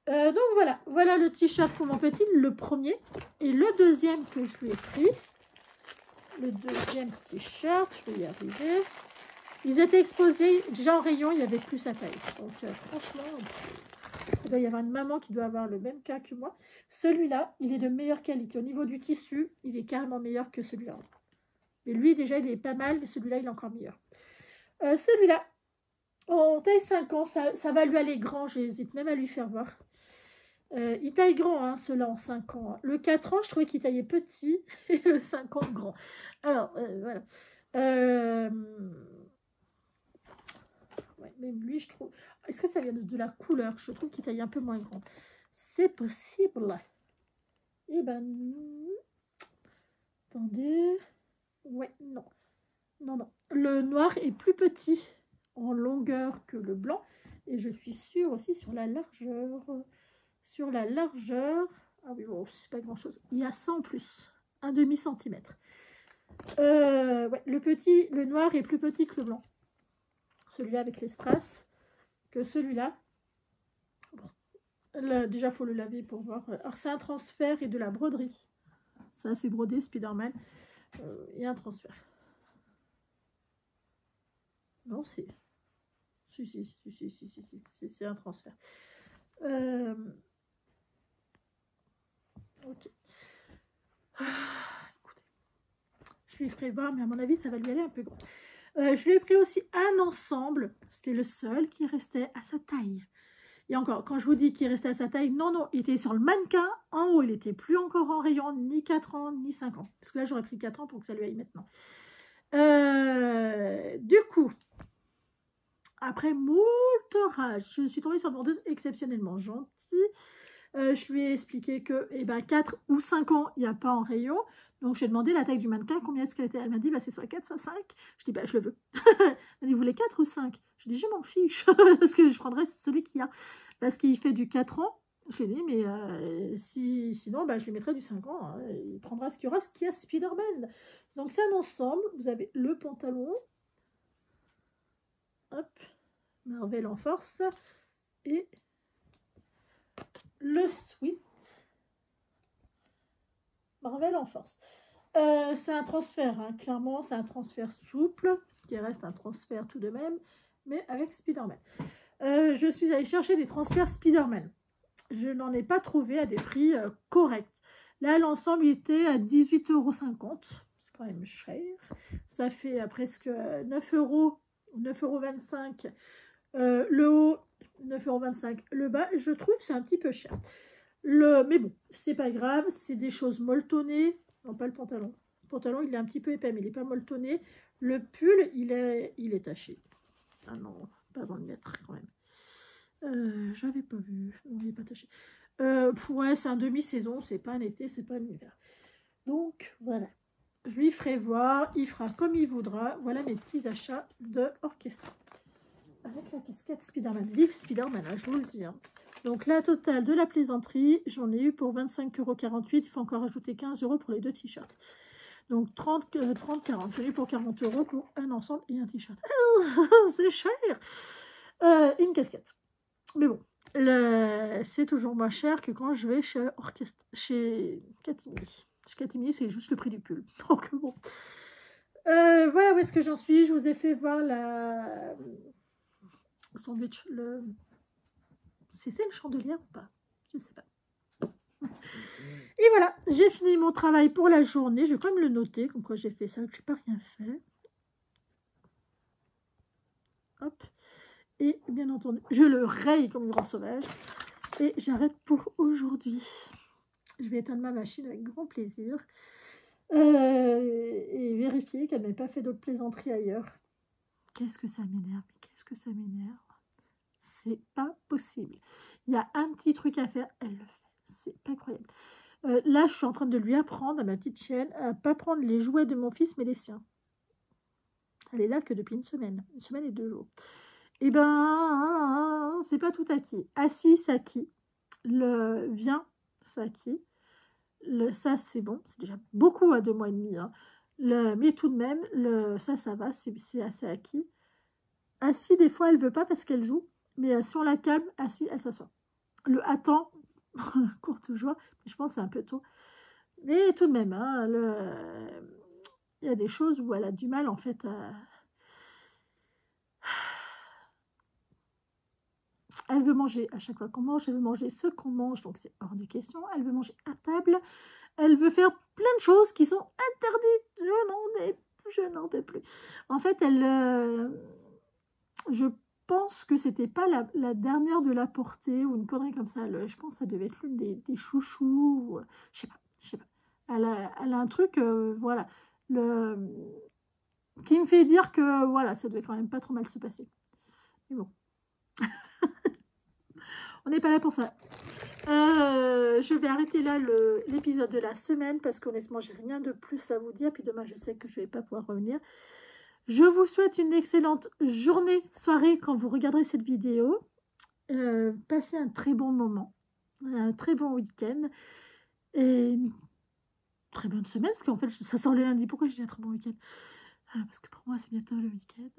Donc voilà le t-shirt pour mon petit, le premier. Et le deuxième que je lui ai pris, le deuxième t-shirt, je vais y arriver. Ils étaient exposés, déjà en rayon, il y avait plus sa taille. Donc franchement, il doit y avoir une maman qui doit avoir le même cas que moi. Celui-là, il est de meilleure qualité. Au niveau du tissu, il est carrément meilleur que celui-là. Mais lui, déjà, il est pas mal, mais celui-là, il est encore meilleur. Celui-là, en taille 5 ans, ça va lui aller grand, j'hésite même à lui faire voir. Il taille grand, hein, ceux-là en 5 ans. Hein. Le 4 ans, je trouvais qu'il taillait petit et le 5 ans grand. Alors, voilà. Ouais, même lui, je trouve... Est-ce que ça vient de la couleur? Je trouve qu'il taille un peu moins grand. C'est possible. Eh ben... Attendez... Ouais, non. Non. Le noir est plus petit en longueur que le blanc. Et je suis sûre aussi sur la largeur... Ah oui, bon, c'est pas grand chose. Il y a ça en plus. 1/2 centimètre. Ouais, le noir est plus petit que le blanc. Celui-là avec les strass que celui-là. Bon. Là, déjà, il faut le laver pour voir. Alors, c'est un transfert et de la broderie. Ça, c'est brodé Spider-Man. Il y a un transfert. Non, c'est... Si. C'est un transfert. Ok. Écoutez. Je lui ferai voir, mais à mon avis, ça va lui aller un peu grand. Je lui ai pris aussi un ensemble. C'était le seul qui restait à sa taille. Et encore, quand je vous dis qu'il restait à sa taille, non, il était sur le mannequin. En haut, il n'était plus encore en rayon, ni 4 ans, ni 5 ans. Parce que là, j'aurais pris 4 ans pour que ça lui aille maintenant. Du coup, après moult rage, je suis tombée sur une vendeuse exceptionnellement gentille. Je lui ai expliqué que 4 ou 5 ans, il n'y a pas en rayon. Donc, j'ai demandé la taille du mannequin, combien est-ce qu'elle était. Elle m'a dit, c'est soit 4, soit 5. Je dis, je le veux. Elle m'a dit, vous voulez 4 ou 5? Je dis, je m'en fiche, parce que je prendrai celui qu'il y a. Parce qu'il fait du 4 ans. Je lui ai dit, mais sinon, je lui mettrai du 5 ans. Hein. Il prendra ce qu'il y aura, ce qu'il y a Spider-Man. Donc, c'est un ensemble. Vous avez le pantalon. Hop, Marvel en force. Et le Sweet Marvel en force. C'est un transfert, hein. Clairement, c'est un transfert souple, qui reste un transfert tout de même, mais avec Spider-Man. Je suis allée chercher des transferts Spider-Man. Je n'en ai pas trouvé à des prix corrects. Là, l'ensemble était à 18,50 €. C'est quand même cher. Ça fait presque 9 €, 9,25 €. Le haut, 9,25 €. Le bas, je trouve que c'est un petit peu cher. Mais bon, c'est pas grave. C'est des choses molletonnées. Non, pas le pantalon. Le pantalon, il est un petit peu épais, mais il n'est pas molletonné. Le pull, il est taché. Ah non, pas avant de le mettre quand même. J'avais pas vu. Non, il n'est pas taché. Ouais, c'est un demi-saison. C'est pas un été, c'est pas un hiver. Donc, voilà. Je lui ferai voir. Il fera comme il voudra. Voilà mes petits achats de Orchestra. Avec la casquette Spider-Man. Vive Spider-Man, hein, je vous le dis. Hein. Donc, la totale de la plaisanterie, j'en ai eu pour 25,48 €. Il faut encore ajouter 15 € pour les deux t-shirts. Donc, 30, 40. J'en ai eu pour 40 € pour un ensemble et un t-shirt. C'est cher. Une casquette. Mais bon, c'est toujours moins cher que quand je vais chez Catimini. Chez Catimini, c'est juste le prix du pull. Donc, bon. Voilà où est-ce que j'en suis. Je vous ai fait voir la sandwich. C'est le chandelier ou pas? Je sais pas. Et voilà, j'ai fini mon travail pour la journée. Je vais quand même le noter, comme quoi j'ai fait ça, que je n'ai pas rien fait. Hop. Et bien entendu, je le raye comme une grande sauvage. Et j'arrête pour aujourd'hui. Je vais éteindre ma machine avec grand plaisir. Et vérifier qu'elle n'ait pas fait d'autres plaisanteries ailleurs. Qu'est-ce que ça m'énerve? Qu'est-ce que ça m'énerve? C'est pas possible. Il y a un petit truc à faire, elle le fait. C'est pas incroyable. Là, je suis en train de lui apprendre à ma petite chienne à ne pas prendre les jouets de mon fils, mais les siens. Elle est là que depuis une semaine et 2 jours. Eh ben, c'est pas tout acquis. Assis, ça acquis. Le vient, ça acquis. Ça, c'est bon. C'est déjà beaucoup à 2 mois et demi. Hein. Mais tout de même, ça va. C'est assez acquis. Assis, des fois, elle veut pas parce qu'elle joue. Mais si on la calme, assis, elle s'assoit. Le attend, courte joie. Je pense que c'est un peu tôt. Mais tout de même, hein, il y a des choses où elle a du mal, en fait, à... Elle veut manger à chaque fois qu'on mange, elle veut manger ce qu'on mange, donc c'est hors de question. Elle veut manger à table, elle veut faire plein de choses qui sont interdites. Je n'en peux plus. En fait, je pense que c'était pas la dernière de la portée ou une connerie comme ça. Je pense que ça devait être l'une des chouchous. Ou, je sais pas. Elle a un truc, voilà, qui me fait dire que voilà, ça devait quand même pas trop mal se passer. Mais bon. On n'est pas là pour ça. Je vais arrêter là l'épisode de la semaine parce qu'honnêtement, j'ai rien de plus à vous dire. Puis demain, je sais que je ne vais pas pouvoir revenir. Je vous souhaite une excellente journée, soirée quand vous regarderez cette vidéo. Passez un très bon moment, un très bon week-end et une très bonne semaine parce qu'en fait, ça sort le lundi. Pourquoi je dis un très bon week-end? Parce que pour moi, c'est bientôt le week-end.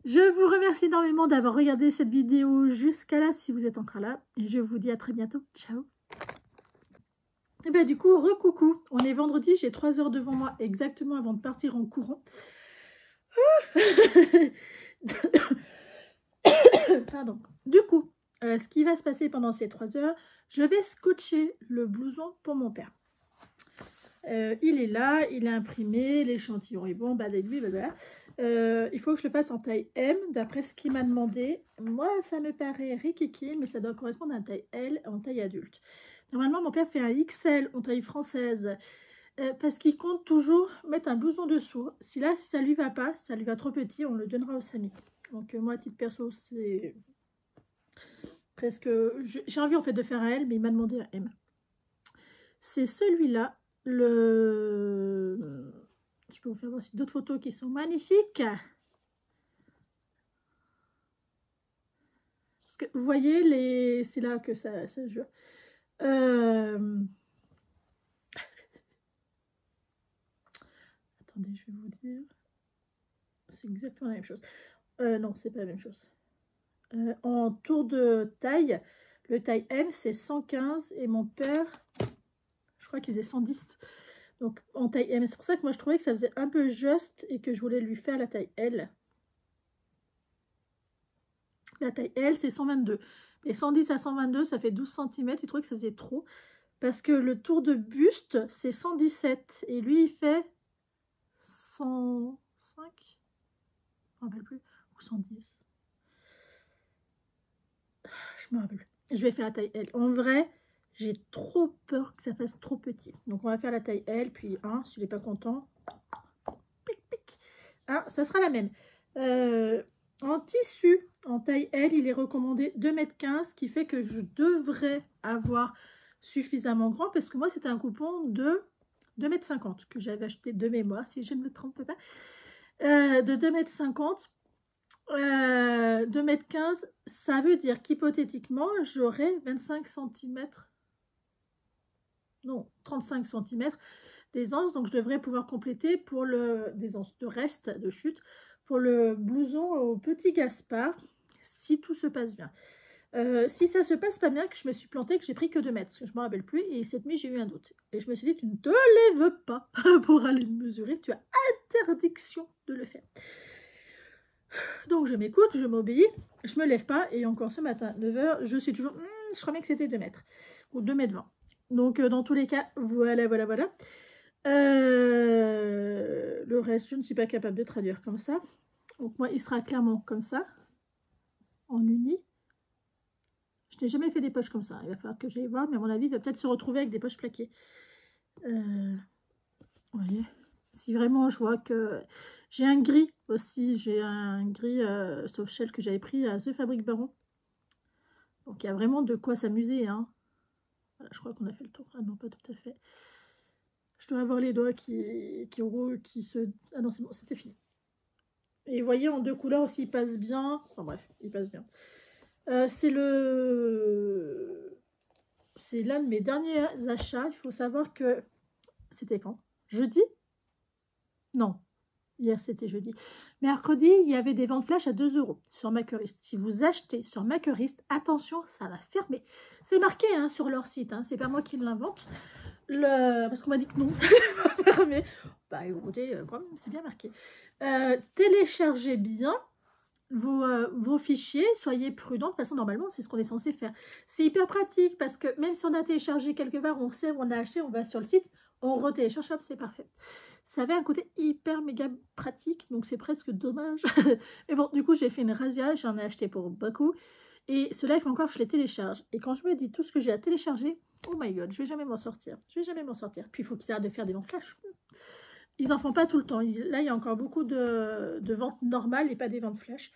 Je vous remercie énormément d'avoir regardé cette vidéo jusqu'à là, si vous êtes encore là. Et je vous dis à très bientôt. Ciao. Et bien du coup, recoucou. On est vendredi, j'ai 3 heures devant moi exactement avant de partir en courant. Pardon. Du coup, ce qui va se passer pendant ces 3 heures, je vais scotcher le blouson pour mon père. Il est là, il a imprimé, l'échantillon est bon, l'aiguille, il faut que je le fasse en taille M, d'après ce qu'il m'a demandé. Moi, ça me paraît rikiki, mais ça doit correspondre à une taille L en taille adulte. Normalement, mon père fait un XL en taille française, parce qu'il compte toujours mettre un blouson dessous. Si ça lui va pas, ça lui va trop petit, on le donnera au Samy. Donc moi, à titre perso, c'est presque... J'ai envie en fait de faire un L, mais il m'a demandé un M. C'est celui-là. Je peux vous faire aussi d'autres photos qui sont magnifiques. Parce que vous voyez, c'est là que ça joue. Attendez, je vais vous dire. c'est exactement la même chose. Non, c'est pas la même chose. En tour de taille, le taille M, c'est 115 et mon père, je crois qu'il faisait 110. Donc, en taille M. C'est pour ça que moi, je trouvais que ça faisait un peu juste et que je voulais lui faire la taille L. La taille L, c'est 122. Et 110 à 122, ça fait 12 cm. Il trouvait que ça faisait trop. Parce que le tour de buste, c'est 117. Et lui, il fait 105. Je ne me rappelle plus. Ou 110. Je me rappelle plus. Je vais faire la taille L. En vrai, j'ai trop peur que ça fasse trop petit. Donc, on va faire la taille L. Puis, si il n'est pas content. Pic, pic. Ah, ça sera la même. En tissu, en taille L, il est recommandé 2,15 m, ce qui fait que je devrais avoir suffisamment grand, parce que moi, c'était un coupon de 2,50 m que j'avais acheté de mémoire, si je ne me trompe pas, de 2,50 m. 2,15 m, ça veut dire qu'hypothétiquement, j'aurai 25 cm, non, 35 cm d'aisance, donc je devrais pouvoir compléter pour d'aisance de reste de chute, pour le blouson au petit Gaspard, si tout se passe bien. Si ça se passe pas bien, que je me suis plantée, que j'ai pris que 2 mètres, parce que je ne me rappelle plus, et cette nuit j'ai eu un doute. Et je me suis dit, tu ne te lèves pas pour aller me mesurer, tu as interdiction de le faire. Donc je m'écoute, je m'obéis, je me lève pas, et encore ce matin, 9 h, je suis toujours, je crois bien que c'était 2 mètres, ou 2,20 m. Donc dans tous les cas, voilà. Le reste, je ne suis pas capable de traduire comme ça. Donc moi, il sera clairement comme ça, en uni. Je n'ai jamais fait des poches comme ça. Il va falloir que j'aille voir, mais à mon avis, il va peut-être se retrouver avec des poches plaquées. Vous voyez, si vraiment je vois que... J'ai un gris aussi. J'ai un gris soft shell que j'avais pris à The Fabric Baron. Donc il y a vraiment de quoi s'amuser. Hein. Voilà, je crois qu'on a fait le tour. Ah non, pas tout à fait. Je dois avoir les doigts qui se... Ah non, c'est bon, c'était fini. Et vous voyez, en 2 couleurs aussi, il passe bien. Enfin bref, il passe bien. C'est l'un de mes derniers achats. Il faut savoir que... C'était quand? Jeudi? Non, hier c'était jeudi. Mercredi, il y avait des ventes flash à 2 € sur Makerist. Si vous achetez sur Makerist, attention, ça va fermer. C'est marqué hein, sur leur site, hein. C'est pas moi qui l'invente. Parce qu'on m'a dit que non, ça va fermer. Bah écoutez, quand même, c'est bien marqué. Téléchargez bien vos fichiers, soyez prudents. De toute façon, normalement, c'est ce qu'on est censé faire. C'est hyper pratique parce que même si on a téléchargé quelque part, on sait où on a acheté, on va sur le site, on retélécharge, hop, c'est parfait. Ça avait un côté hyper méga pratique, donc c'est presque dommage. Mais bon, du coup, j'ai fait une razzia, j'en ai acheté pour beaucoup. Et ce live encore, je les télécharge. Et quand je me dis tout ce que j'ai à télécharger, oh my god, je vais jamais m'en sortir. Je vais jamais m'en sortir. Puis il faut qu'ils arrêtent de faire des ventes flash. Ils en font pas tout le temps. Là, il y a encore beaucoup de ventes normales et pas des ventes flash.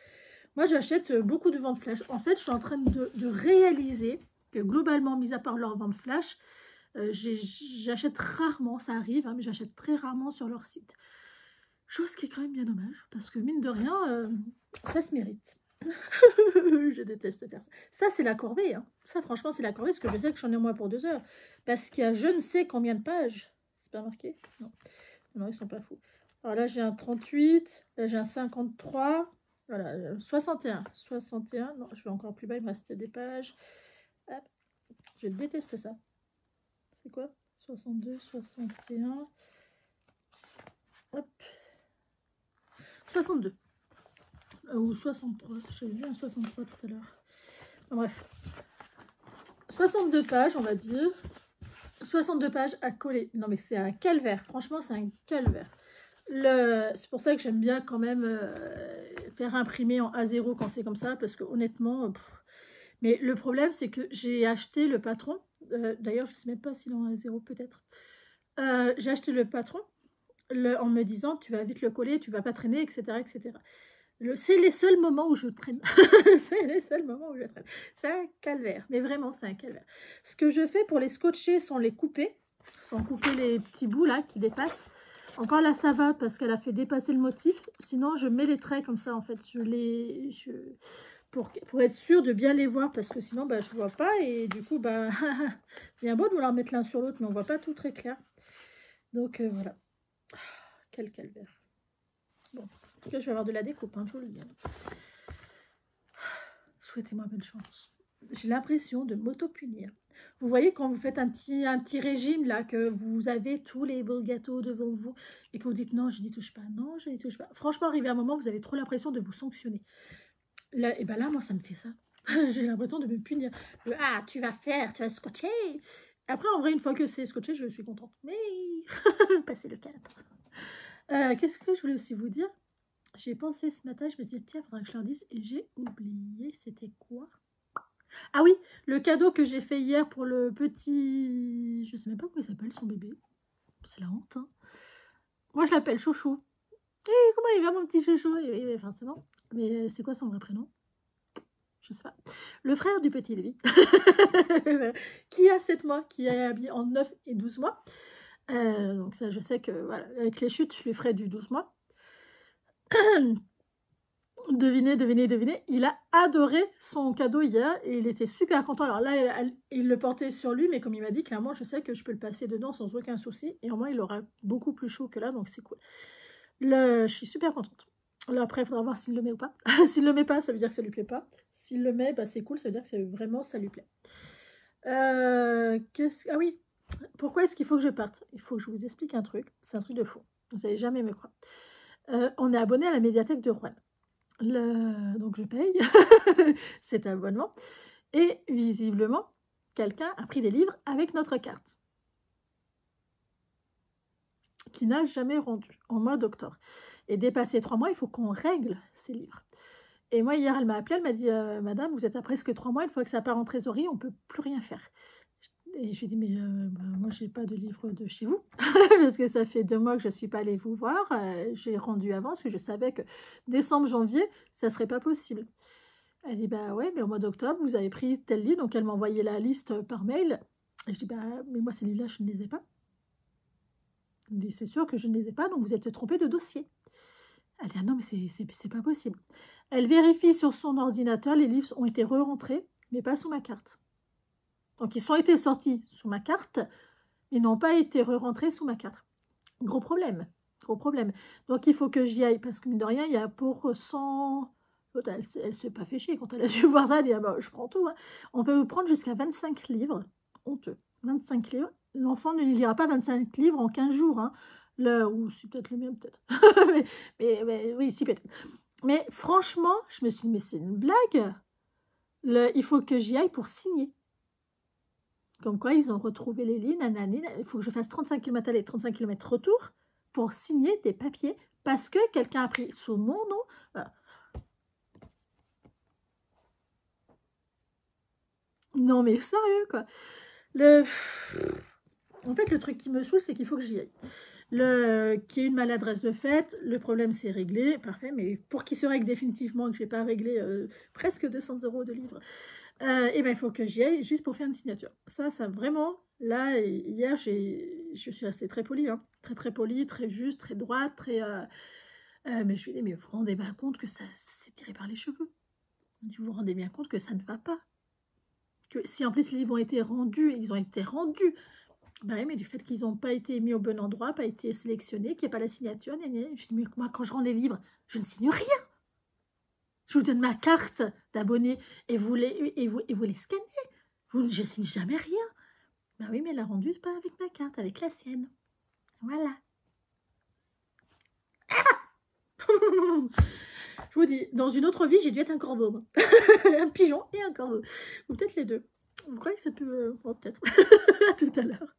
Moi, j'achète beaucoup de ventes flash. En fait, je suis en train de réaliser que globalement, mis à part leurs ventes flash, j'achète rarement, ça arrive, hein, mais j'achète très rarement sur leur site. Chose qui est quand même bien dommage, parce que mine de rien, ça se mérite. Je déteste faire ça. Ça, c'est la corvée. Hein. Ça, franchement, c'est la corvée, parce que je sais que j'en ai au moins pour 2 heures. Parce qu'il y a je ne sais combien de pages. C'est pas marqué? Non. Non, ils sont pas fous. Alors là, j'ai un 38. Là, j'ai un 53. Voilà, 61. 61. Non, je vais encore plus bas, il me reste des pages. Hop. Je déteste ça. C'est quoi? 62, 61. Hop. 62. Ou 63. J'ai vu un 63 tout à l'heure. Enfin, bref. 62 pages, on va dire. 62 pages à coller. Non, mais c'est un calvaire. Franchement, c'est un calvaire. C'est pour ça que j'aime bien quand même faire imprimer en A0 quand c'est comme ça. Parce que honnêtement... Mais le problème, c'est que j'ai acheté le patron. D'ailleurs, je ne sais même pas s'il est en A0 peut-être. J'ai acheté le patron en me disant, tu vas vite le coller, tu ne vas pas traîner, etc. etc. C'est les seuls moments où je traîne. C'est les seuls moments où je traîne. C'est un calvaire, mais vraiment, c'est un calvaire. Ce que je fais pour les scotcher, sans les couper, sans couper les petits bouts là qui dépassent. Encore là, ça va parce qu'elle a fait dépasser le motif. Sinon, je mets les traits comme ça, en fait. Pour être sûre de bien les voir, parce que sinon, bah, je ne vois pas. Et du coup, bah, il y a beau de vouloir mettre l'un sur l'autre, mais on ne voit pas tout très clair. Donc, voilà. Quel calvaire. Bon. tout cas, je vais avoir de la découpe, hein, je vous le dis. Souhaitez-moi bonne chance. J'ai l'impression de m'auto-punir. Vous voyez, quand vous faites un petit régime, là, que vous avez tous les beaux gâteaux devant vous, et que vous dites non, je n'y touche pas, non, je n'y touche pas. Franchement, arrivé à un moment, vous avez trop l'impression de vous sanctionner. Là, et ben là, moi, ça me fait ça. J'ai l'impression de me punir. Ah, tu vas faire scotcher. Après, en vrai, une fois que c'est scotché, je suis contente. Mais, passez le 4. Qu'est-ce que je voulais aussi vous dire? J'ai pensé ce matin, je me dis, tiens, il faudrait que je leur dise, et j'ai oublié, c'était quoi? Ah oui, le cadeau que j'ai fait hier pour le petit... Je sais même pas comment il s'appelle, son bébé. C'est la honte, hein. Moi, je l'appelle Chouchou. Et comment il va, mon petit Chouchou? Et forcément. Mais c'est quoi son vrai prénom? Je sais pas. Le frère du petit Lévi, qui a 7 mois, qui est habillé en 9 et 12 mois. Donc ça, je sais que, voilà, avec les chutes, je lui ferai du 12 mois. Devinez, devinez, devinez. Il a adoré son cadeau hier et il était super content. Alors là, il le portait sur lui, mais comme il m'a dit, clairement, je sais que je peux le passer dedans sans aucun souci. Et au moins, il aura beaucoup plus chaud que là, donc c'est cool. Je suis super contente. Là, après, il faudra voir s'il le met ou pas. S'il le met pas, ça veut dire que ça lui plaît pas. S'il le met, bah, c'est cool, ça veut dire que vraiment, ça lui plaît. Ah oui, pourquoi est-ce qu'il faut que je parte? Il faut que je vous explique un truc. C'est un truc de fou. Vous n'allez jamais me croire. On est abonné à la médiathèque de Rouen. Donc je paye cet abonnement. Et visiblement, quelqu'un a pris des livres avec notre carte. Qui n'a jamais rendu en mois d'octobre. Et dépassé 3 mois, il faut qu'on règle ces livres. Et moi, hier, elle m'a appelé, elle m'a dit Madame, vous êtes à presque 3 mois, une fois que ça part en trésorerie, on ne peut plus rien faire. Et je lui ai dit, mais moi, je n'ai pas de livre de chez vous, parce que ça fait 2 mois que je ne suis pas allée vous voir. J'ai rendu avant, parce que je savais que décembre, janvier, ça ne serait pas possible. Elle dit, bah ouais, mais au mois d'octobre, vous avez pris tel livre, donc elle m'a envoyé la liste par mail. Et je dis, bah, mais moi, ces livres-là, je ne les ai pas. Elle me dit, c'est sûr que je ne les ai pas, donc vous êtes trompé de dossier. Elle dit, ah non, mais c'est pas possible. Elle vérifie sur son ordinateur, les livres ont été re-rentrés, mais pas sous ma carte. Donc, ils ont été sortis sous ma carte, mais n'ont pas été re-rentrés sous ma carte. Gros problème, gros problème. Donc, il faut que j'y aille, parce que mine de rien, il y a pour 100... Elle ne s'est pas fait chier quand elle a dû voir ça, elle dit, ah bah, je prends tout. Hein. On peut vous prendre jusqu'à 25 livres, honteux, 25 livres. L'enfant ne lira pas 25 livres en 15 jours, hein. Là, ou c'est peut-être le mien, peut-être. mais oui, si, peut-être. Mais franchement, je me suis dit, mais c'est une blague. Il faut que j'y aille pour signer. Comme quoi, ils ont retrouvé les lignes, nanani, il faut que je fasse 35 km aller, 35 km retour pour signer des papiers parce que quelqu'un a pris sous mon nom. Voilà. Non, mais sérieux, quoi. En fait, le truc qui me saoule, c'est qu'il faut que j'y aille. Qu'il y ait une maladresse de fait, le problème c'est réglé, parfait, mais pour qu'il se règle définitivement, que je n'ai pas réglé presque 200 € de livres, et ben il faut que j'y aille juste pour faire une signature. Ça vraiment, là, hier, je suis restée très polie, hein, très polie, très juste, très droite, très... mais je lui dis, mais vous vous rendez bien compte que ça c'est tiré par les cheveux. Vous vous rendez bien compte que ça ne va pas. Que si en plus les livres ont été rendus, ils ont été rendus, bah oui, mais du fait qu'ils n'ont pas été mis au bon endroit, pas été sélectionnés, qu'il n'y a pas la signature, je dis, mais moi, quand je rends les livres, je ne signe rien. Je vous donne ma carte d'abonné et vous les scannez. Je ne signe jamais rien. Bah oui, mais elle a rendu pas avec ma carte, avec la sienne. Voilà. Ah je vous dis, dans une autre vie, j'ai dû être un corbeau. Un pigeon et un corbeau. Ou peut-être les deux. Vous croyez que ça peut... Bon, peut-être. À tout à l'heure.